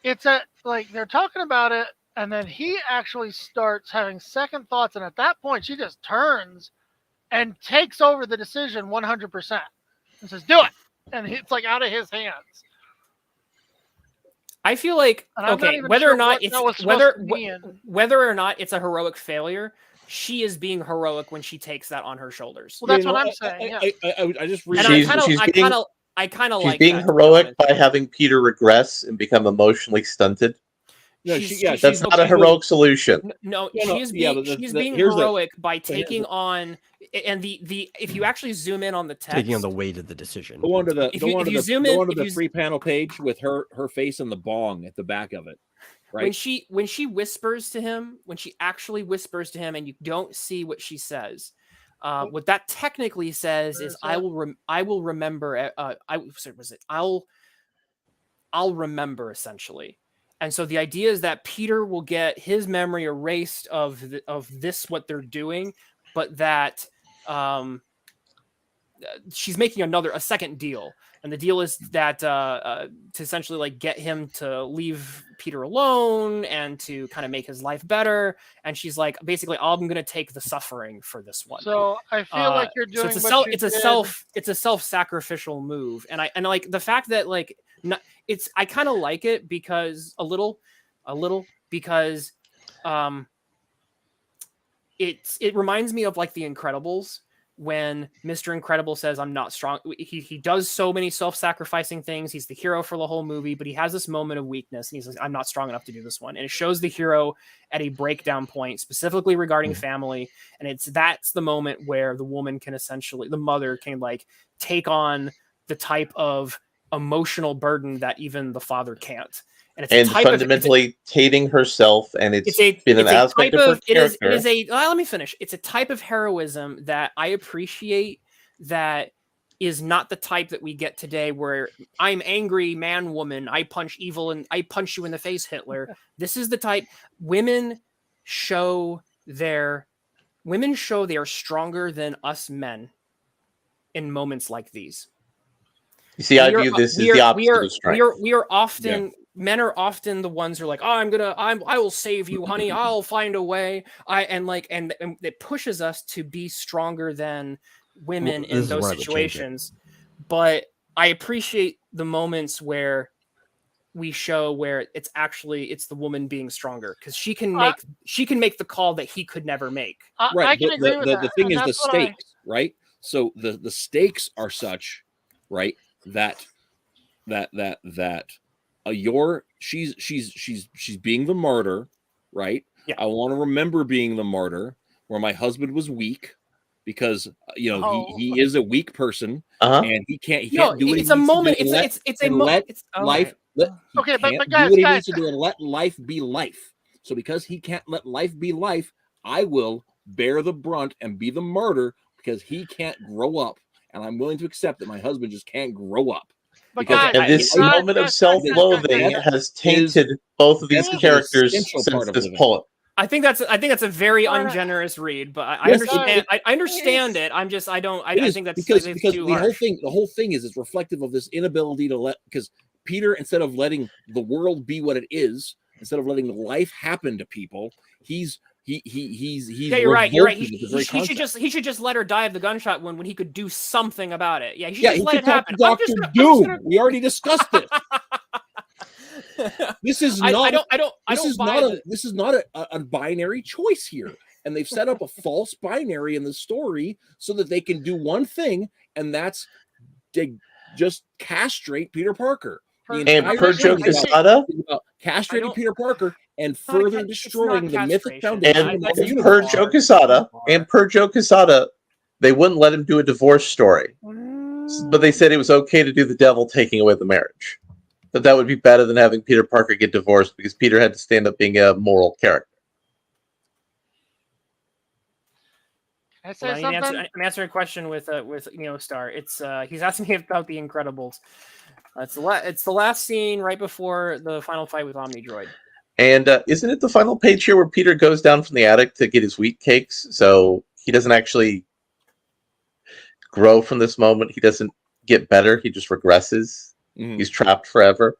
Speaker 4: it's like they're talking about it, and then he actually starts having second thoughts, and at that point, she just turns and takes over the decision 100% and says, "Do it," and it's like out of his hands.
Speaker 5: I feel like whether or not it's a heroic failure, she is being heroic when she takes that on her shoulders.
Speaker 4: Well, that's what I'm saying.
Speaker 1: I just read.
Speaker 3: I kind of like being heroic by having Peter regress and become emotionally stunted.
Speaker 1: No,
Speaker 5: she's
Speaker 3: That's not a
Speaker 5: okay.
Speaker 3: heroic solution.
Speaker 5: No,
Speaker 1: Yeah,
Speaker 5: she is
Speaker 1: yeah,
Speaker 5: being
Speaker 1: but
Speaker 5: she's
Speaker 1: the-
Speaker 5: being
Speaker 1: here's the-
Speaker 5: heroic by
Speaker 1: but here's
Speaker 5: taking
Speaker 1: the-
Speaker 5: on, and the if you actually zoom in on the text,
Speaker 2: Taking on the weight of the decision.
Speaker 1: Go on to the
Speaker 5: If
Speaker 1: go
Speaker 5: you-
Speaker 1: on
Speaker 5: if
Speaker 1: to
Speaker 5: you
Speaker 1: the
Speaker 5: zoom
Speaker 1: go
Speaker 5: in-
Speaker 1: on to
Speaker 5: if
Speaker 1: the
Speaker 5: you-
Speaker 1: 3-panel page with her face and the bong at the back of it.
Speaker 5: when
Speaker 1: Right.
Speaker 5: she whispers to him, when she actually whispers to him, and you don't see what she says, what that technically says is, I will remember. I'll remember, essentially. And so the idea is that Peter will get his memory erased of this, what they're doing, but that she's making a second deal. And the deal is that to essentially like get him to leave Peter alone and to kind of make his life better. And she's like, basically, I'm going to take the suffering for this one.
Speaker 4: So I feel like you're doing
Speaker 5: it's a self-sacrificial move. And I like the fact that like I kind of like it because a little because it reminds me of like The Incredibles, when Mr. Incredible says, I'm not strong. He does so many self-sacrificing things. He's the hero for the whole movie, but he has this moment of weakness and he's like, I'm not strong enough to do this one. And it shows the hero at a breakdown point, specifically regarding family. And that's the moment where the woman can essentially, the mother can like take on the type of emotional burden that even the father can't. And it's
Speaker 3: fundamentally hating herself, and it's been an aspect of her character.
Speaker 5: Let me finish. It's a type of heroism that I appreciate, that is not the type that we get today, where I'm angry man woman, I punch evil and I punch you in the face, Hitler. This is the type women show they are stronger than us men in moments like these.
Speaker 3: You see, I view this as the opposite of strength.
Speaker 5: We are often men are often the ones who are like, oh, I will save you, honey. I'll find a way. And it pushes us to be stronger than women in those situations. But I appreciate the moments where we show where it's the woman being stronger, because she can make the call that he could never make.
Speaker 1: Right.
Speaker 4: I can agree with that.
Speaker 1: The thing is the stakes, right? So the stakes are such, right, that she's being the martyr, right?
Speaker 5: Yeah.
Speaker 1: I want to remember being the martyr, where my husband was weak, because he is a weak person, and he can't do what he needs to do and let life be life. So because he can't let life be life, I will bear the brunt and be the martyr, because he can't grow up, and I'm willing to accept that my husband just can't grow up.
Speaker 3: And this moment of self-loathing has tainted both of these characters since this point.
Speaker 5: I think that's a very ungenerous read, but I understand. I understand it. I think that's
Speaker 1: because the whole thing is it's reflective of this inability to because Peter, instead of letting the world be what it is, instead of letting life happen to people, he's
Speaker 5: you're right. He should just let her die of the gunshot wound when he could do something about it. Yeah, he should just let it happen.
Speaker 1: Dr. Doom. We already discussed this. This is not. This is not a binary choice here, and they've set up a false binary in the story so that they can do one thing, and that's just castrate Peter Parker.
Speaker 3: And per Joe Quesada,
Speaker 1: castrating Peter Parker and further destroying the mythic foundation of the universe.
Speaker 3: Per Joe Quesada, they wouldn't let him do a divorce story, but they said it was okay to do the devil taking away the marriage. That would be better than having Peter Parker get divorced, because Peter had to stand up being a moral character.
Speaker 4: Can I say something?
Speaker 5: I'm answering a question with Star. It's he's asking me about the Incredibles. It's the last scene right before the final fight with Omnidroid.
Speaker 3: And isn't it the final page here where Peter goes down from the attic to get his wheat cakes? So he doesn't actually grow from this moment. He doesn't get better. He just regresses. He's trapped forever.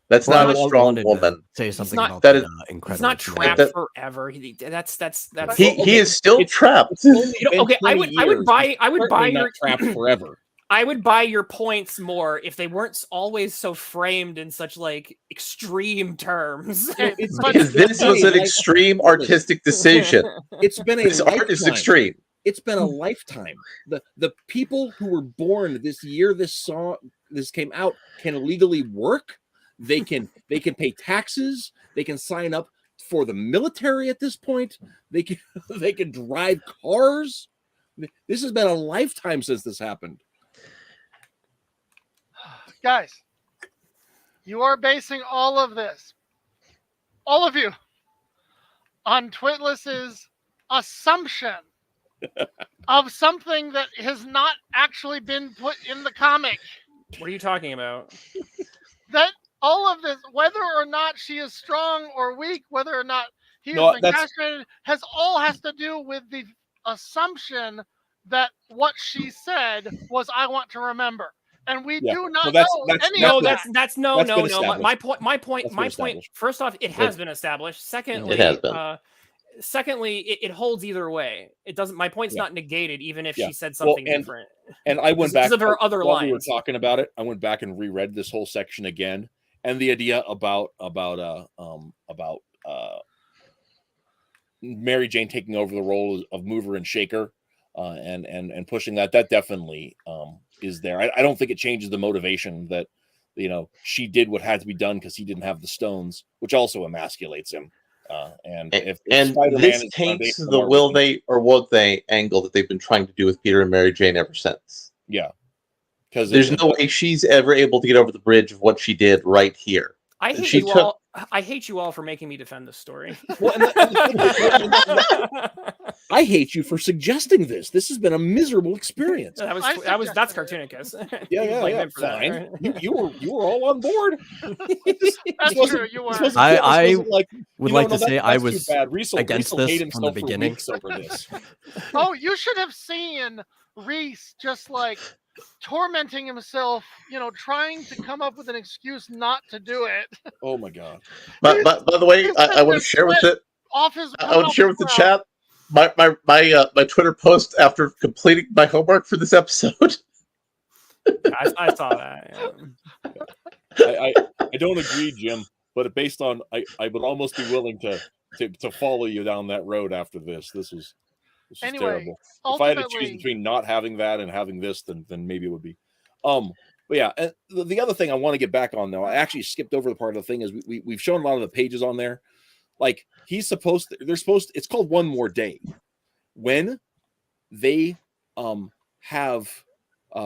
Speaker 3: That's not a strong woman.
Speaker 2: Say something about
Speaker 3: that.
Speaker 2: Incredible.
Speaker 5: He's not trapped forever. That's
Speaker 3: he is still trapped.
Speaker 5: Okay, I would buy your
Speaker 1: trapped forever.
Speaker 5: I would buy your points more if they weren't always so framed in such like extreme terms.
Speaker 3: Because this was an extreme artistic decision.
Speaker 1: It's been
Speaker 3: this art is extreme.
Speaker 1: It's been a lifetime. The people who were born this year this came out can legally work. They can pay taxes. They can sign up for the military at this point. They can drive cars. This has been a lifetime since this happened.
Speaker 4: Guys, you are basing all of this, all of you, on Twitless's assumption of something that has not actually been put in the comic.
Speaker 5: What are you talking about?
Speaker 4: That all of this, whether or not she is strong or weak, whether or not he has been castrated, has to do with the assumption that what she said was "I want to remember," and we do not know any of that.
Speaker 5: My point. First off, it has been established. Secondly,
Speaker 3: it has been.
Speaker 5: Secondly, it holds either way. It doesn't. My point's not negated, even if she said something different.
Speaker 1: And I went back
Speaker 5: because of her other lines.
Speaker 1: We were talking about it. I went back and reread this whole section again, and the idea about Mary Jane taking over the role of mover and shaker, and pushing that definitely is there. I don't think it changes the motivation that she did what had to be done because he didn't have the stones, which also emasculates him. And
Speaker 3: this takes the will they or won't they angle that they've been trying to do with Peter and Mary Jane ever since.
Speaker 1: Yeah, because
Speaker 3: there's no way she's ever able to get over the bridge of what she did right here.
Speaker 5: I hate you all for making me defend this story.
Speaker 1: I hate you for suggesting this. This has been a miserable experience.
Speaker 5: That's Cartoonicus.
Speaker 1: Yeah. Fine. You were all on board.
Speaker 4: That's true. You were.
Speaker 2: I would like to say I was
Speaker 1: against
Speaker 2: this from the beginning.
Speaker 4: Oh, you should have seen Reese just like tormenting himself, trying to come up with an excuse not to do it.
Speaker 1: Oh my god!
Speaker 3: But by the way, I want to share with it. I want to share with the chat my Twitter post after completing my homework for this episode.
Speaker 5: I saw that.
Speaker 1: Yeah. I don't agree, Jim, but based on I would almost be willing to follow you down that road after this. This is terrible. If I had to choose between not having that and having this, then maybe it would be. But yeah, and the other thing I want to get back on though, I actually skipped over the part of the thing is we've shown a lot of the pages on there. Like it's called One More Day. When they have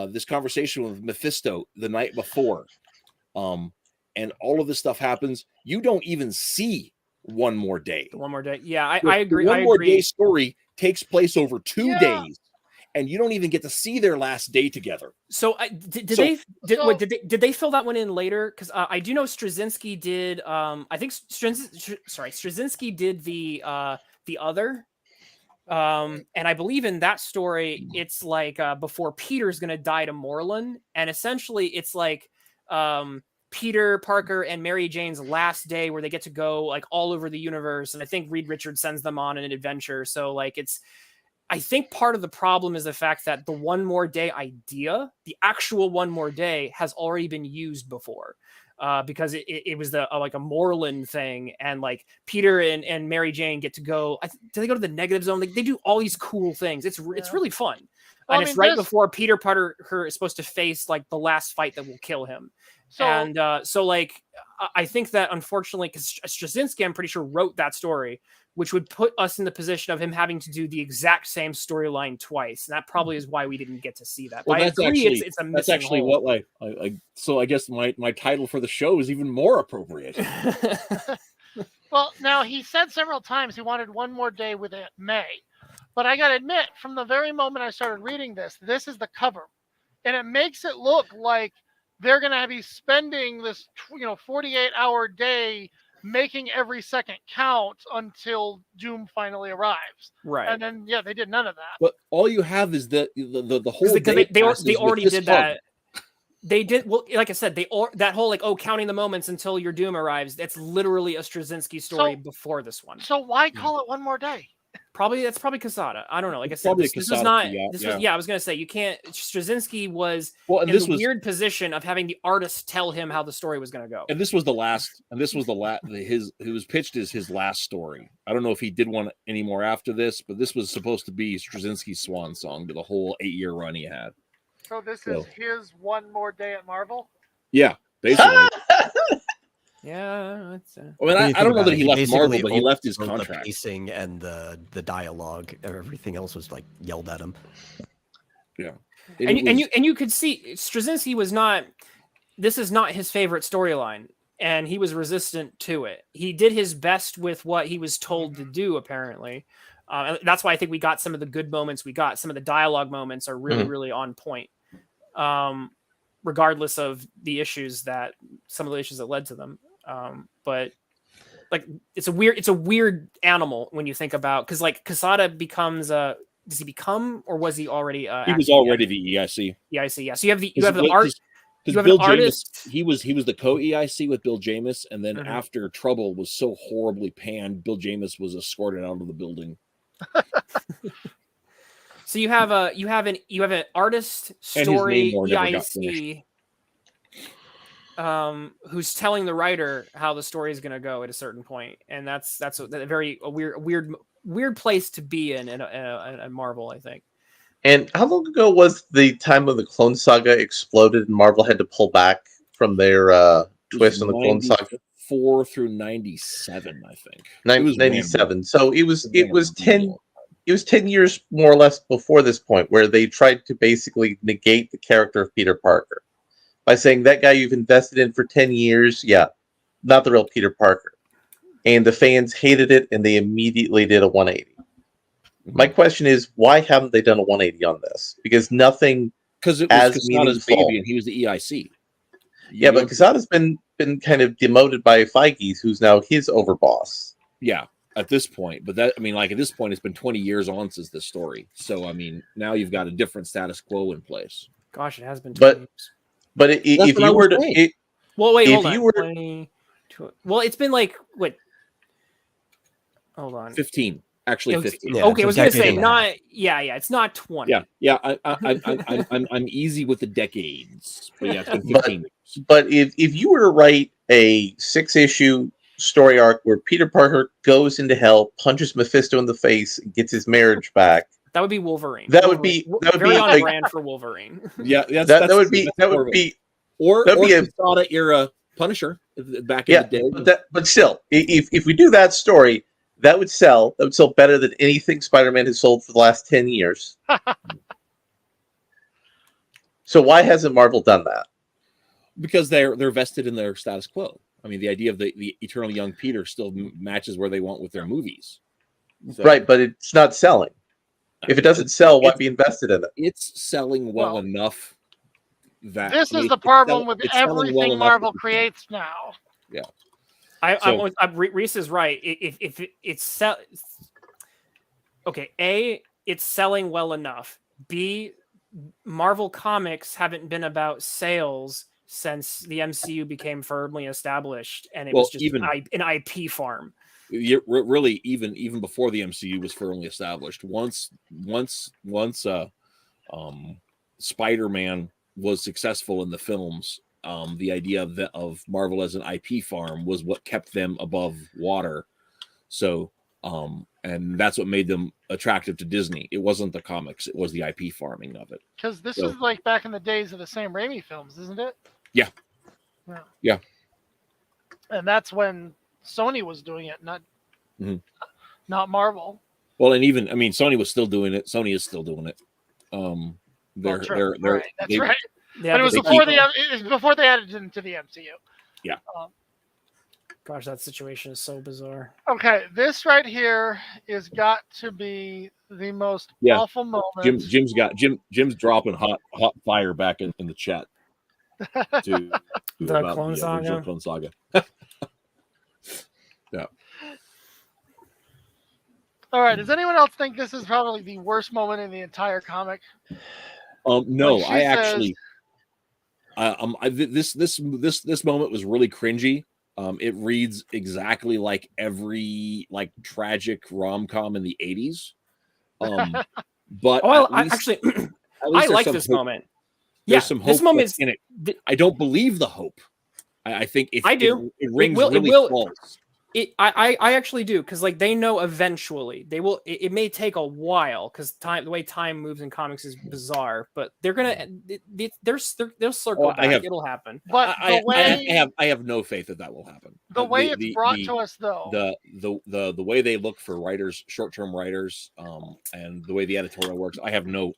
Speaker 1: this conversation with Mephisto the night before, and all of this stuff happens, you don't even see One More Day.
Speaker 5: One More Day. Yeah, I agree.
Speaker 1: One More Day story takes place over 2 days, and you don't even get to see their last day together.
Speaker 5: So did they fill that one in later? Because I do know Straczynski did. I think Straczynski did the other. And I believe in that story, it's like before Peter's gonna die to Morlun, and essentially it's like Peter Parker and Mary Jane's last day where they get to go like all over the universe, and I think Reed Richards sends them on an adventure. So like I think part of the problem is the fact that the One More Day idea, the actual One More Day, has already been used before. Because it was like a Morlun thing, and like Peter and Mary Jane get to go. Do they go to the negative zone? They do all these cool things. It's really fun, and it's right before Peter Parker is supposed to face like the last fight that will kill him. So like I think that unfortunately, because Straczynski, I'm pretty sure, wrote that story, which would put us in the position of him having to do the exact same storyline twice. And that probably is why we didn't get to see that.
Speaker 1: Well,
Speaker 5: it's a missing
Speaker 1: that's actually
Speaker 5: hole.
Speaker 1: what so I guess my title for the show is even more appropriate.
Speaker 4: Well, now he said several times he wanted One More Day with Aunt May. But I got to admit, from the very moment I started reading this is the cover. And it makes it look like they're going to be spending this 48-hour day making every second count until Doom finally arrives.
Speaker 5: Right.
Speaker 4: And then they did none of that.
Speaker 1: But all you have is the whole day
Speaker 5: they already did
Speaker 1: hug.
Speaker 5: that. They did, well, like I said, that whole like counting the moments until your doom arrives. That's literally a Straczynski story before this one.
Speaker 4: So why call it One More Day?
Speaker 5: That's probably Quesada. I don't know. Like
Speaker 1: It's
Speaker 5: I said,
Speaker 1: probably
Speaker 5: this was
Speaker 1: Quesada,
Speaker 5: not.
Speaker 1: yeah,
Speaker 5: This
Speaker 1: yeah.
Speaker 5: was I was gonna say you can't. Straczynski was
Speaker 1: Well, and
Speaker 5: in
Speaker 1: this
Speaker 5: the
Speaker 1: was
Speaker 5: weird position of having the artist tell him how the story was gonna go.
Speaker 1: and this was the last. And this was it was pitched as his last story. I don't know if he did one anymore after this, but this was supposed to be Straczynski's swan song to the whole 8-year run he had.
Speaker 4: So this is his One More Day at Marvel?
Speaker 1: Yeah, basically.
Speaker 5: Yeah, it's,
Speaker 1: I mean,
Speaker 2: When you
Speaker 1: I
Speaker 2: think
Speaker 1: don't know
Speaker 2: about
Speaker 1: that
Speaker 2: it,
Speaker 1: he left
Speaker 2: basically
Speaker 1: Marvel, but he
Speaker 2: only
Speaker 1: left his
Speaker 2: wrote
Speaker 1: contract.
Speaker 2: The pacing and the dialogue, everything else was like yelled at him.
Speaker 1: Yeah,
Speaker 5: and you could see Straczynski was not. This is not his favorite storyline, and he was resistant to it. He did his best with what he was told to do, apparently. That's why I think we got some of the good moments. We got some of the dialogue moments are really, really on point, regardless of the issues that some of the issues that led to them. But like, it's a weird animal when you think about, because like Quesada becomes does he become, or was he already?
Speaker 1: He was already the EIC.
Speaker 5: EIC, yeah. So you have the art.
Speaker 1: Because Bill Jamis, he was the co-EIC with Bill Jamis, and then
Speaker 5: Mhm.
Speaker 1: after Trouble was so horribly panned, Bill Jamis was escorted out of the building.
Speaker 5: So you have an artist
Speaker 1: And his
Speaker 5: story
Speaker 1: Namor never got
Speaker 5: EIC, who's telling the writer how the story is going to go at a certain point, and that's a weird place to be in Marvel, I think.
Speaker 3: And how long ago was the time when the Clone Saga exploded and Marvel had to pull back from their twist on the Clone Saga?
Speaker 1: 94 through 97, I think.
Speaker 3: 97. So it was
Speaker 1: random.
Speaker 3: 10 years more or less before this point, where they tried to basically negate the character of Peter Parker by saying that guy you've invested in for 10 years, yeah, not the real Peter Parker. And the fans hated it, and they immediately did a 180. My question is, why haven't they done a 180 on this? Because nothing
Speaker 1: because it was Quesada's baby, and he was the EIC.
Speaker 3: But Quesada's been kind of demoted by Feige, who's now his overboss.
Speaker 1: Yeah, at this point. But at this point, it's been 20 years on since this story. So, I mean, now you've got a different status quo in place.
Speaker 5: Gosh, it has been 20 years.
Speaker 3: But if you were to...
Speaker 5: Well, wait,
Speaker 3: if
Speaker 5: hold
Speaker 3: you
Speaker 5: on.
Speaker 3: were
Speaker 5: 22, well, it's been like, what? Hold on.
Speaker 1: 15. Actually, 15.
Speaker 2: Yeah,
Speaker 5: Okay, I was going to say,
Speaker 2: and a
Speaker 5: not... Yeah, it's not 20.
Speaker 1: Yeah. I'm easy with the decades. But yeah, it's been 15.
Speaker 3: But if you were to write a 6-issue story arc where Peter Parker goes into hell, punches Mephisto in the face, and gets his marriage back,
Speaker 5: that would be Wolverine.
Speaker 3: That would be
Speaker 5: very on
Speaker 3: like,
Speaker 5: brand for Wolverine.
Speaker 1: Yeah,
Speaker 3: that would be
Speaker 1: Quesada era Punisher back in the day.
Speaker 3: But still, if we do that story, that would sell. That would sell better than anything Spider-Man has sold for the last 10 years. So why hasn't Marvel done that?
Speaker 1: Because they're vested in their status quo. I mean, the idea of the eternal young Peter still matches where they want with their movies. So,
Speaker 3: right, but it's not selling. If it doesn't sell, why be invested in it?
Speaker 1: It's selling well enough that
Speaker 4: this is the problem with everything Marvel creates now.
Speaker 1: Yeah,
Speaker 5: Reese is right. If it's okay, A, it's selling well enough. B, Marvel Comics haven't been about sales since the MCU became firmly established, and it was just
Speaker 1: even
Speaker 5: an IP farm.
Speaker 1: Really, even before the MCU was firmly established, once Spider-Man was successful in the films, the idea of Marvel as an IP farm was what kept them above water. So, and that's what made them attractive to Disney. It wasn't the comics; it was the IP farming of it.
Speaker 4: Because this is like back in the days of the Sam Raimi films, isn't it?
Speaker 1: Yeah. Yeah.
Speaker 4: And that's when Sony was doing it, not Marvel.
Speaker 1: Well, and even Sony was still doing it. Sony is still doing it. That's
Speaker 4: right.
Speaker 5: Yeah,
Speaker 4: but it was before they added it into the MCU.
Speaker 1: Yeah.
Speaker 5: Gosh, that situation is so bizarre.
Speaker 4: Okay, this right here is got to be the most awful moment.
Speaker 1: Jim's dropping hot fire back in the chat.
Speaker 5: The Clone Saga.
Speaker 1: Clone Saga. Yeah.
Speaker 4: All right. Does anyone else think this is probably the worst moment in the entire comic?
Speaker 1: No, I actually. This moment was really cringy. It reads exactly like every tragic rom-com in the 80s. But
Speaker 5: I like this moment.
Speaker 1: There's some hope. This moment in it. I don't believe the hope. I think it rings really false.
Speaker 5: I actually do, because like they know eventually they will. It may take a while because the way time moves in comics is bizarre, but they're gonna they'll circle back. It'll happen.
Speaker 4: But
Speaker 1: I have no faith that will happen.
Speaker 4: The way it's brought to us, though,
Speaker 1: the way they look for writers, short-term writers, and the way the editorial works, I have no.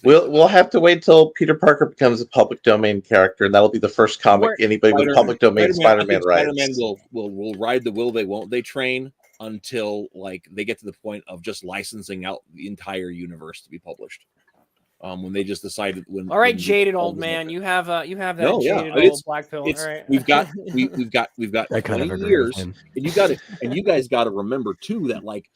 Speaker 3: We'll have to wait till Peter Parker becomes a public domain character, and that'll be the first comic anybody with public domain Spider-Man writes.
Speaker 1: Spider-Man will ride the will they won't they train until like they get to the point of just licensing out the entire universe to be published. When they just decided when.
Speaker 5: All right,
Speaker 1: when
Speaker 5: jaded old man, you have that jaded old black pill. All right,
Speaker 1: we've got 20 years, and you guys got to remember too that like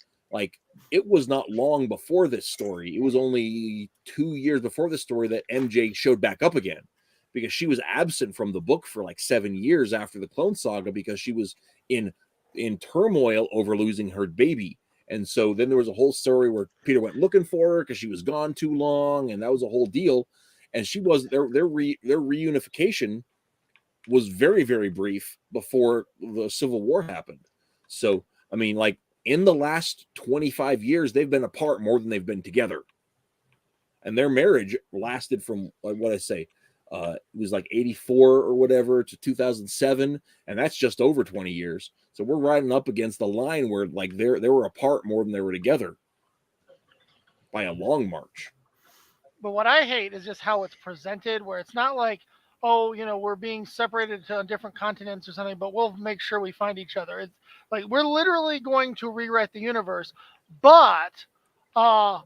Speaker 1: it was not long before this story. It was only 2 years before this story that MJ showed back up again, because she was absent from the book for like 7 years after the Clone Saga because she was in turmoil over losing her baby. And so then there was a whole story where Peter went looking for her because she was gone too long, and that was a whole deal. And she was their reunification was very, very brief before the Civil War happened. So I mean, like in the last 25 years, they've been apart more than they've been together. And their marriage lasted from what I say, it was like 84 or whatever to 2007, and that's just over 20 years. So we're riding up against the line where like they were apart more than they were together by a long march.
Speaker 4: But what I hate is just how it's presented, where it's not like, oh, we're being separated to different continents or something, but we'll make sure we find each other. It's like we're literally going to rewrite the universe, but we're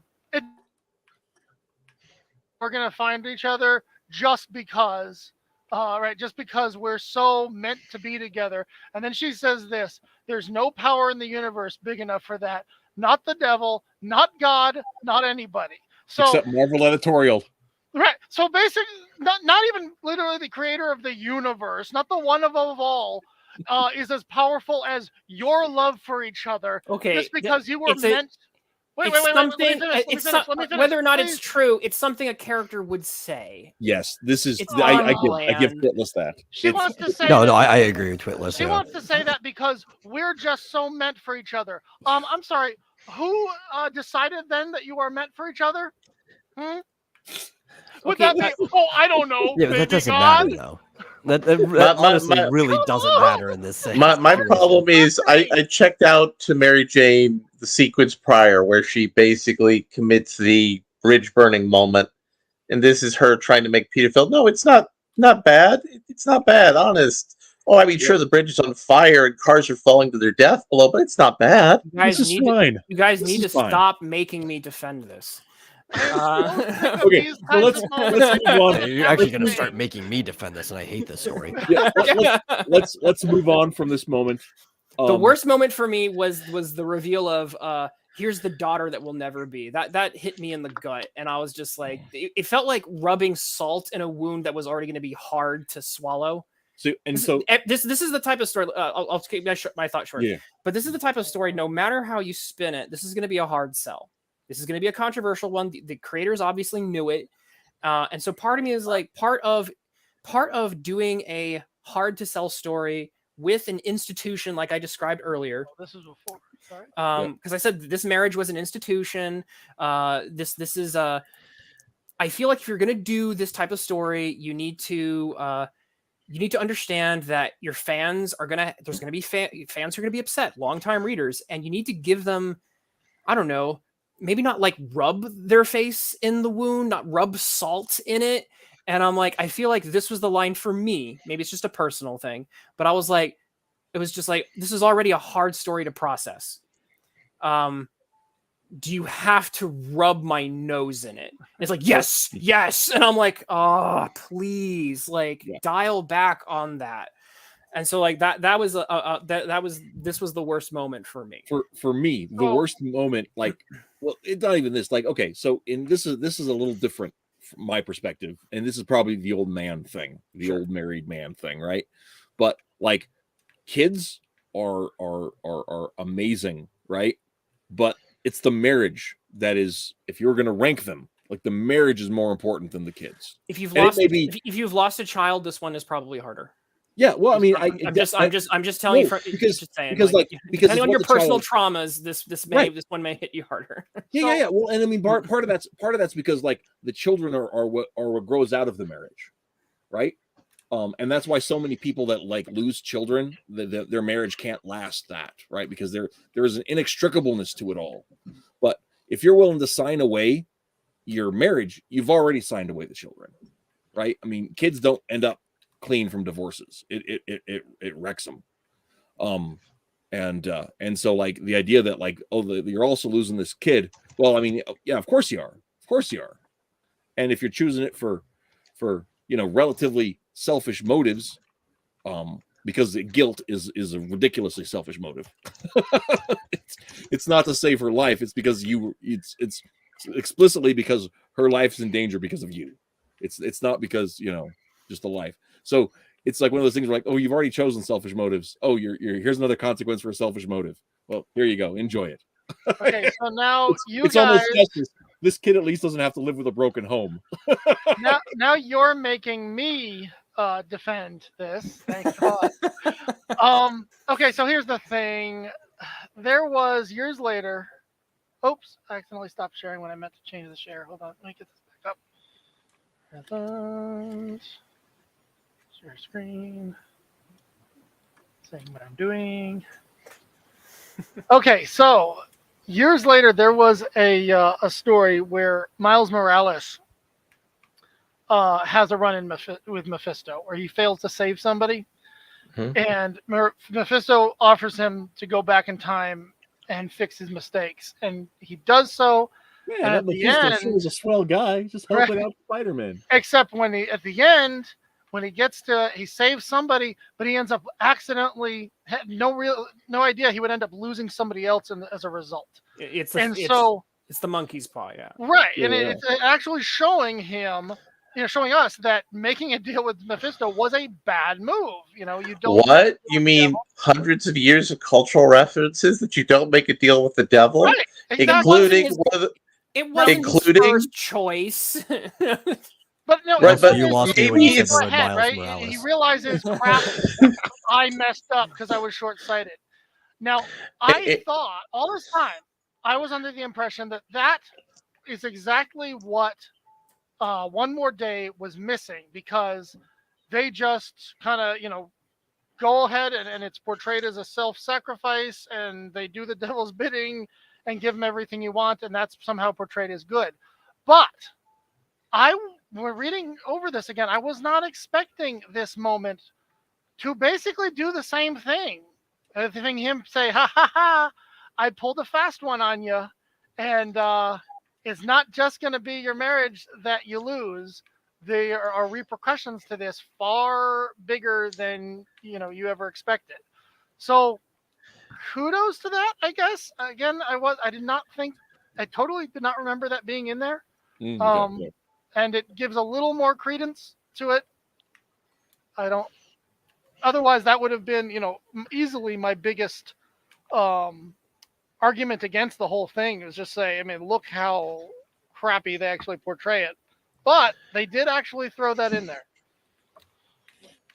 Speaker 4: going to find each other just because, right? Just because we're so meant to be together. And then she says this: there's no power in the universe big enough for that. Not the devil, not God, not anybody. So
Speaker 1: except Marvel editorial.
Speaker 4: Right. So basically, not even literally the creator of the universe, not the one above all, is as powerful as your love for each other.
Speaker 5: Okay.
Speaker 4: Just because you were meant. Wait. Let me finish.
Speaker 5: Whether or not it's true, it's something a character would say.
Speaker 1: Yes, this is. I give Twitless that.
Speaker 4: She wants to say.
Speaker 2: No, I agree with Twitless.
Speaker 4: She wants to say that because we're just so meant for each other. I'm sorry. Who decided then that you are meant for each other? Would that be? Oh, I don't know.
Speaker 2: Yeah, but that doesn't matter though. That honestly really doesn't matter in this sense.
Speaker 3: My problem is I checked out to Mary Jane the sequence prior where she basically commits the bridge burning moment, and this is her trying to make Peter feel, no, it's not bad. It's not bad, honest. Oh, I mean, sure, the bridge is on fire and cars are falling to their death below, but it's not bad.
Speaker 5: You guys
Speaker 1: this is fine.
Speaker 5: You guys need to stop making me defend this.
Speaker 1: Okay, so let's move on.
Speaker 2: You're actually going to start making me defend this, and I hate this story.
Speaker 1: Yeah, let's move on from this moment.
Speaker 5: The worst moment for me was the reveal of here's the daughter that will never be. That hit me in the gut, and I was just like, it felt like rubbing salt in a wound that was already going to be hard to swallow.
Speaker 1: So
Speaker 5: this is the type of story. I'll keep my thought short. Yeah. But this is the type of story. No matter how you spin it, this is going to be a hard sell. This is going to be a controversial one. The creators obviously knew it, and so part of me is like part of doing a hard to sell story with an institution like I described earlier.
Speaker 4: This is before, sorry.
Speaker 5: Because I said this marriage was an institution. This is I feel like if you're going to do this type of story, you need to understand that your fans are there's going to be fans who are going to be upset, longtime readers, and you need to give them, I don't know, maybe not like rub their face in the wound, not rub salt in it. And I'm like, I feel like this was the line for me. Maybe it's just a personal thing, but I was like, it was just like, this is already a hard story to process. Do you have to rub my nose in it? And it's like, yes. And I'm like, oh, please, like dial back on that. And so like this was the worst moment for me.
Speaker 1: For me, the worst moment, like, well, it's not even this. Like, okay, so this is a little different from my perspective, and this is probably the old man thing, the old married man thing, right? But like, kids are amazing, right? But it's the marriage that is, if you're going to rank them, like the marriage is more important than the kids.
Speaker 5: If you've lost a child, this one is probably harder.
Speaker 1: Yeah, well, I mean,
Speaker 5: I'm just telling you from just saying
Speaker 1: because
Speaker 5: depending
Speaker 1: it's
Speaker 5: on
Speaker 1: what
Speaker 5: your
Speaker 1: the
Speaker 5: personal
Speaker 1: child,
Speaker 5: traumas, this
Speaker 1: right.
Speaker 5: one may hit you harder.
Speaker 1: Yeah. Well, and I mean, part of that's because like the children are what grows out of the marriage, right? And that's why so many people that like lose children, their marriage can't last that, right? Because there is an inextricableness to it all. But if you're willing to sign away your marriage, you've already signed away the children, right? I mean, kids don't end up clean from divorces. It wrecks them. And so like the idea that like, oh, you're also losing this kid. Well, I mean, yeah, of course you are. Of course you are. And if you're choosing it for relatively selfish motives, because guilt is a ridiculously selfish motive. it's not to save her life. It's because it's explicitly because her life's in danger because of you. It's not because just the life. So it's like one of those things where like, oh, you've already chosen selfish motives. Oh, you're here's another consequence for a selfish motive. Well, here you go. Enjoy it.
Speaker 4: Okay, so now
Speaker 1: it's
Speaker 4: guys,
Speaker 1: almost justice. This kid at least doesn't have to live with a broken home.
Speaker 4: now you're making me defend this. Thank God. Okay, so here's the thing. There was years later. Oops, I accidentally stopped sharing when I meant to change the share. Hold on, let me get this back up. Present. Share screen. Saying what I'm doing. Okay, so years later, there was a story where Miles Morales has a run-in with Mephisto, where he fails to save somebody, and Mephisto offers him to go back in time and fix his mistakes, and he does so.
Speaker 1: Man,
Speaker 4: and
Speaker 1: that
Speaker 4: at the
Speaker 1: Mephisto
Speaker 4: end,
Speaker 1: sure was a swell guy, just helping out Spider-Man.
Speaker 4: Except at the end, when he saves somebody, but he ends up accidentally had no idea he would end up losing somebody else as a result.
Speaker 5: It's the monkey's paw, yeah.
Speaker 4: Right,
Speaker 1: Yeah,
Speaker 4: and it's actually showing him, showing us that making a deal with Mephisto was a bad move. You don't.
Speaker 3: What? You mean hundreds of years of cultural references that you don't make a deal with the devil?
Speaker 4: Right,
Speaker 3: exactly.
Speaker 5: It wasn't his first choice.
Speaker 4: But no,
Speaker 3: right, but
Speaker 2: you lost me when you said the word
Speaker 4: head,
Speaker 2: Miles
Speaker 4: right?
Speaker 2: Morales.
Speaker 4: He realizes, crap, I messed up because I was short-sighted. Now, I thought all this time, I was under the impression that is exactly what One More Day was missing, because they just kind of, go ahead and it's portrayed as a self-sacrifice, and they do the devil's bidding and give him everything you want, and that's somehow portrayed as good. But we're reading over this again. I was not expecting this moment to basically do the same thing. Having him say, ha ha ha, I pulled a fast one on you, and it's not just going to be your marriage that you lose. There are repercussions to this far bigger than you ever expected. So kudos to that, I guess. Again, I totally did not remember that being in there. And it gives a little more credence to it. Otherwise that would have been, easily my biggest argument against the whole thing, is just say, look how crappy they actually portray it. But they did actually throw that in there.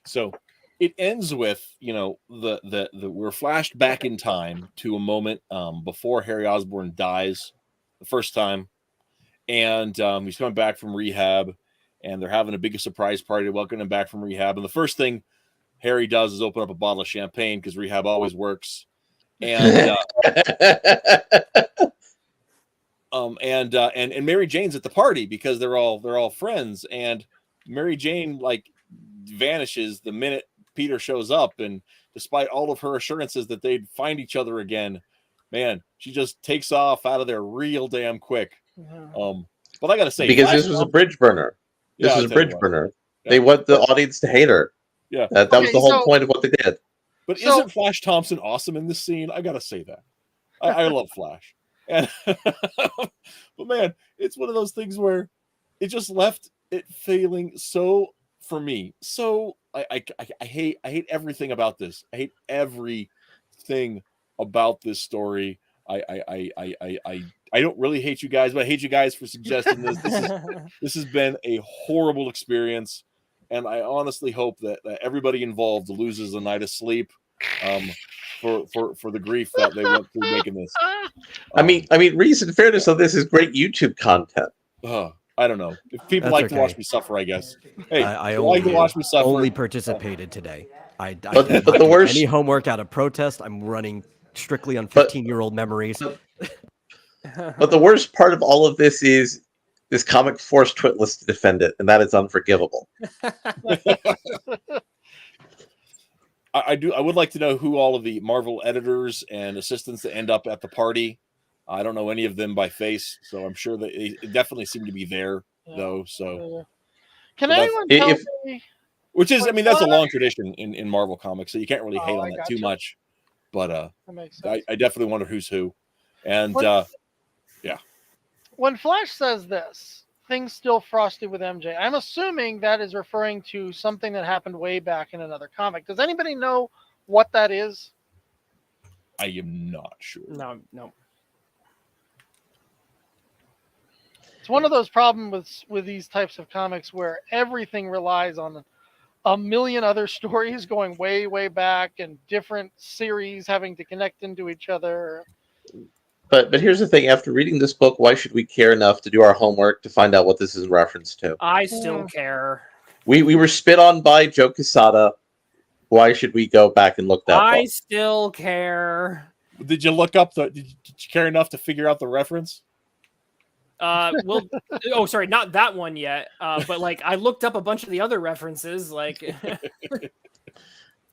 Speaker 1: So it ends with, we're flashed back in time to a moment before Harry Osborn dies the first time. And he's coming back from rehab, and they're having a big surprise party to welcome him back from rehab. And the first thing Harry does is open up a bottle of champagne, because rehab always works. And and Mary Jane's at the party because they're all friends, and Mary Jane vanishes the minute Peter shows up, and despite all of her assurances that they'd find each other again, man, she just takes off out of there real damn quick. But I gotta say,
Speaker 3: because this was a bridge burner. This was a bridge burner. Yeah. They want the audience to hate her.
Speaker 1: Yeah,
Speaker 3: that was the whole point of what they did.
Speaker 1: But isn't Flash Thompson awesome in this scene? I gotta say that. I love Flash. And but man, it's one of those things where it just left it feeling so, for me, so I hate everything about this. I hate everything about this story. I don't really hate you guys, but I hate you guys for suggesting this. This has been a horrible experience. and I honestly hope that everybody involved loses a night of sleep for the grief that they went through making this.
Speaker 3: I mean, reason fairness of this is great YouTube content.
Speaker 1: I don't know if people
Speaker 2: That's
Speaker 1: like to watch
Speaker 2: okay.
Speaker 1: me suffer. I guess. Hey,
Speaker 2: I
Speaker 1: if you like to watch me suffer.
Speaker 2: only participated today. I
Speaker 3: But
Speaker 2: didn't
Speaker 3: the
Speaker 2: do
Speaker 3: worst-
Speaker 2: any homework out of protest. I'm running strictly on
Speaker 3: But-
Speaker 2: 15-year-old memories.
Speaker 3: But the worst part of all of this is this comic forced Twitless to defend it, and that is unforgivable.
Speaker 1: I would like to know who all of the Marvel editors and assistants that end up at the party. I don't know any of them by face, so I'm sure that it definitely seem to be there though. So,
Speaker 4: Can
Speaker 1: So that's-
Speaker 4: anyone tell
Speaker 3: if-
Speaker 4: me?
Speaker 1: which is, I
Speaker 4: Like,
Speaker 1: mean, that's a
Speaker 4: what?
Speaker 1: long tradition in Marvel comics, so you can't really hate
Speaker 4: Oh,
Speaker 1: on
Speaker 4: I
Speaker 1: that
Speaker 4: got
Speaker 1: too
Speaker 4: you.
Speaker 1: much. But
Speaker 4: That makes sense.
Speaker 1: I definitely wonder who's who, and
Speaker 4: What- When Flash says this, things still frosty with MJ, I'm assuming that is referring to something that happened way back in another comic. Does anybody know what that is?
Speaker 1: I am not sure.
Speaker 5: No.
Speaker 4: It's one of those problems with these types of comics where everything relies on a million other stories going way, way back and different series having to connect into each other.
Speaker 3: But here's the thing: after reading this book, why should we care enough to do our homework to find out what this is in reference to?
Speaker 5: I still care.
Speaker 3: We were spit on by Joe Quesada. Why should we go back and look that
Speaker 5: I
Speaker 3: up?
Speaker 5: still care.
Speaker 1: Did you look up the? Did you care enough to figure out the reference?
Speaker 5: Well, oh, sorry, not that one yet. But like, I looked up a bunch of the other references. Like,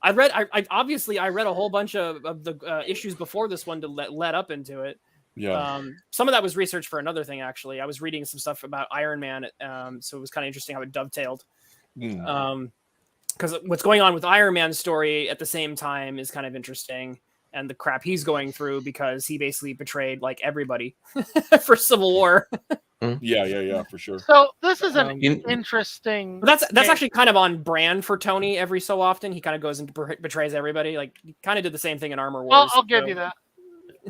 Speaker 5: I read a whole bunch of the issues before this one to let up into it.
Speaker 1: Yeah.
Speaker 5: Some of that was research for another thing. Actually, I was reading some stuff about Iron Man, so it was kind of interesting how it dovetailed. Because what's going on with Iron Man's story at the same time is kind of interesting, and the crap he's going through because he basically betrayed like everybody for Civil War.
Speaker 1: Yeah, for sure.
Speaker 4: So this is an
Speaker 3: In-
Speaker 4: interesting.
Speaker 5: But that's
Speaker 4: take.
Speaker 5: actually kind of on brand for Tony. Every so often, he kind of goes and betrays everybody. Like he kind of did the same thing in Armor Wars.
Speaker 4: I'll give you that.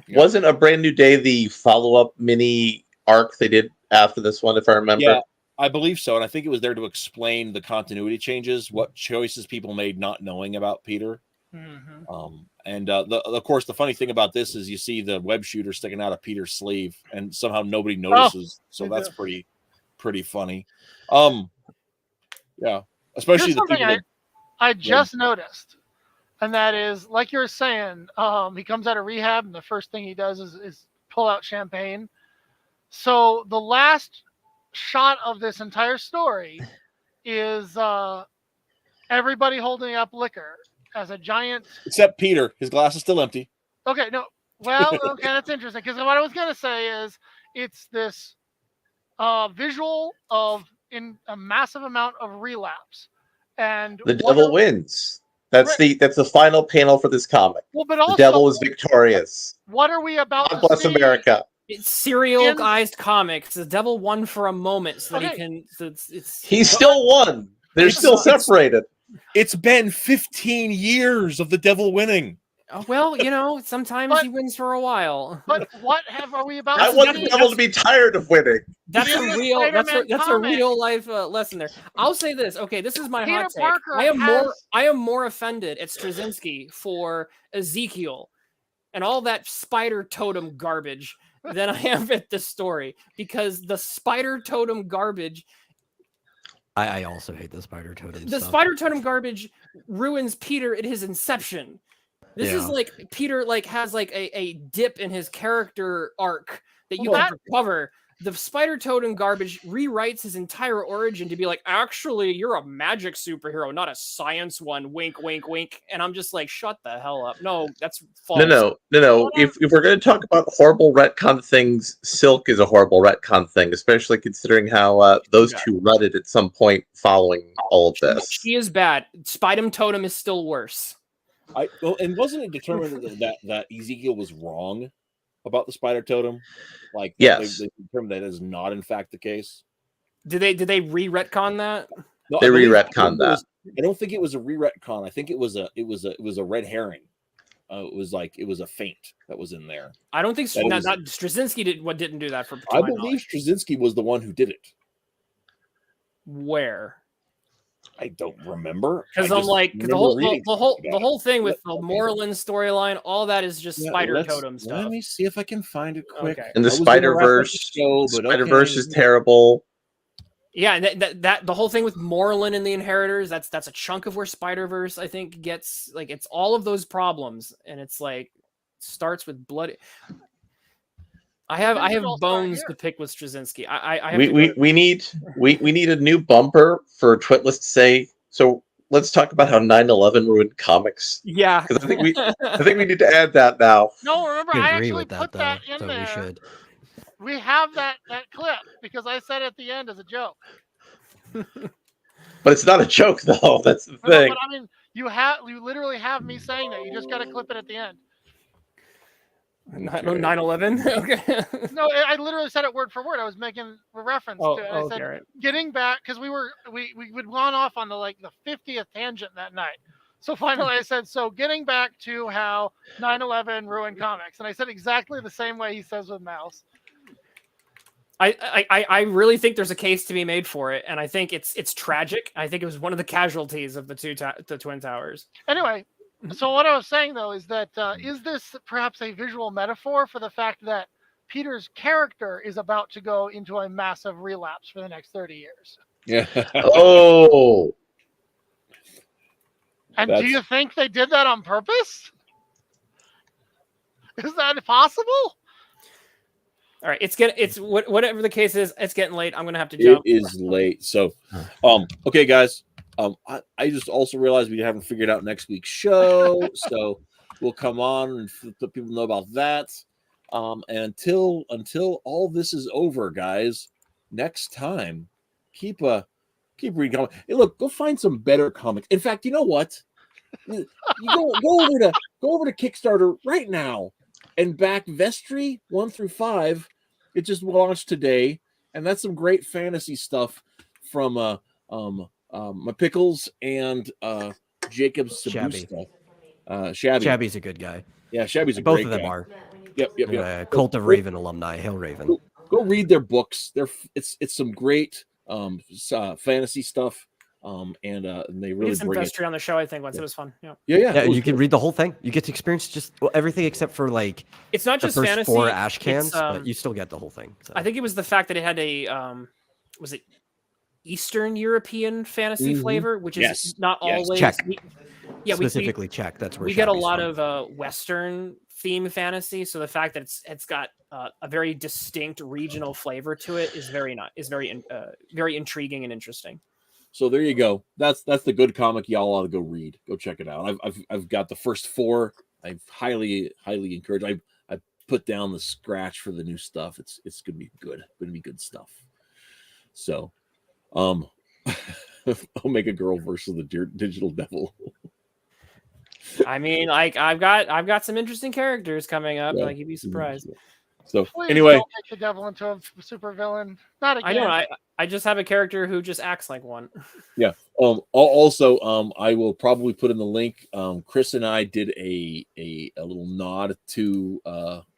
Speaker 3: Wasn't A Brand New Day the follow-up mini arc they did after this one, if I remember?
Speaker 1: Yeah, I believe so, and I think it was there to explain the continuity changes, what choices people made, not knowing about Peter.
Speaker 4: Mhm.
Speaker 1: And of course, the funny thing about this is you see the web shooter sticking out of Peter's sleeve, and somehow nobody notices. So that's pretty funny. Yeah, especially
Speaker 4: Here's
Speaker 1: the people.
Speaker 4: something I just noticed, and that is, like you're saying, he comes out of rehab, and the first thing he does is pull out champagne. So the last shot of this entire story is everybody holding up liquor as a giant.
Speaker 1: Except Peter, his glass is still empty.
Speaker 4: Okay, no, well, okay, that's interesting, because what I was gonna say is it's this visual of in a massive amount of relapse, and
Speaker 3: The devil wins. That's the final panel for this comic.
Speaker 4: Well, but
Speaker 3: The
Speaker 4: also,
Speaker 3: devil is victorious.
Speaker 4: what are we about
Speaker 3: God
Speaker 4: to
Speaker 3: bless
Speaker 4: see?
Speaker 3: America.
Speaker 5: It's serialized comics. The devil won for a moment, so that he can. So it's
Speaker 3: He still won. They're still separated.
Speaker 1: It's been 15 years of the devil winning.
Speaker 5: well, sometimes he wins for a while.
Speaker 4: But are we about
Speaker 3: I
Speaker 4: to
Speaker 3: want
Speaker 4: see?
Speaker 3: the devil to be tired of winning.
Speaker 5: That's
Speaker 4: in
Speaker 5: a
Speaker 4: the
Speaker 5: real.
Speaker 4: Spider-Man
Speaker 5: That's a
Speaker 4: comic,
Speaker 5: real life lesson there. I'll say this. Okay, this is my
Speaker 4: Peter
Speaker 5: hot take.
Speaker 4: Parker
Speaker 5: I am more offended at Straczynski for Ezekiel and all that spider totem garbage than I am at this story, because the spider totem garbage.
Speaker 2: I also hate the spider totem.
Speaker 5: The
Speaker 2: stuff.
Speaker 5: spider totem garbage ruins Peter at his inception. This is
Speaker 2: Yeah.
Speaker 5: like Peter has like a dip in his character arc that you
Speaker 4: Well,
Speaker 5: can recover. The spider totem garbage rewrites his entire origin to be like, actually, you're a magic superhero, not a science one. Wink, wink, wink. And I'm just like, shut the hell up. No, that's false.
Speaker 3: No. If we're going to talk about horrible retcon things, Silk is a horrible retcon thing, especially considering how those two rutted at some point following all of this.
Speaker 5: She is bad. Spidem totem is still worse.
Speaker 1: And wasn't it determined that Ezekiel was wrong about the spider totem? Like,
Speaker 3: yes,
Speaker 1: they determined that is not in fact the case.
Speaker 5: Did they re-retcon that?
Speaker 1: No,
Speaker 3: they re-retconned that.
Speaker 1: I don't think it was a re-retcon. I think it was a red herring. It was a feint that was in there.
Speaker 5: I don't think Straczynski didn't do that.
Speaker 1: I believe Straczynski was the one who did it.
Speaker 5: Where?
Speaker 1: I don't remember.
Speaker 5: Because
Speaker 1: I
Speaker 5: I'm
Speaker 1: just
Speaker 5: like
Speaker 1: remember
Speaker 5: the
Speaker 1: reading
Speaker 5: whole thing with
Speaker 1: Let-
Speaker 5: the Moreland storyline, all that is just spider
Speaker 1: let's-
Speaker 5: totem stuff.
Speaker 1: Let me see if I can find it quick.
Speaker 5: Okay.
Speaker 3: And the
Speaker 1: I was gonna wrap up the
Speaker 3: Spider-Verse,
Speaker 1: show, but
Speaker 3: Spider-Verse
Speaker 1: okay.
Speaker 3: is terrible.
Speaker 5: Yeah, and that the whole thing with Moreland and the Inheritors, that's a chunk of where Spider-Verse I think gets like it's all of those problems, and it's like starts with blood. I have
Speaker 4: Didn't it all start
Speaker 5: bones
Speaker 4: here?
Speaker 5: to pick with Straczynski. I have
Speaker 3: We,
Speaker 5: to
Speaker 3: we,
Speaker 5: go-
Speaker 3: we need we need a new bumper for Twitless to say. So let's talk about how 9/11 ruined comics.
Speaker 5: yeah.
Speaker 3: Because I think we need to add that now.
Speaker 4: No, remember,
Speaker 2: I
Speaker 4: I
Speaker 2: agree
Speaker 4: actually
Speaker 2: with that
Speaker 4: put
Speaker 2: though.
Speaker 4: that in
Speaker 2: So
Speaker 4: there.
Speaker 2: we should.
Speaker 4: We have that clip because I said it at the end as a joke.
Speaker 3: But it's not a joke though. That's the
Speaker 4: No,
Speaker 3: thing.
Speaker 4: but I mean, you literally have me saying that. You just got to clip it at the end.
Speaker 5: 9/11. Okay.
Speaker 4: No, I literally said it word for word. I was making a reference to it. I said,
Speaker 5: right.
Speaker 4: getting back, because we had gone off on the 50th tangent that night. So finally I said, so getting back to how 9/11 ruined comics. And I said exactly the same way he says with Mouse.
Speaker 5: I really think there's a case to be made for it, and I think it's tragic. I think it was one of the casualties of the Twin Towers.
Speaker 4: Anyway, so what I was saying though is that is this perhaps a visual metaphor for the fact that Peter's character is about to go into a massive relapse for the next 30 years?
Speaker 1: Yeah.
Speaker 3: Oh,
Speaker 4: And do
Speaker 1: That's-
Speaker 4: you think they did that on purpose? Is that possible?
Speaker 5: All right, it's whatever the case is. It's getting late. I'm gonna have to
Speaker 1: It
Speaker 5: jump.
Speaker 1: is late. So, okay, guys. I just also realized we haven't figured out next week's show, so we'll come on and let people know about that. And until all this is over, guys, next time, keep reading comics. Hey, look, go find some better comics. In fact, you know what? You go over to Kickstarter right now and back Vestry 1 through 5. It just launched today, and that's some great fantasy stuff from my Pickles and Jacob's
Speaker 2: Shabby.
Speaker 1: stuff. Shabby.
Speaker 2: Shabby's a good guy.
Speaker 1: Yeah, Shabby's a
Speaker 2: Both
Speaker 1: great
Speaker 2: of them
Speaker 1: guy.
Speaker 2: are.
Speaker 1: Yep.
Speaker 2: Cult of Raven alumni, Hail Raven.
Speaker 1: Go read their books. It's some great fantasy stuff. And they
Speaker 5: We
Speaker 1: really
Speaker 5: did some
Speaker 1: bring it.
Speaker 5: Vestry on the show. I think once it was fun. Yeah.
Speaker 1: Yeah,
Speaker 2: Yeah,
Speaker 1: it was
Speaker 2: you can
Speaker 1: good.
Speaker 2: read the whole thing. You get to experience just everything except for like
Speaker 5: It's not
Speaker 2: the
Speaker 5: just
Speaker 2: first
Speaker 5: fantasy.
Speaker 2: 4 ash cans,
Speaker 5: it's,
Speaker 2: but you still get the whole thing. So.
Speaker 5: I think it was the fact that it had a was it Eastern European fantasy
Speaker 1: Mhm.
Speaker 5: flavor, which is
Speaker 1: Yes.
Speaker 5: not
Speaker 1: Yes.
Speaker 5: always.
Speaker 2: Czech.
Speaker 5: Yeah,
Speaker 2: specifically Czech. That's where
Speaker 5: we get a
Speaker 2: Shabby's
Speaker 5: lot
Speaker 2: from.
Speaker 5: of Western theme fantasy. So the fact that it's got a very distinct regional flavor to it is very intriguing and interesting.
Speaker 1: So there you go. That's the good comic y'all ought to go read. Go check it out. I've got the first 4. I highly encourage. I put down the scratch for the new stuff. It's gonna be good. Gonna be good stuff. So, Omega Girl versus the Digital Devil.
Speaker 5: I mean, like I've got some interesting characters coming up.
Speaker 1: Yeah.
Speaker 5: Like you'd be surprised.
Speaker 1: So
Speaker 4: Please
Speaker 1: anyway,
Speaker 4: don't make the devil into a super villain. Not again.
Speaker 5: I know. I just have a character who just acts like one.
Speaker 1: yeah. Also, I will probably put in the link. Chris and I did a little nod to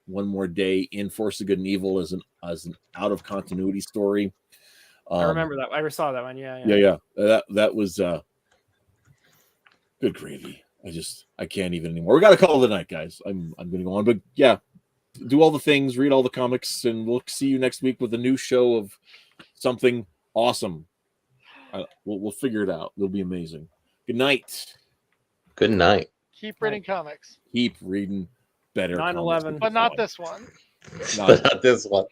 Speaker 1: One More Day in Force of Good and Evil as an out of continuity story.
Speaker 5: I remember that. I saw that one. Yeah.
Speaker 1: Yeah. That was good gravy. I can't even anymore. We got to call it a night, guys. I'm gonna go on, but yeah, do all the things, read all the comics, and we'll see you next week with a new show of something awesome. We'll figure it out. It'll be amazing. Good night.
Speaker 3: good night.
Speaker 4: Keep reading comics,
Speaker 1: Keep reading better.
Speaker 5: 9/11.
Speaker 1: comics.
Speaker 4: but not this one.
Speaker 1: Not-
Speaker 3: But not this one.